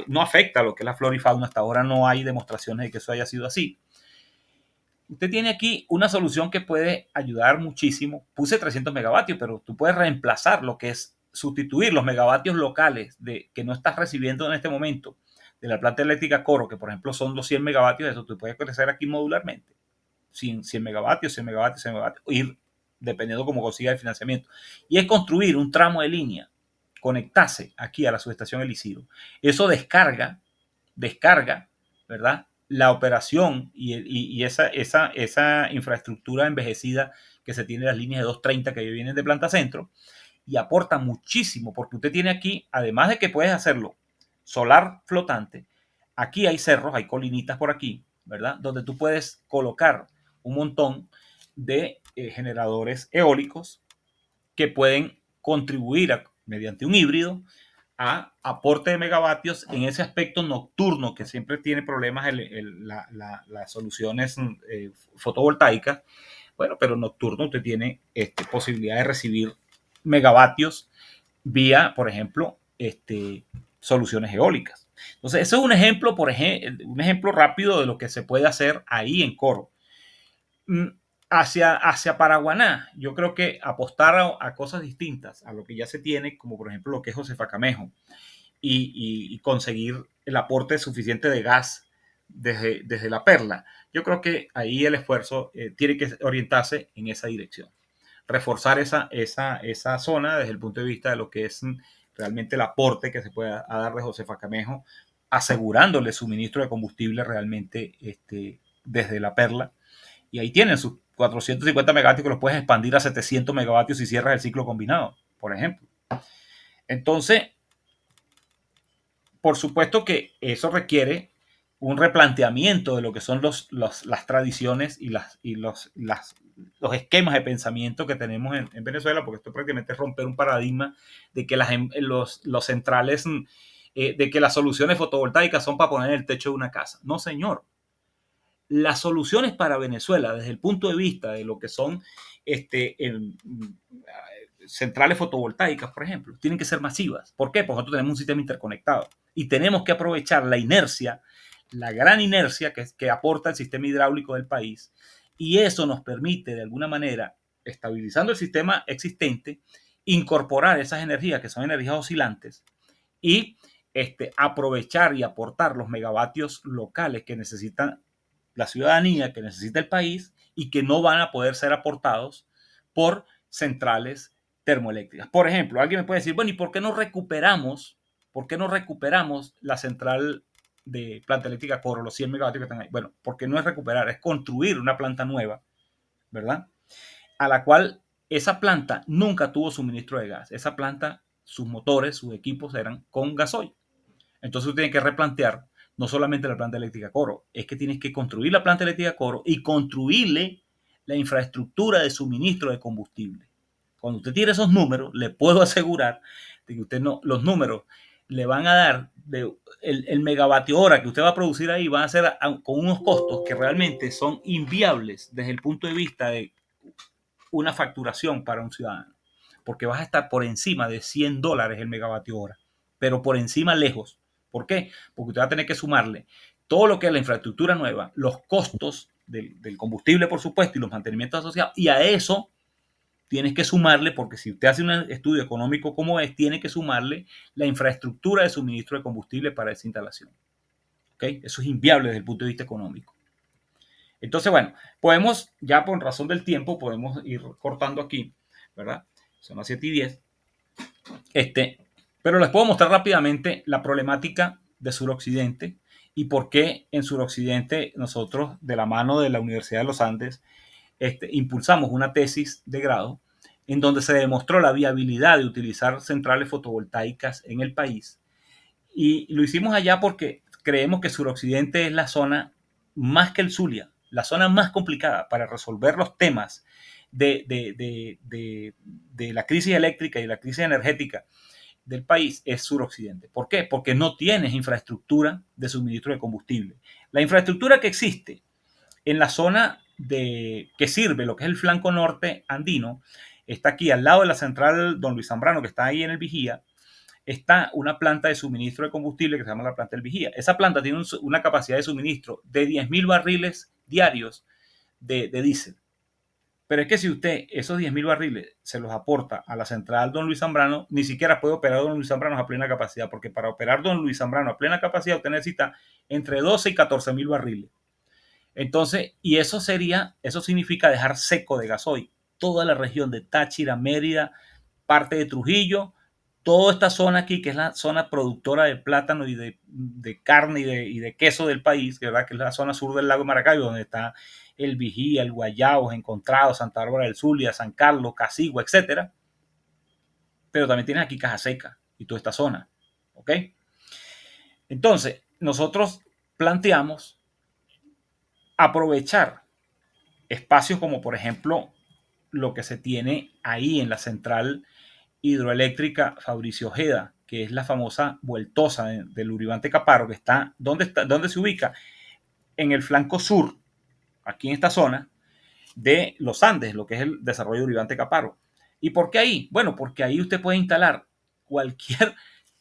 Speaker 1: no afecta a lo que es la flora y fauna. Hasta ahora no hay demostraciones de que eso haya sido así. Usted tiene aquí una solución que puede ayudar muchísimo. Puse 300 megavatios, pero tú puedes reemplazar lo que es sustituir los megavatios locales que no estás recibiendo en este momento de la planta eléctrica Coro, que por ejemplo son 200 megavatios, eso tú puedes crecer aquí modularmente. 100 megavatios, 100 megavatios, 100 megavatios, ir dependiendo cómo consiga el financiamiento. Y es construir un tramo de línea, conectarse aquí a la subestación El Isiro. Eso descarga, ¿verdad? La operación y esa infraestructura envejecida que se tiene en las líneas de 230 que vienen de Planta Centro, y aporta muchísimo, porque usted tiene aquí, además de que puedes hacerlo solar flotante, aquí hay cerros, hay colinitas por aquí, ¿verdad? Donde tú puedes colocar un montón de generadores eólicos que pueden contribuir mediante un híbrido a aporte de megavatios en ese aspecto nocturno que siempre tiene problemas las soluciones fotovoltaicas. Bueno, pero nocturno usted tiene posibilidad de recibir megavatios vía, por ejemplo, soluciones eólicas. Entonces, eso es un ejemplo, un ejemplo rápido de lo que se puede hacer ahí en Coro. Hacia Paraguaná, yo creo que apostar a cosas distintas a lo que ya se tiene, como por ejemplo lo que es Josefa Camejo, y conseguir el aporte suficiente de gas desde la perla. Yo creo que ahí el esfuerzo tiene que orientarse en esa dirección. Reforzar esa zona desde el punto de vista de lo que es realmente el aporte que se puede dar de Josefa Camejo, asegurándole suministro de combustible realmente desde la perla. Y ahí tienen sus 450 megavatios que los puedes expandir a 700 megavatios si cierras el ciclo combinado, por ejemplo. Entonces, por supuesto que eso requiere un replanteamiento de lo que son las tradiciones y los esquemas de pensamiento que tenemos en Venezuela, porque esto prácticamente es romper un paradigma de que los centrales, de que las soluciones fotovoltaicas son para poner el techo de una casa. No, señor. Las soluciones para Venezuela, desde el punto de vista de lo que son centrales fotovoltaicas, por ejemplo, tienen que ser masivas. ¿Por qué? Porque nosotros tenemos un sistema interconectado y tenemos que aprovechar la inercia, la gran inercia que aporta el sistema hidráulico del país, y eso nos permite, de alguna manera, estabilizando el sistema existente, incorporar esas energías que son energías oscilantes y aprovechar y aportar los megavatios locales que necesitan la ciudadanía, que necesita el país y que no van a poder ser aportados por centrales termoeléctricas. Por ejemplo, alguien me puede decir, bueno, ¿y por qué no recuperamos la central de planta eléctrica Coro, los 100 megavatios que están ahí? Bueno, porque no es recuperar, es construir una planta nueva, ¿verdad? A la cual esa planta nunca tuvo suministro de gas. Esa planta, sus motores, sus equipos eran con gasoil. Entonces tú tienes que replantear no solamente la planta eléctrica Coro, es que tienes que construir la planta eléctrica Coro y construirle la infraestructura de suministro de combustible. Cuando usted tire esos números, le puedo asegurar de que usted no, los números le van a dar el megavatio hora que usted va a producir ahí, van a ser con unos costos que realmente son inviables desde el punto de vista de una facturación para un ciudadano, porque vas a estar por encima de $100 el megavatio hora, pero por encima lejos. ¿Por qué? Porque usted va a tener que sumarle todo lo que es la infraestructura nueva, los costos del combustible, por supuesto, y los mantenimientos asociados, y a eso tienes que sumarle, porque si usted hace un estudio económico como es, tiene que sumarle la infraestructura de suministro de combustible para esa instalación. ¿Okay? Eso es inviable desde el punto de vista económico. Entonces, bueno, podemos, ya por razón del tiempo, podemos ir cortando aquí, ¿verdad? Son las 7:10. Pero les puedo mostrar rápidamente la problemática de suroccidente y por qué en suroccidente nosotros, de la mano de la Universidad de los Andes, impulsamos una tesis de grado en donde se demostró la viabilidad de utilizar centrales fotovoltaicas en el país. Y lo hicimos allá porque creemos que suroccidente es la zona, más que el Zulia, la zona más complicada para resolver los temas de la crisis eléctrica y la crisis energética del país es suroccidente. ¿Por qué? Porque no tienes infraestructura de suministro de combustible. La infraestructura que existe en la zona que sirve lo que es el flanco norte andino está aquí al lado de la central Don Luis Zambrano, que está ahí en el Vigía. Está una planta de suministro de combustible que se llama la planta del Vigía. Esa planta tiene una capacidad de suministro de 10.000 barriles diarios de diésel. Pero es que si usted esos 10.000 barriles se los aporta a la central Don Luis Zambrano, ni siquiera puede operar Don Luis Zambrano a plena capacidad, porque para operar Don Luis Zambrano a plena capacidad usted necesita entre 12 y 14.000 barriles. Entonces, y eso significa dejar seco de gasoil toda la región de Táchira, Mérida, parte de Trujillo, toda esta zona aquí, que es la zona productora de plátano y de carne y de queso del país, ¿verdad? Que es la zona sur del lago de Maracaibo, donde está el Vigía, el Guayabo, Encontrado, Santa Bárbara del Zulia, San Carlos, Casigua, etcétera. Pero también tienes aquí Caja Seca y toda esta zona, ¿ok? Entonces, nosotros planteamos aprovechar espacios como, por ejemplo, lo que se tiene ahí en la central hidroeléctrica Fabricio Ojeda, que es la famosa vueltosa del Uribante Caparo, que está, ¿dónde se ubica? En el flanco sur, aquí en esta zona, de los Andes, lo que es el desarrollo de Uribante Caparo. ¿Y por qué ahí? Bueno, porque ahí usted puede instalar cualquier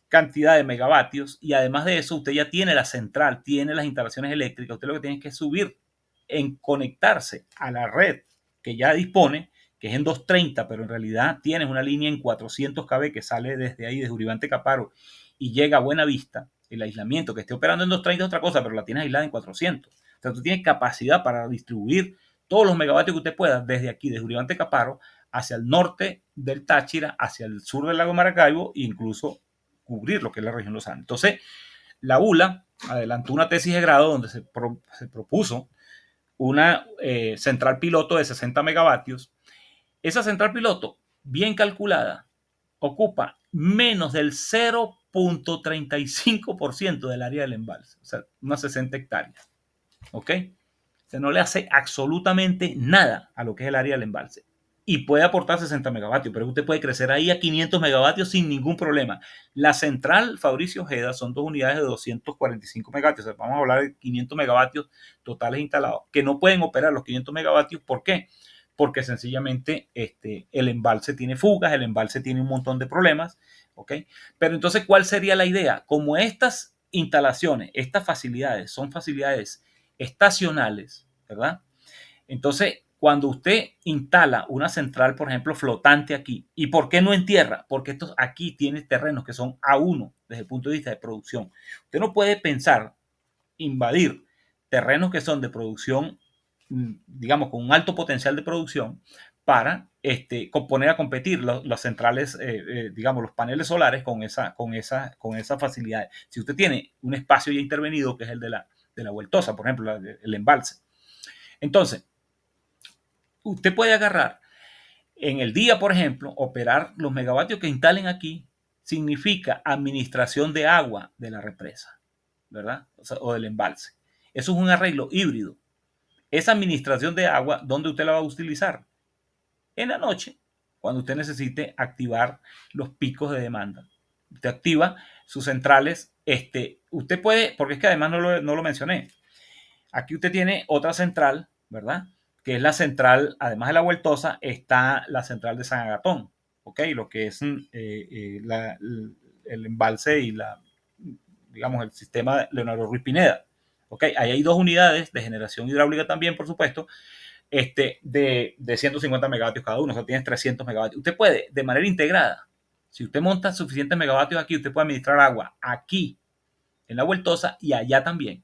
Speaker 1: cantidad de megavatios, y además de eso usted ya tiene la central, tiene las instalaciones eléctricas. Usted lo que tiene que subir en conectarse a la red que ya dispone, que es en 230, pero en realidad tienes una línea en 400 kV que sale desde ahí, desde Uribante Caparo, y llega a Buenavista. El aislamiento que esté operando en 230 es otra cosa, pero la tienes aislada en 400. O sea, tú tienes capacidad para distribuir todos los megavatios que usted pueda desde aquí, desde Uribante Caparo, hacia el norte del Táchira, hacia el sur del lago Maracaibo, e incluso cubrir lo que es la región Los Andes. Entonces, la ULA adelantó una tesis de grado donde se propuso una central piloto de 60 megavatios. Esa central piloto, bien calculada, ocupa menos del 0.35% del área del embalse, o sea, unas 60 hectáreas. ¿Ok? O sea, no le hace absolutamente nada a lo que es el área del embalse. Y puede aportar 60 megavatios, pero usted puede crecer ahí a 500 megavatios sin ningún problema. La central Fabricio Ojeda son 2 unidades de 245 megavatios. O sea, vamos a hablar de 500 megavatios totales instalados, que no pueden operar los 500 megavatios. ¿Por qué? Porque sencillamente el embalse tiene fugas, el embalse tiene un montón de problemas. ¿Ok? Pero entonces, ¿cuál sería la idea? Como estas instalaciones, estas facilidades son facilidades estacionales, ¿verdad? Entonces, cuando usted instala una central, por ejemplo, flotante aquí, ¿y por qué no en tierra? Porque estos aquí tienen terrenos que son A1 desde el punto de vista de producción. Usted no puede pensar invadir terrenos que son de producción, digamos, con un alto potencial de producción para poner a competir las centrales, digamos, los paneles solares con esa facilidad. Si usted tiene un espacio ya intervenido, que es el de la Vueltosa, por ejemplo, el embalse. Entonces, usted puede agarrar en el día, por ejemplo, operar los megavatios que instalen aquí, significa administración de agua de la represa, ¿verdad? O del embalse. Eso es un arreglo híbrido. Esa administración de agua, ¿dónde usted la va a utilizar? En la noche, cuando usted necesite activar los picos de demanda. Usted activa sus centrales. Usted puede, porque es que además no lo mencioné. Aquí usted tiene otra central, ¿verdad? Que es la central, además de la Vueltosa, está la central de San Agatón, ¿ok? Lo que es el embalse y digamos, el sistema de Leonardo Ruiz Pineda, ¿ok? Ahí hay 2 unidades de generación hidráulica también, por supuesto, de 150 megavatios cada uno, o sea, tienes 300 megavatios. Usted puede, de manera integrada, si usted monta suficientes megavatios aquí, usted puede administrar agua aquí, en la Vueltosa, y allá también,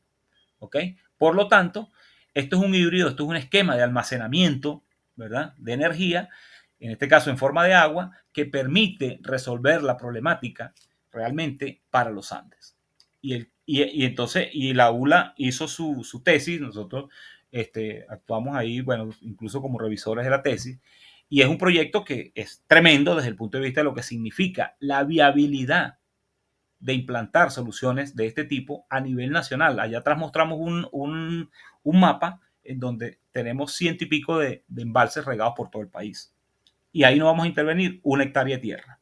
Speaker 1: ¿ok? Por lo tanto, esto es un híbrido, esto es un esquema de almacenamiento, ¿verdad?, de energía, en este caso en forma de agua, que permite resolver la problemática realmente para los Andes. Y entonces, la ULA hizo su tesis, nosotros actuamos ahí, bueno, incluso como revisores de la tesis, y es un proyecto que es tremendo desde el punto de vista de lo que significa la viabilidad de implantar soluciones de este tipo a nivel nacional. Allá atrás mostramos un mapa en donde tenemos 100 y pico de embalses regados por todo el país. Y ahí no vamos a intervenir 1 hectárea de tierra.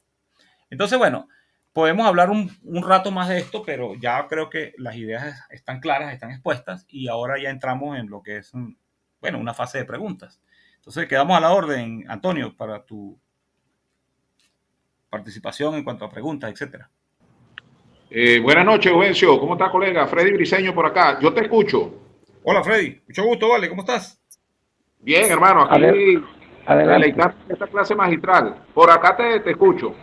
Speaker 1: Entonces, bueno, podemos hablar un rato más de esto, pero ya creo que las ideas están claras, están expuestas, y ahora ya entramos en lo que es, una fase de preguntas. Entonces, quedamos a la orden, Antonio, para tu participación en cuanto a preguntas, etcétera.
Speaker 2: Buenas noches, Juvencio. ¿Cómo está, colega? Freddy Briceño por acá. Yo te escucho.
Speaker 1: Hola, Freddy. Mucho gusto, vale. ¿Cómo estás?
Speaker 2: Bien, hermano. Aquí deleitando esta clase magistral. Por acá te escucho.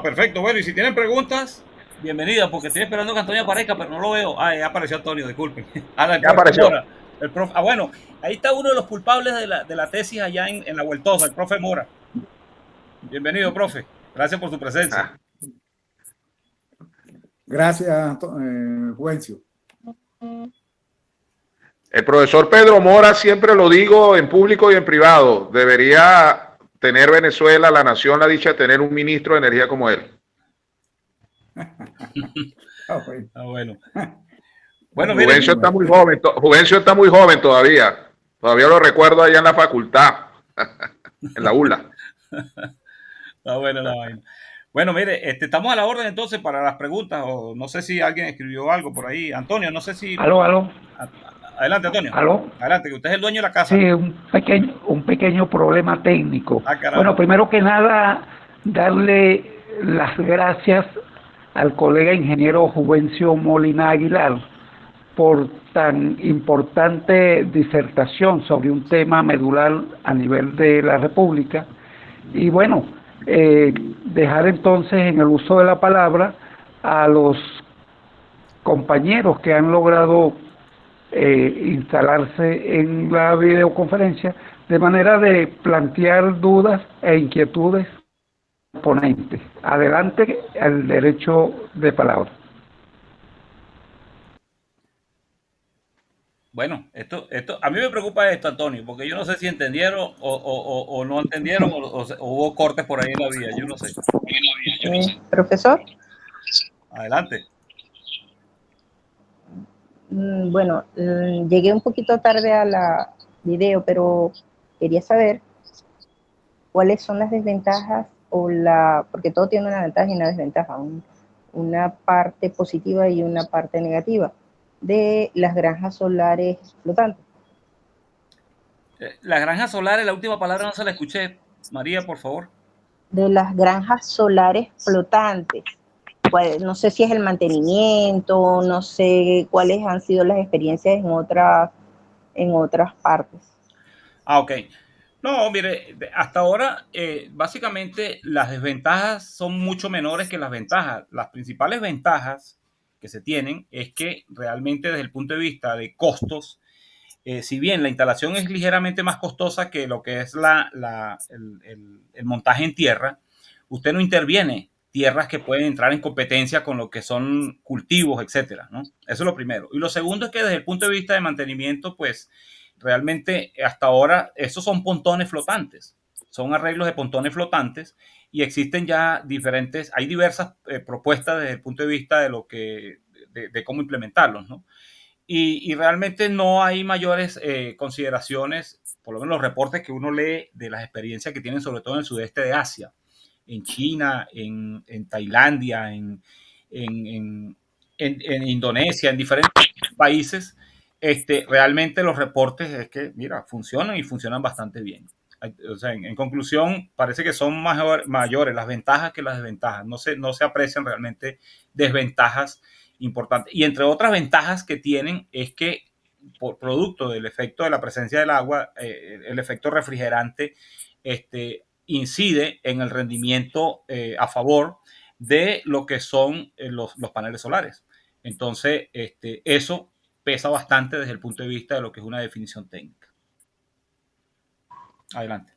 Speaker 1: Perfecto. Bueno, y si tienen preguntas, bienvenidas, porque estoy esperando que Antonio aparezca, pero no lo veo. Ya apareció Antonio, disculpen.
Speaker 2: Ya apareció.
Speaker 1: Mora, el profe. Bueno, ahí está uno de los culpables de la tesis allá en la Vueltosa, el profe Mora. Bienvenido, profe. Gracias por su presencia.
Speaker 3: Gracias, Juvencio.
Speaker 2: El profesor Pedro Mora, siempre lo digo en público y en privado, debería tener Venezuela, la nación, la dicha de tener un ministro de energía como él.
Speaker 1: Bueno.
Speaker 2: Juvencio está muy joven, Juvencio está muy joven todavía. Todavía lo recuerdo allá en la facultad, en la ULA.
Speaker 1: Está bueno la vaina. Bueno, mire, estamos a la orden entonces para las preguntas, o no sé si alguien escribió algo por ahí. Antonio, no sé si...
Speaker 4: Aló.
Speaker 1: Adelante, Antonio.
Speaker 4: Aló.
Speaker 1: Adelante, que usted es el dueño de la casa.
Speaker 4: Sí, un pequeño problema técnico. Bueno, primero que nada, darle las gracias al colega ingeniero Juvencio Molina Aguilar por tan importante disertación sobre un tema medular a nivel de la República. Y bueno, dejar entonces en el uso de la palabra a los compañeros que han logrado instalarse en la videoconferencia de manera de plantear dudas e inquietudes ponentes. Adelante, al derecho de palabra.
Speaker 1: Bueno, a mí me preocupa esto, Antonio, porque yo no sé si entendieron o no entendieron o hubo cortes por ahí en la vía, yo no sé.
Speaker 5: Profesor.
Speaker 1: Adelante.
Speaker 5: Bueno, llegué un poquito tarde a la video, pero quería saber cuáles son las desventajas porque todo tiene una ventaja y una desventaja, una parte positiva y una parte negativa de las granjas solares flotantes.
Speaker 1: Las granjas solares, la última palabra no se la escuché. María, por favor.
Speaker 5: De las granjas solares flotantes. No sé si es el mantenimiento, no sé cuáles han sido las experiencias en otras partes.
Speaker 1: Ok. No, mire, hasta ahora básicamente las desventajas son mucho menores que las ventajas. Las principales ventajas que se tienen es que realmente desde el punto de vista de costos, si bien la instalación es ligeramente más costosa que lo que es el montaje en tierra, usted no interviene tierras que pueden entrar en competencia con lo que son cultivos, etcétera, ¿no? Eso es lo primero. Y lo segundo es que desde el punto de vista de mantenimiento, pues realmente hasta ahora esos son pontones flotantes, son arreglos de pontones flotantes y existen ya hay diversas propuestas desde el punto de vista de cómo implementarlos, ¿no? Y realmente no hay mayores consideraciones, por lo menos los reportes que uno lee de las experiencias que tienen sobre todo en el sudeste de Asia, en China, en Tailandia, en Indonesia, en diferentes países, realmente los reportes es que, mira, funcionan y funcionan bastante bien. O sea, en conclusión, parece que son mayores las ventajas que las desventajas. No se aprecian realmente desventajas importantes. Y entre otras ventajas que tienen es que por producto del efecto de la presencia del agua, el efecto refrigerante incide en el rendimiento a favor de lo que son los paneles solares. Entonces, eso pesa bastante desde el punto de vista de lo que es una definición técnica. Adelante.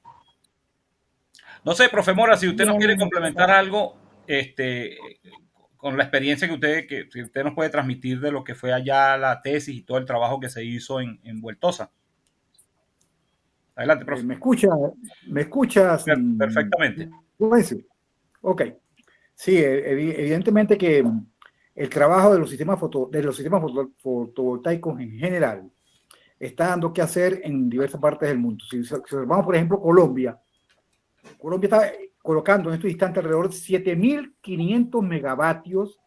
Speaker 1: No sé, profe Mora, si usted nos quiere complementar algo con la experiencia que usted nos puede transmitir de lo que fue allá la tesis y todo el trabajo que se hizo en Vueltosa. Adelante, profe.
Speaker 3: ¿Me escuchas?
Speaker 1: Perfectamente.
Speaker 3: Ok. Sí, evidentemente que el trabajo de los sistemas fotovoltaicos en general está dando que hacer en diversas partes del mundo. Si observamos, por ejemplo, Colombia está colocando en este instante alrededor de 7.500 megavatios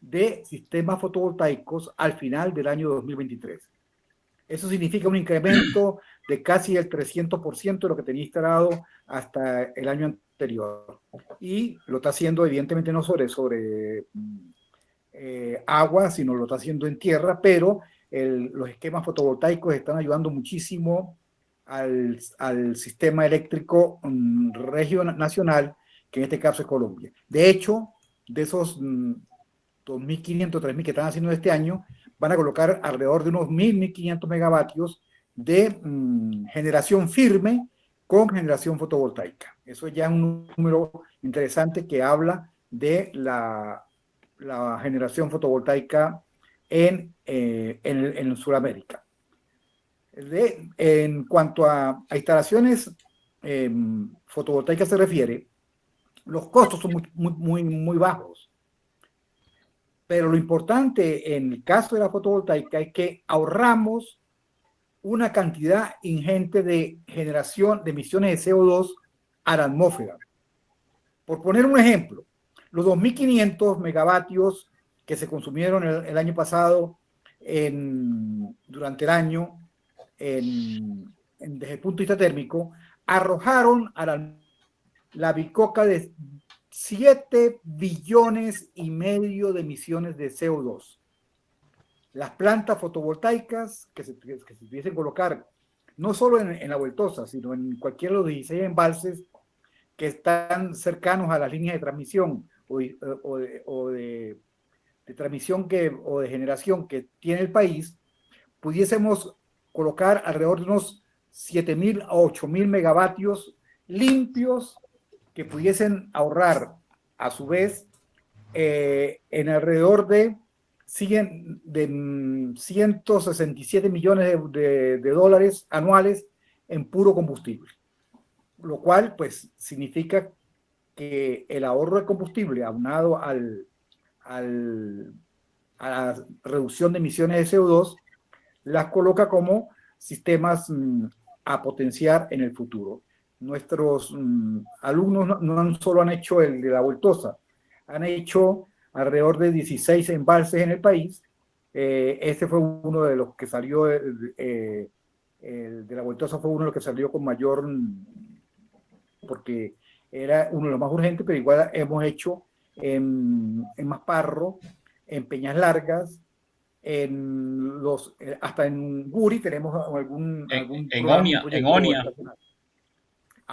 Speaker 3: de sistemas fotovoltaicos al final del año 2023. Eso significa un incremento de casi el 300% de lo que tenía instalado hasta el año anterior. Y lo está haciendo evidentemente no sobre agua, sino lo está haciendo en tierra, pero los esquemas fotovoltaicos están ayudando muchísimo al sistema eléctrico nacional, que en este caso es Colombia. De hecho, de esos 2.500, 3.000 que están haciendo este año, van a colocar alrededor de unos 1.500 megavatios de generación firme con generación fotovoltaica. Eso ya es un número interesante que habla de la generación fotovoltaica en Sudamérica. En cuanto a instalaciones fotovoltaicas se refiere, los costos son muy bajos. Pero lo importante en el caso de la fotovoltaica es que ahorramos una cantidad ingente de generación de emisiones de CO2 a la atmósfera. Por poner un ejemplo, los 2.500 megavatios que se consumieron el año pasado durante el año desde el punto de vista térmico, arrojaron a la bicoca de 7 billones y medio de emisiones de CO2. Las plantas fotovoltaicas que se pudiesen colocar no solo en la Vueltosa, sino en cualquiera de los 16 embalses que están cercanos a las líneas de transmisión o de transmisión o de generación que tiene el país, pudiésemos colocar alrededor de unos 7.000 a 8.000 megavatios limpios que pudiesen ahorrar a su vez en alrededor de 167 millones de dólares anuales en puro combustible, lo cual pues significa que el ahorro de combustible aunado a la reducción de emisiones de CO2 las coloca como sistemas a potenciar en el futuro. Nuestros alumnos no solo han hecho el de la Vueltosa, han hecho alrededor de 16 embalses en el país. Este fue uno de los que salió, el de la Vueltosa fue uno de los que salió con mayor, porque era uno de los más urgentes, pero igual hemos hecho en Masparro, en Peñas Largas, hasta en Guri tenemos algún
Speaker 1: en Onia.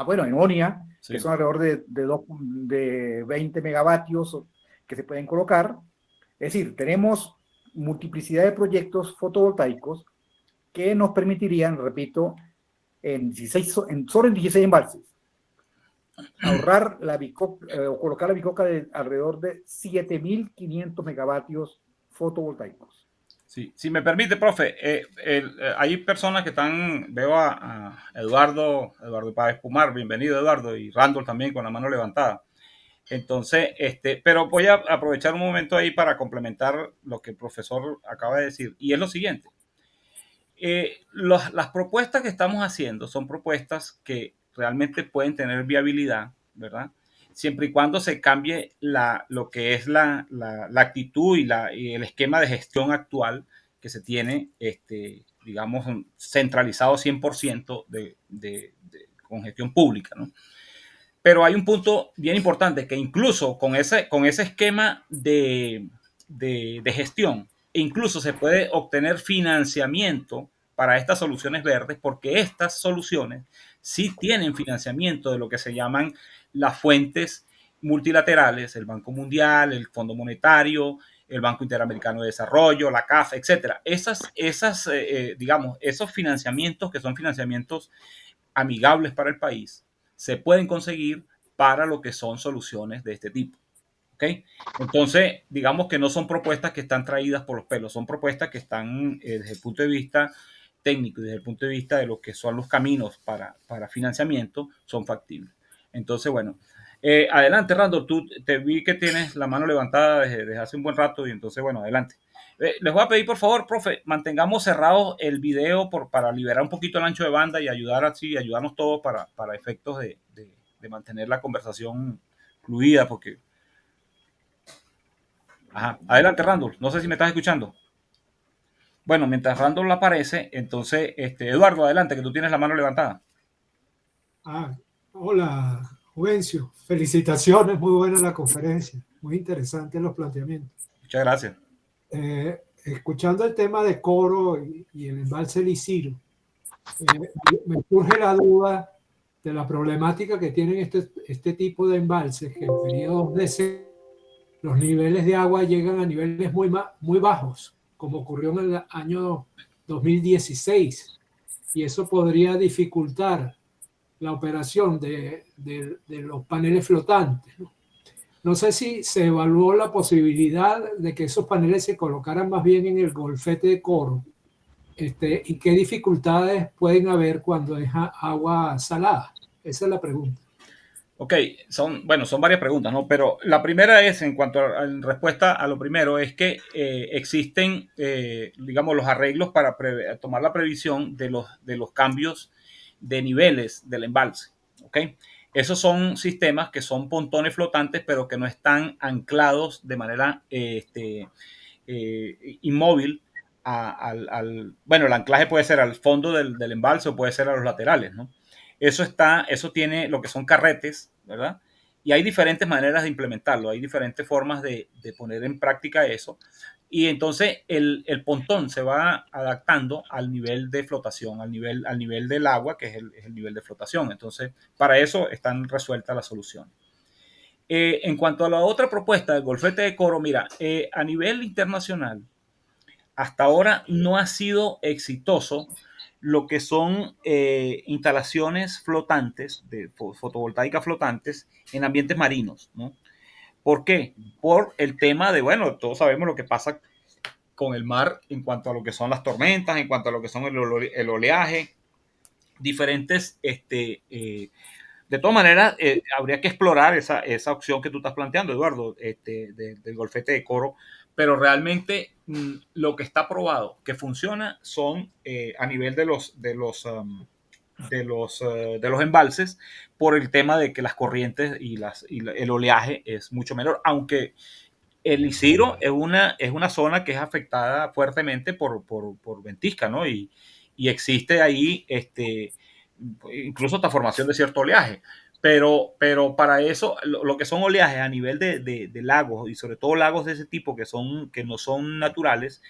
Speaker 3: Bueno, en Onia,
Speaker 1: sí,
Speaker 3: que son alrededor de 20 megavatios que se pueden colocar. Es decir, tenemos multiplicidad de proyectos fotovoltaicos que nos permitirían, repito, solo en 16 embalses, ahorrar o colocar la bicoca de alrededor de 7.500 megavatios fotovoltaicos.
Speaker 1: Sí, si me permite, profe, hay personas que veo a Eduardo Páez Pumar, bienvenido Eduardo, y Randall también con la mano levantada. Entonces, pero voy a aprovechar un momento ahí para complementar lo que el profesor acaba de decir, y es lo siguiente. Las propuestas que estamos haciendo son propuestas que realmente pueden tener viabilidad, ¿verdad? Siempre y cuando se cambie lo que es la actitud y el esquema de gestión actual que se tiene, digamos, centralizado 100% con gestión pública, ¿no? Pero hay un punto bien importante, que incluso con ese esquema de gestión, incluso se puede obtener financiamiento para estas soluciones verdes, porque estas soluciones sí tienen financiamiento de lo que se llaman las fuentes multilaterales, el Banco Mundial, el Fondo Monetario, el Banco Interamericano de Desarrollo, la CAF, etcétera. Digamos, esos financiamientos, que son financiamientos amigables para el país, se pueden conseguir para lo que son soluciones de este tipo. ¿Okay? Entonces, digamos que no son propuestas que están traídas por los pelos, son propuestas que están desde el punto de vista técnico y desde el punto de vista de lo que son los caminos para financiamiento, son factibles. Entonces, bueno, adelante, Randall, tú te vi que tienes la mano levantada desde hace un buen rato y entonces, bueno, adelante. Les voy a pedir, por favor, profe, mantengamos cerrado el video para liberar un poquito el ancho de banda y ayudarnos todos para efectos de mantener la conversación fluida, porque... Ajá. Adelante, Randall. No sé si me estás escuchando. Bueno, mientras Randall aparece, entonces, Eduardo, adelante, que tú tienes la mano levantada.
Speaker 6: Hola, Juvencio. Felicitaciones, muy buena la conferencia. Muy interesante los planteamientos.
Speaker 1: Muchas gracias.
Speaker 6: Escuchando el tema de Coro y el embalse Lisiro, me surge la duda de la problemática que tienen este tipo de embalses, que en periodos de sequía los niveles de agua llegan a niveles muy bajos, como ocurrió en el año 2016, y eso podría dificultar la operación de los paneles flotantes, ¿no? No sé si se evaluó la posibilidad de que esos paneles se colocaran más bien en el golfete de Coro, y qué dificultades pueden haber cuando es agua salada. Esa es la pregunta.
Speaker 1: Ok, son varias preguntas, ¿no? Pero la primera es, en cuanto a respuesta a lo primero, es que existen, digamos, los arreglos para tomar la previsión de los cambios de niveles del embalse, ¿ok? Esos son sistemas que son pontones flotantes, pero que no están anclados de manera inmóvil bueno, el anclaje puede ser al fondo del embalse o puede ser a los laterales, ¿no? Eso tiene lo que son carretes, ¿verdad? Y hay diferentes maneras de implementarlo, hay diferentes formas de poner en práctica eso. Y entonces el pontón se va adaptando al nivel de flotación, al nivel del agua, que es el nivel de flotación. Entonces, para eso están resueltas las soluciones. En cuanto a la otra propuesta del golfete de Coro, mira, a nivel internacional, hasta ahora no ha sido exitoso lo que son instalaciones flotantes, de fotovoltaicas flotantes en ambientes marinos, ¿no? ¿Por qué? Por el tema de, bueno, todos sabemos lo que pasa con el mar en cuanto a lo que son las tormentas, en cuanto a lo que son el oleaje, diferentes, de todas maneras, habría que explorar esa opción que tú estás planteando, Eduardo, del golfete de Coro, pero realmente lo que está probado que funciona son a nivel de los embalses, por el tema de que las corrientes y el oleaje es mucho menor, aunque el Isidro es una zona que es afectada fuertemente por ventisca, ¿no? Y existe ahí incluso hasta formación de cierto oleaje. Pero para eso, lo que son oleajes a nivel de lagos, y sobre todo lagos de ese tipo que no son naturales,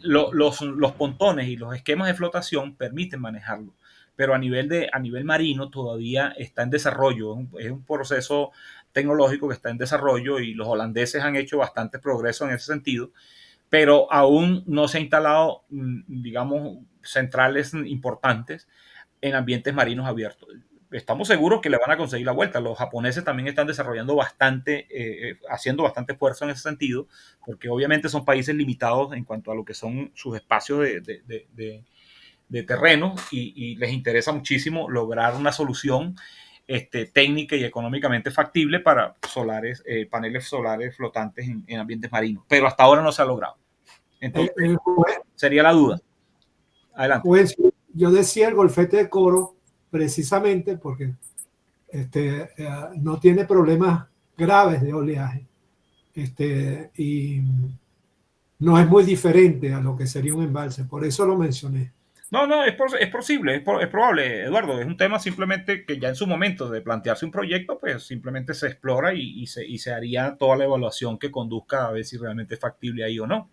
Speaker 1: los pontones y los esquemas de flotación permiten manejarlo. Pero a nivel marino todavía está en desarrollo, es un proceso tecnológico que está en desarrollo y los holandeses han hecho bastante progreso en ese sentido, pero aún no se han instalado, digamos, centrales importantes en ambientes marinos abiertos. Estamos seguros que le van a conseguir la vuelta. Los japoneses también están desarrollando bastante, haciendo bastante esfuerzo en ese sentido, porque obviamente son países limitados en cuanto a lo que son sus espacios de terreno y les interesa muchísimo lograr una solución técnica y económicamente factible para paneles solares flotantes en ambientes marinos. Pero hasta ahora no se ha logrado. Entonces, sería la duda. Adelante.
Speaker 6: Pues, yo decía el golfete de Coro precisamente porque no tiene problemas graves de oleaje y no es muy diferente a lo que sería un embalse, por eso lo mencioné.
Speaker 1: No, es posible, es probable, Eduardo. Es un tema simplemente que ya en su momento de plantearse un proyecto, pues simplemente se explora y se haría toda la evaluación que conduzca a ver si realmente es factible ahí o no.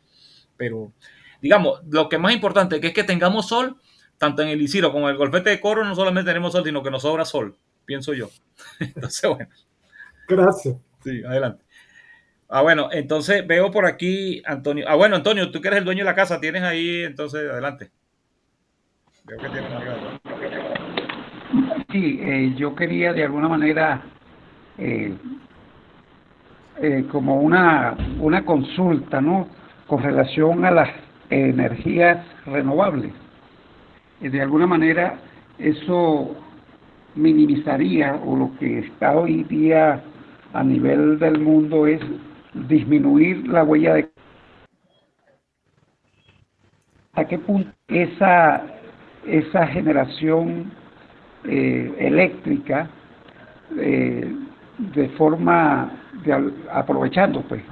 Speaker 1: Pero, digamos, lo que es más importante que es que tengamos sol, tanto en el Isidro como en el golfete de Coro, no solamente tenemos sol, sino que nos sobra sol, pienso yo. Entonces, bueno.
Speaker 6: Gracias.
Speaker 1: Sí, adelante. Bueno, entonces veo por aquí, Antonio. Bueno, Antonio, tú que eres el dueño de la casa, tienes ahí, entonces, adelante. Veo que tienes algo.
Speaker 4: Sí, yo quería de alguna manera como una consulta, ¿no? Con relación a las energías renovables. De alguna manera eso minimizaría, o lo que está hoy día a nivel del mundo es disminuir la huella de... ¿A qué punto esa generación eléctrica de forma aprovechando pues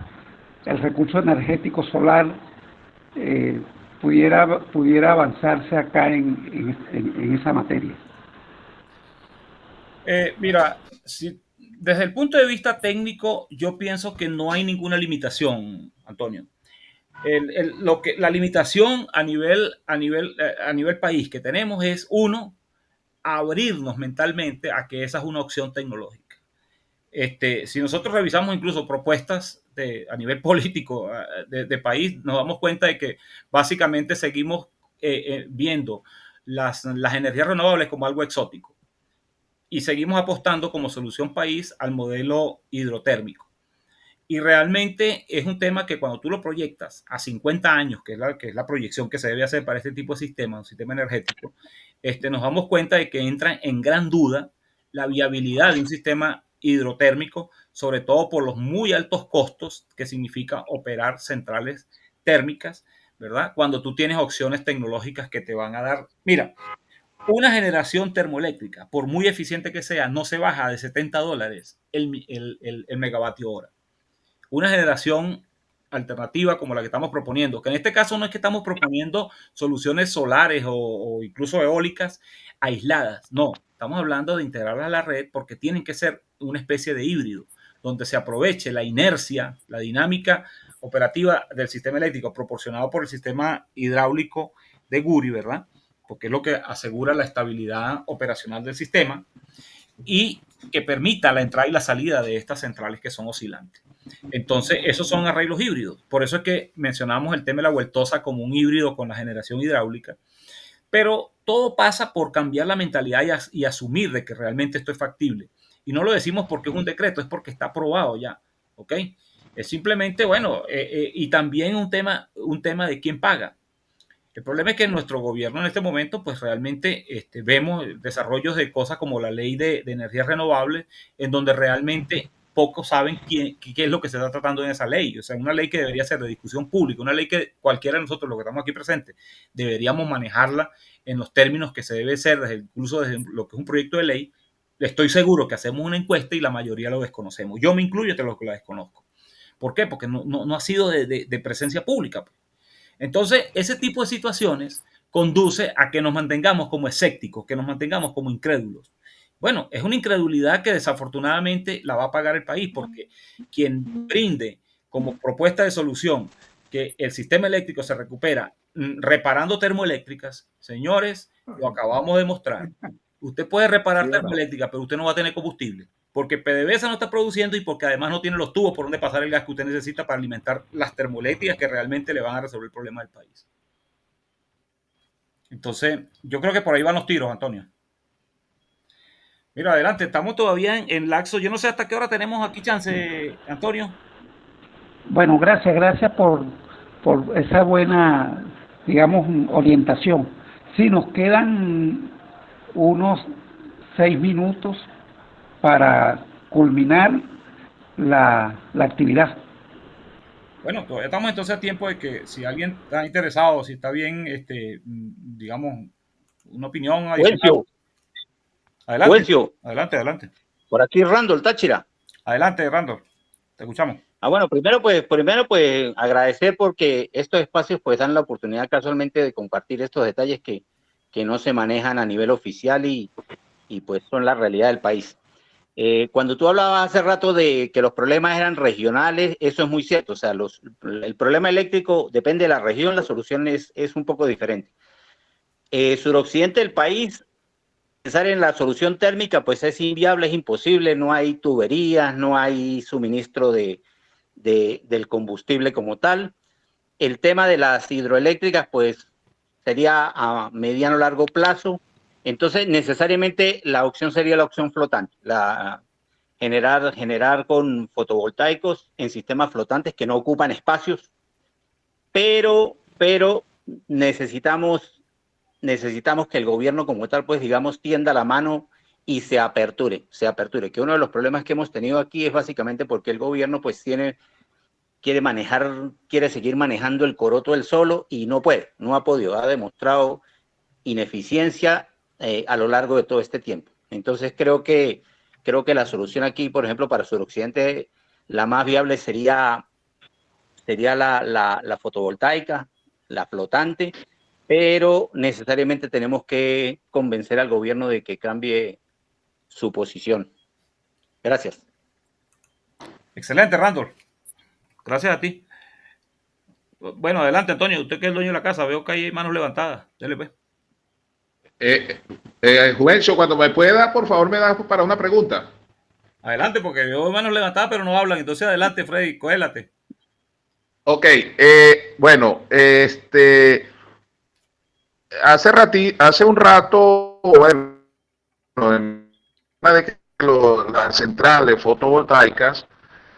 Speaker 4: el recurso energético solar pudiera avanzarse acá en esa materia?
Speaker 1: Mira, desde el punto de vista técnico, yo pienso que no hay ninguna limitación, Antonio. La limitación a nivel país que tenemos es, uno, abrirnos mentalmente a que esa es una opción tecnológica. Si nosotros revisamos incluso propuestas a nivel político de país, nos damos cuenta de que básicamente seguimos viendo las energías renovables como algo exótico y seguimos apostando como solución país al modelo hidrotérmico. Y realmente es un tema que cuando tú lo proyectas a 50 años, que es la proyección que se debe hacer para este tipo de sistema, un sistema energético, nos damos cuenta de que entra en gran duda la viabilidad de un sistema hidrotérmico, sobre todo por los muy altos costos que significa operar centrales térmicas, ¿verdad? Cuando tú tienes opciones tecnológicas que te van a dar... Mira, una generación termoeléctrica, por muy eficiente que sea, no se baja de $70 el megavatio hora. Una generación alternativa como la que estamos proponiendo, que en este caso no es que estamos proponiendo soluciones solares o incluso eólicas aisladas, no, estamos hablando de integrarlas a la red porque tienen que ser una especie de híbrido, donde se aproveche la inercia, la dinámica operativa del sistema eléctrico proporcionado por el sistema hidráulico de Guri, ¿verdad? Porque es lo que asegura la estabilidad operacional del sistema y que permita la entrada y la salida de estas centrales que son oscilantes. Entonces, esos son arreglos híbridos. Por eso es que mencionamos el tema de la vueltosa como un híbrido con la generación hidráulica. Pero todo pasa por cambiar la mentalidad y asumir de que realmente esto es factible. Y no lo decimos porque es un decreto, es porque está aprobado ya. ¿Ok? Es simplemente, bueno, y también un tema de quién paga. El problema es que en nuestro gobierno en este momento, pues realmente vemos desarrollos de cosas como la ley de energías renovables, en donde realmente pocos saben qué es lo que se está tratando en esa ley. O sea, una ley que debería ser de discusión pública, una ley que cualquiera de nosotros, los que estamos aquí presentes, deberíamos manejarla en los términos que se debe ser, incluso desde lo que es un proyecto de ley. Estoy seguro que hacemos una encuesta y la mayoría lo desconocemos. Yo me incluyo entre los que la desconozco. ¿Por qué? Porque no ha sido de presencia pública. Entonces, ese tipo de situaciones conduce a que nos mantengamos como escépticos, que nos mantengamos como incrédulos. Bueno, es una incredulidad que desafortunadamente la va a pagar el país, porque quien brinde como propuesta de solución que el sistema eléctrico se recupera reparando termoeléctricas, señores, lo acabamos de mostrar. Usted puede reparar termoeléctricas, pero usted no va a tener combustible, porque PDVSA no está produciendo y porque además no tiene los tubos por donde pasar el gas que usted necesita para alimentar las termoeléctricas que realmente le van a resolver el problema del país. Entonces, yo creo que por ahí van los tiros, Antonio. Mira, adelante, estamos todavía en laxo. Yo no sé hasta qué hora tenemos aquí chance, Antonio.
Speaker 4: Bueno, gracias por esa buena, digamos, orientación. Sí, nos quedan unos 6 minutos para culminar la actividad.
Speaker 1: Bueno, todavía estamos entonces a tiempo de que si alguien está interesado, si está bien, digamos, una opinión adicional.
Speaker 7: Adelante.
Speaker 1: Adelante.
Speaker 7: Por aquí Randall Táchira.
Speaker 1: Adelante, Randall. Te escuchamos.
Speaker 7: Bueno, primero pues agradecer porque estos espacios pues dan la oportunidad casualmente de compartir estos detalles que no se manejan a nivel oficial y pues son la realidad del país. Cuando tú hablabas hace rato de que los problemas eran regionales, eso es muy cierto. O sea, el problema eléctrico depende de la región, la solución es un poco diferente. Suroccidente del país, pensar en la solución térmica, pues es inviable, es imposible, no hay tuberías, no hay suministro del combustible como tal. El tema de las hidroeléctricas, pues sería a mediano o largo plazo. Entonces, necesariamente la opción sería la opción flotante, generar con fotovoltaicos en sistemas flotantes que no ocupan espacios, pero necesitamos que el gobierno como tal, pues digamos, tienda la mano y se aperture, que uno de los problemas que hemos tenido aquí es básicamente porque el gobierno pues quiere seguir manejando el coroto él solo y no ha podido, ha demostrado ineficiencia a lo largo de todo este tiempo. Entonces creo que la solución aquí, por ejemplo, para Suroccidente, la más viable sería la fotovoltaica, la flotante, pero necesariamente tenemos que convencer al gobierno de que cambie su posición. Gracias.
Speaker 1: Excelente, Randall. Gracias a ti. Bueno, adelante, Antonio. Usted que es el dueño de la casa, veo que hay manos levantadas. Dele, pues.
Speaker 2: Juvencio, cuando me pueda, por favor, me da para una pregunta.
Speaker 1: Adelante, porque veo manos levantadas, pero no hablan. Entonces, adelante, Freddy, cógelate.
Speaker 2: Ok, bueno, hace un rato, bueno, en de que las centrales fotovoltaicas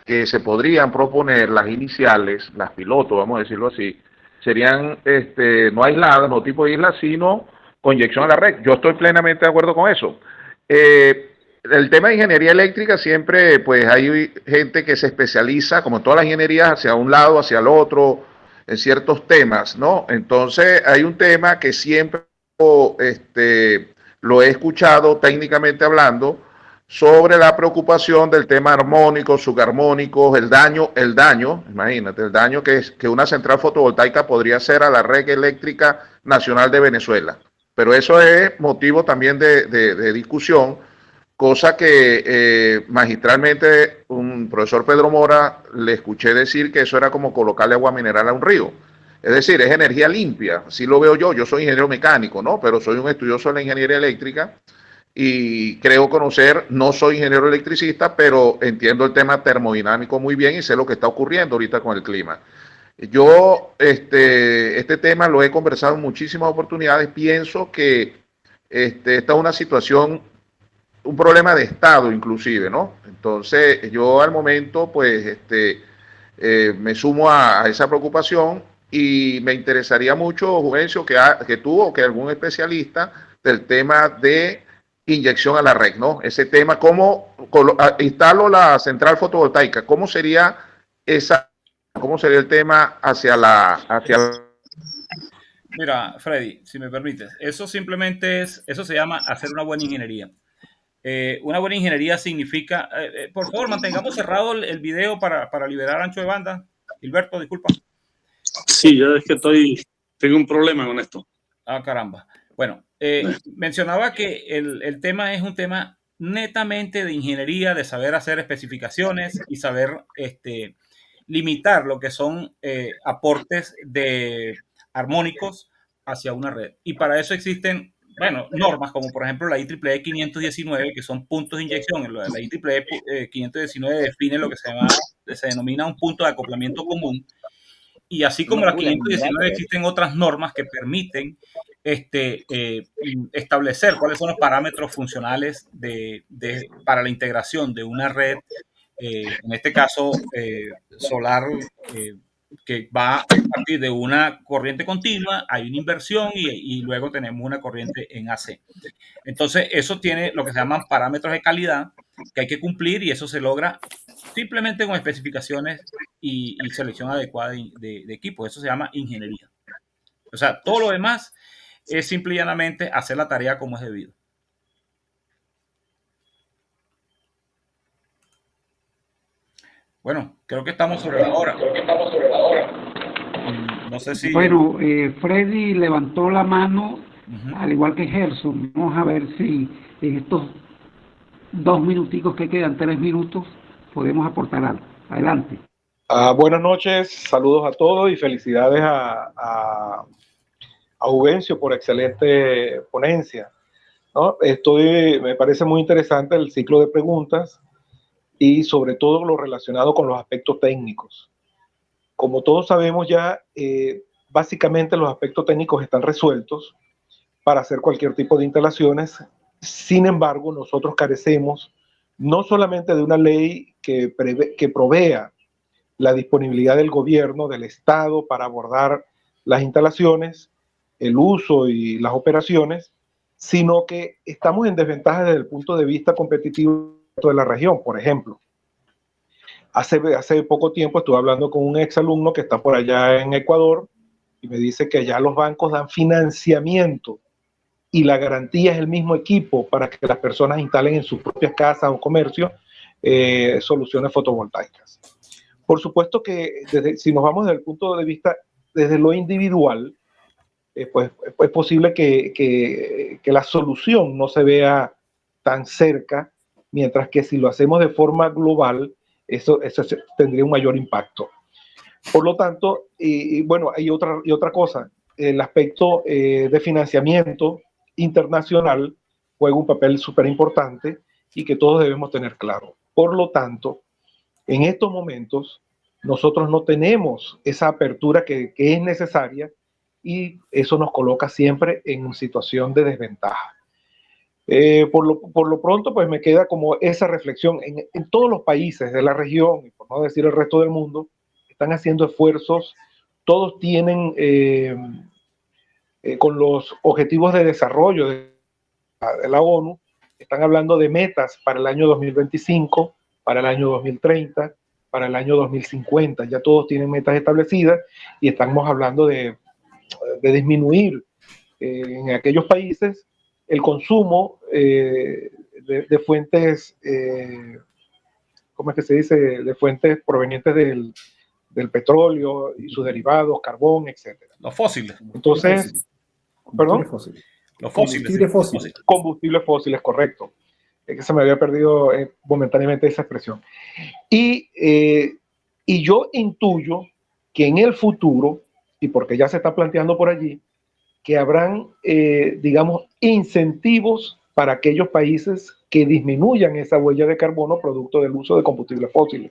Speaker 2: que se podrían proponer, las iniciales, las pilotos, vamos a decirlo así, serían no aisladas, no tipo de islas, sino con inyección a la red. Yo estoy plenamente de acuerdo con eso. El tema de ingeniería eléctrica siempre, pues hay gente que se especializa, como en todas las ingenierías, hacia un lado, hacia el otro, en ciertos temas, ¿no? Entonces hay un tema que siempre lo he escuchado técnicamente hablando sobre la preocupación del tema armónico, subarmónicos, el daño, imagínate, el daño que una central fotovoltaica podría hacer a la red eléctrica nacional de Venezuela. Pero eso es motivo también de discusión, cosa que magistralmente un profesor Pedro Mora le escuché decir que eso era como colocarle agua mineral a un río. Es decir, es energía limpia, así lo veo yo soy ingeniero mecánico, ¿no? Pero soy un estudioso de la ingeniería eléctrica y creo conocer, no soy ingeniero electricista, pero entiendo el tema termodinámico muy bien y sé lo que está ocurriendo ahorita con el clima. Yo este tema lo he conversado en muchísimas oportunidades, pienso que esta es una situación, un problema de Estado inclusive, ¿no? Entonces yo al momento pues me sumo a esa preocupación y me interesaría mucho, Juvencio, que tú o que algún especialista del tema de inyección a la red, ¿no? Ese tema, ¿cómo instalo la central fotovoltaica? ¿Cómo sería el tema
Speaker 1: Mira, Freddy, si me permites, eso simplemente eso se llama hacer una buena ingeniería. Una buena ingeniería significa, por favor, mantengamos cerrado el video para liberar ancho de banda. Gilberto, disculpa.
Speaker 8: Sí, yo es que tengo un problema con esto.
Speaker 1: Ah, caramba. Bueno, mencionaba que el tema es un tema netamente de ingeniería, de saber hacer especificaciones y saber limitar lo que son aportes de armónicos hacia una red. Y para eso existen, bueno, normas como por ejemplo la IEEE 519, que son puntos de inyección. La IEEE 519 define lo que se denomina un punto de acoplamiento común. Y así como la 519 existen otras normas que permiten establecer cuáles son los parámetros funcionales para la integración de una red, en este caso solar, que va a partir de una corriente continua, hay una inversión y luego tenemos una corriente en AC. Entonces, eso tiene lo que se llaman parámetros de calidad que hay que cumplir y eso se logra simplemente con especificaciones y selección adecuada de equipos. Eso se llama ingeniería. O sea, todo lo demás es simple y llanamente hacer la tarea como es debido. Bueno, creo que estamos sobre la hora. No sé si...
Speaker 4: Bueno, Freddy levantó la mano, al igual que Gerson. Vamos a ver si en estos 2 minuticos que quedan, 3 minutos, podemos aportar algo. Adelante.
Speaker 9: Buenas noches, saludos a todos y felicidades a Juvencio por excelente ponencia, ¿no? Me parece muy interesante el ciclo de preguntas y sobre todo lo relacionado con los aspectos técnicos. Como todos sabemos ya, básicamente los aspectos técnicos están resueltos para hacer cualquier tipo de instalaciones. Sin embargo, nosotros carecemos no solamente de una ley que provea la disponibilidad del gobierno, del Estado, para abordar las instalaciones, el uso y las operaciones, sino que estamos en desventaja desde el punto de vista competitivo de la región. Por ejemplo, hace poco tiempo estuve hablando con un exalumno que está por allá en Ecuador y me dice que allá los bancos dan financiamiento y la garantía es el mismo equipo para que las personas instalen en sus propias casas o comercios soluciones fotovoltaicas. Por supuesto que si nos vamos desde el punto de vista, desde lo individual, pues es posible que la solución no se vea tan cerca, mientras que si lo hacemos de forma global, eso tendría un mayor impacto. Por lo tanto, bueno, hay otra cosa, el aspecto de financiamiento internacional juega un papel súper importante y que todos debemos tener claro. Por lo tanto, en estos momentos nosotros no tenemos esa apertura que es necesaria y eso nos coloca siempre en una situación de desventaja. Por lo pronto, pues me queda como esa reflexión. En todos los países de la región, y por no decir el resto del mundo, están haciendo esfuerzos, todos tienen con los objetivos de desarrollo de la ONU, están hablando de metas para el año 2025, para el año 2030, para el año 2050. Ya todos tienen metas establecidas y estamos hablando de disminuir en aquellos países el consumo de fuentes, ¿cómo es que se dice? De fuentes provenientes del petróleo y sus derivados, carbón, etcétera.
Speaker 1: Los fósiles.
Speaker 9: Entonces, perdón,
Speaker 1: Los fósiles.
Speaker 9: Combustibles fósiles, correcto. Es que se me había perdido momentáneamente esa expresión. Y yo intuyo que en el futuro, y porque ya se está planteando por allí, que habrán, digamos, incentivos para aquellos países que disminuyan esa huella de carbono producto del uso de combustibles fósiles.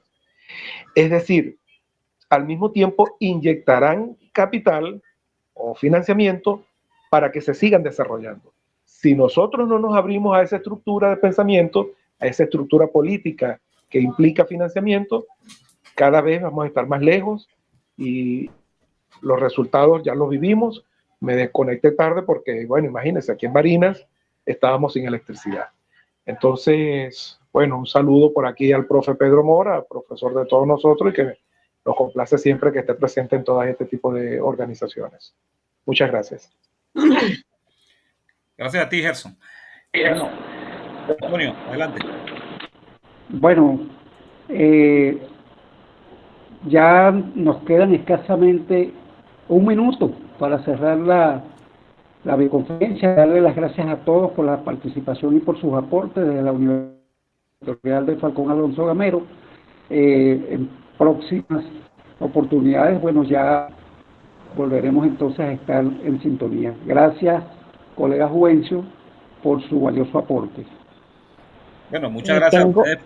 Speaker 9: Es decir, al mismo tiempo inyectarán capital o financiamiento para que se sigan desarrollando. Si nosotros no nos abrimos a esa estructura de pensamiento, a esa estructura política que implica financiamiento, cada vez vamos a estar más lejos y los resultados ya los vivimos. Me desconecté tarde porque, bueno, imagínense, aquí en Barinas estábamos sin electricidad. Entonces, bueno, un saludo por aquí al profe Pedro Mora, profesor de todos nosotros, y que nos complace siempre que esté presente en todo este tipo de organizaciones. Muchas gracias.
Speaker 1: Gracias a ti, Gerson. Bueno, Antonio, adelante.
Speaker 4: Bueno, ya nos quedan escasamente un minuto para cerrar la videoconferencia. Darle las gracias a todos por la participación y por sus aportes desde la Universidad de Falcón Alonso Gamero. En próximas oportunidades, bueno, ya volveremos entonces a estar en sintonía. Gracias, colega Juvencio, por su valioso aporte.
Speaker 1: Bueno, muchas gracias a ustedes.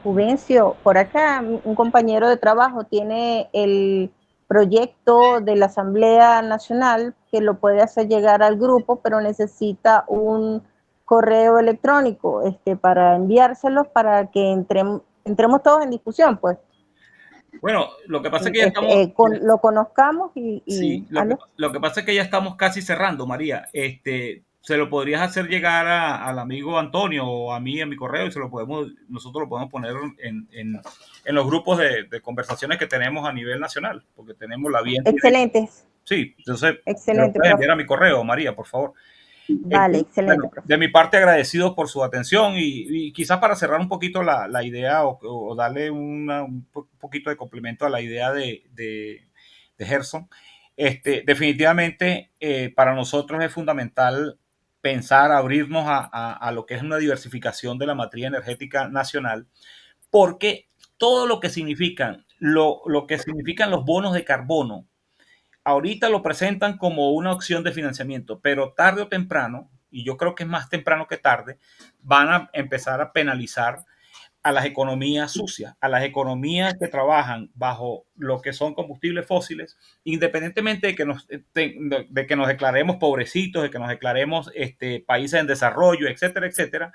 Speaker 5: Juvencio, por acá un compañero de trabajo tiene el proyecto de la Asamblea Nacional que lo puede hacer llegar al grupo, pero necesita un correo electrónico para enviárselos para que entremos todos en discusión, pues.
Speaker 1: Bueno, lo que pasa es que ya estamos...
Speaker 5: lo conozcamos y
Speaker 1: sí, lo que pasa es que ya estamos casi cerrando, María. Se lo podrías hacer llegar al amigo Antonio o a mí, a mi correo, y nosotros lo podemos poner en los grupos de conversaciones que tenemos a nivel nacional, porque tenemos la vía.
Speaker 5: Excelentes.
Speaker 1: Sí, entonces,
Speaker 5: excelente,
Speaker 1: puedes enviar a mi correo, María, por favor.
Speaker 5: Vale, excelente.
Speaker 1: Bueno, de mi parte, agradecido por su atención y quizás para cerrar un poquito la idea o darle un poquito de complemento a la idea de Gerson. Definitivamente, para nosotros es fundamental pensar, abrirnos a lo que es una diversificación de la matriz energética nacional, porque todo lo que significan, lo que significan los bonos de carbono, ahorita lo presentan como una opción de financiamiento, pero tarde o temprano, y yo creo que es más temprano que tarde, van a empezar a penalizar a las economías sucias, a las economías que trabajan bajo lo que son combustibles fósiles, independientemente de que nos declaremos pobrecitos, de que nos declaremos países en desarrollo, etcétera, etcétera.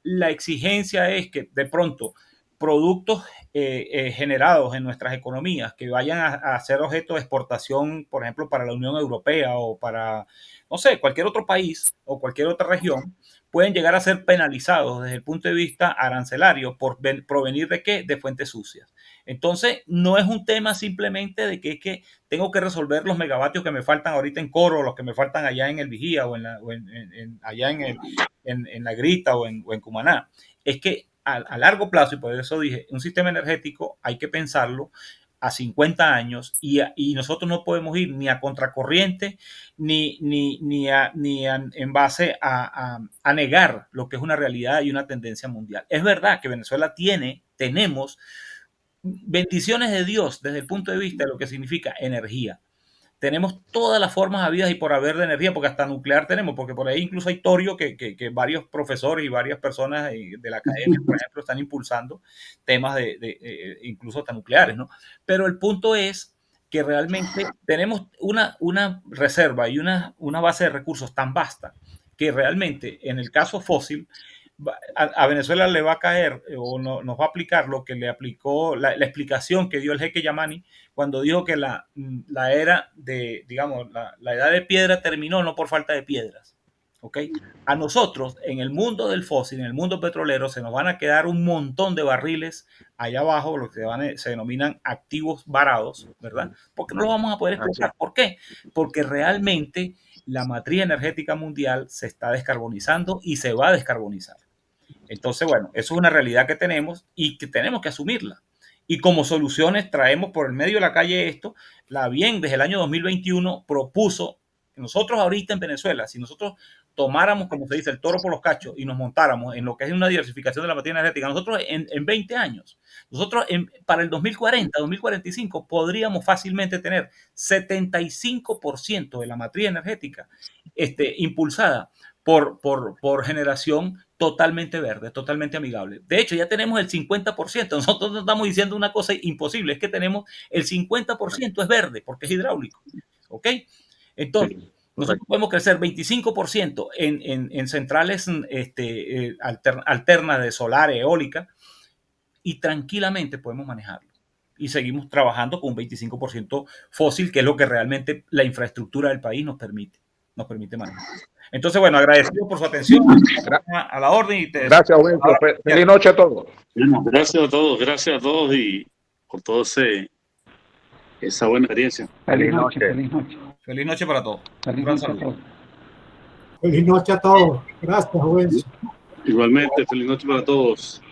Speaker 1: La exigencia es que de pronto productos generados en nuestras economías que vayan a ser objeto de exportación, por ejemplo, para la Unión Europea o para, no sé, cualquier otro país o cualquier otra región, pueden llegar a ser penalizados desde el punto de vista arancelario por provenir de qué? De fuentes sucias. Entonces, no es un tema simplemente de que es que tengo que resolver los megavatios que me faltan ahorita en Coro, los que me faltan allá en el Vigía o allá en La Grita o en Cumaná. Es que a largo plazo, y por eso dije, un sistema energético hay que pensarlo a 50 años y nosotros no podemos ir ni a contracorriente ni en base a negar lo que es una realidad y una tendencia mundial. Es verdad que Venezuela tenemos bendiciones de Dios desde el punto de vista de lo que significa energía. Tenemos todas las formas habidas y por haber de energía, porque hasta nuclear tenemos, porque por ahí incluso hay torio que varios profesores y varias personas de la academia, por ejemplo, están impulsando temas incluso hasta nucleares, ¿no? Pero el punto es que realmente tenemos una reserva y una base de recursos tan vasta que realmente en el caso fósil a Venezuela le va a caer o nos va a aplicar lo que le aplicó la explicación que dio el jeque Yamani cuando dijo que la era de, digamos, la edad de piedra terminó no por falta de piedras. ¿Okay? A nosotros, en el mundo del fósil, en el mundo petrolero, se nos van a quedar un montón de barriles allá abajo, lo que se denominan activos varados, ¿verdad? Porque no los vamos a poder explotar. ¿Por qué? Porque realmente la matriz energética mundial se está descarbonizando y se va a descarbonizar. Entonces, bueno, eso es una realidad que tenemos y que tenemos que asumirla. Y como soluciones traemos por el medio de la calle esto. La BIEN desde el año 2021 propuso que nosotros ahorita en Venezuela, si nosotros tomáramos, como se dice, el toro por los cachos y nos montáramos en lo que es una diversificación de la materia energética, nosotros en 20 años, nosotros para el 2040, 2045, podríamos fácilmente tener 75% de la matriz energética impulsada por generación totalmente verde, totalmente amigable. De hecho, ya tenemos el 50%. Nosotros no estamos diciendo una cosa imposible, es que tenemos el 50% es verde, porque es hidráulico. ¿Ok? Entonces, nosotros podemos crecer 25% en centrales alternas de solar, eólica, y tranquilamente podemos manejarlo. Y seguimos trabajando con un 25% fósil, que es lo que realmente la infraestructura del país nos permite manejar. Entonces, bueno, agradecido por su atención, a la orden. Y
Speaker 2: gracias, Juvencio. Feliz noche a todos.
Speaker 8: Bueno, gracias a todos y por todo esa buena experiencia.
Speaker 4: Feliz noche.
Speaker 1: Feliz noche para todos.
Speaker 4: Feliz noche a todos.
Speaker 6: Feliz noche a todos. Gracias, Juvencio.
Speaker 8: Igualmente, feliz noche para todos.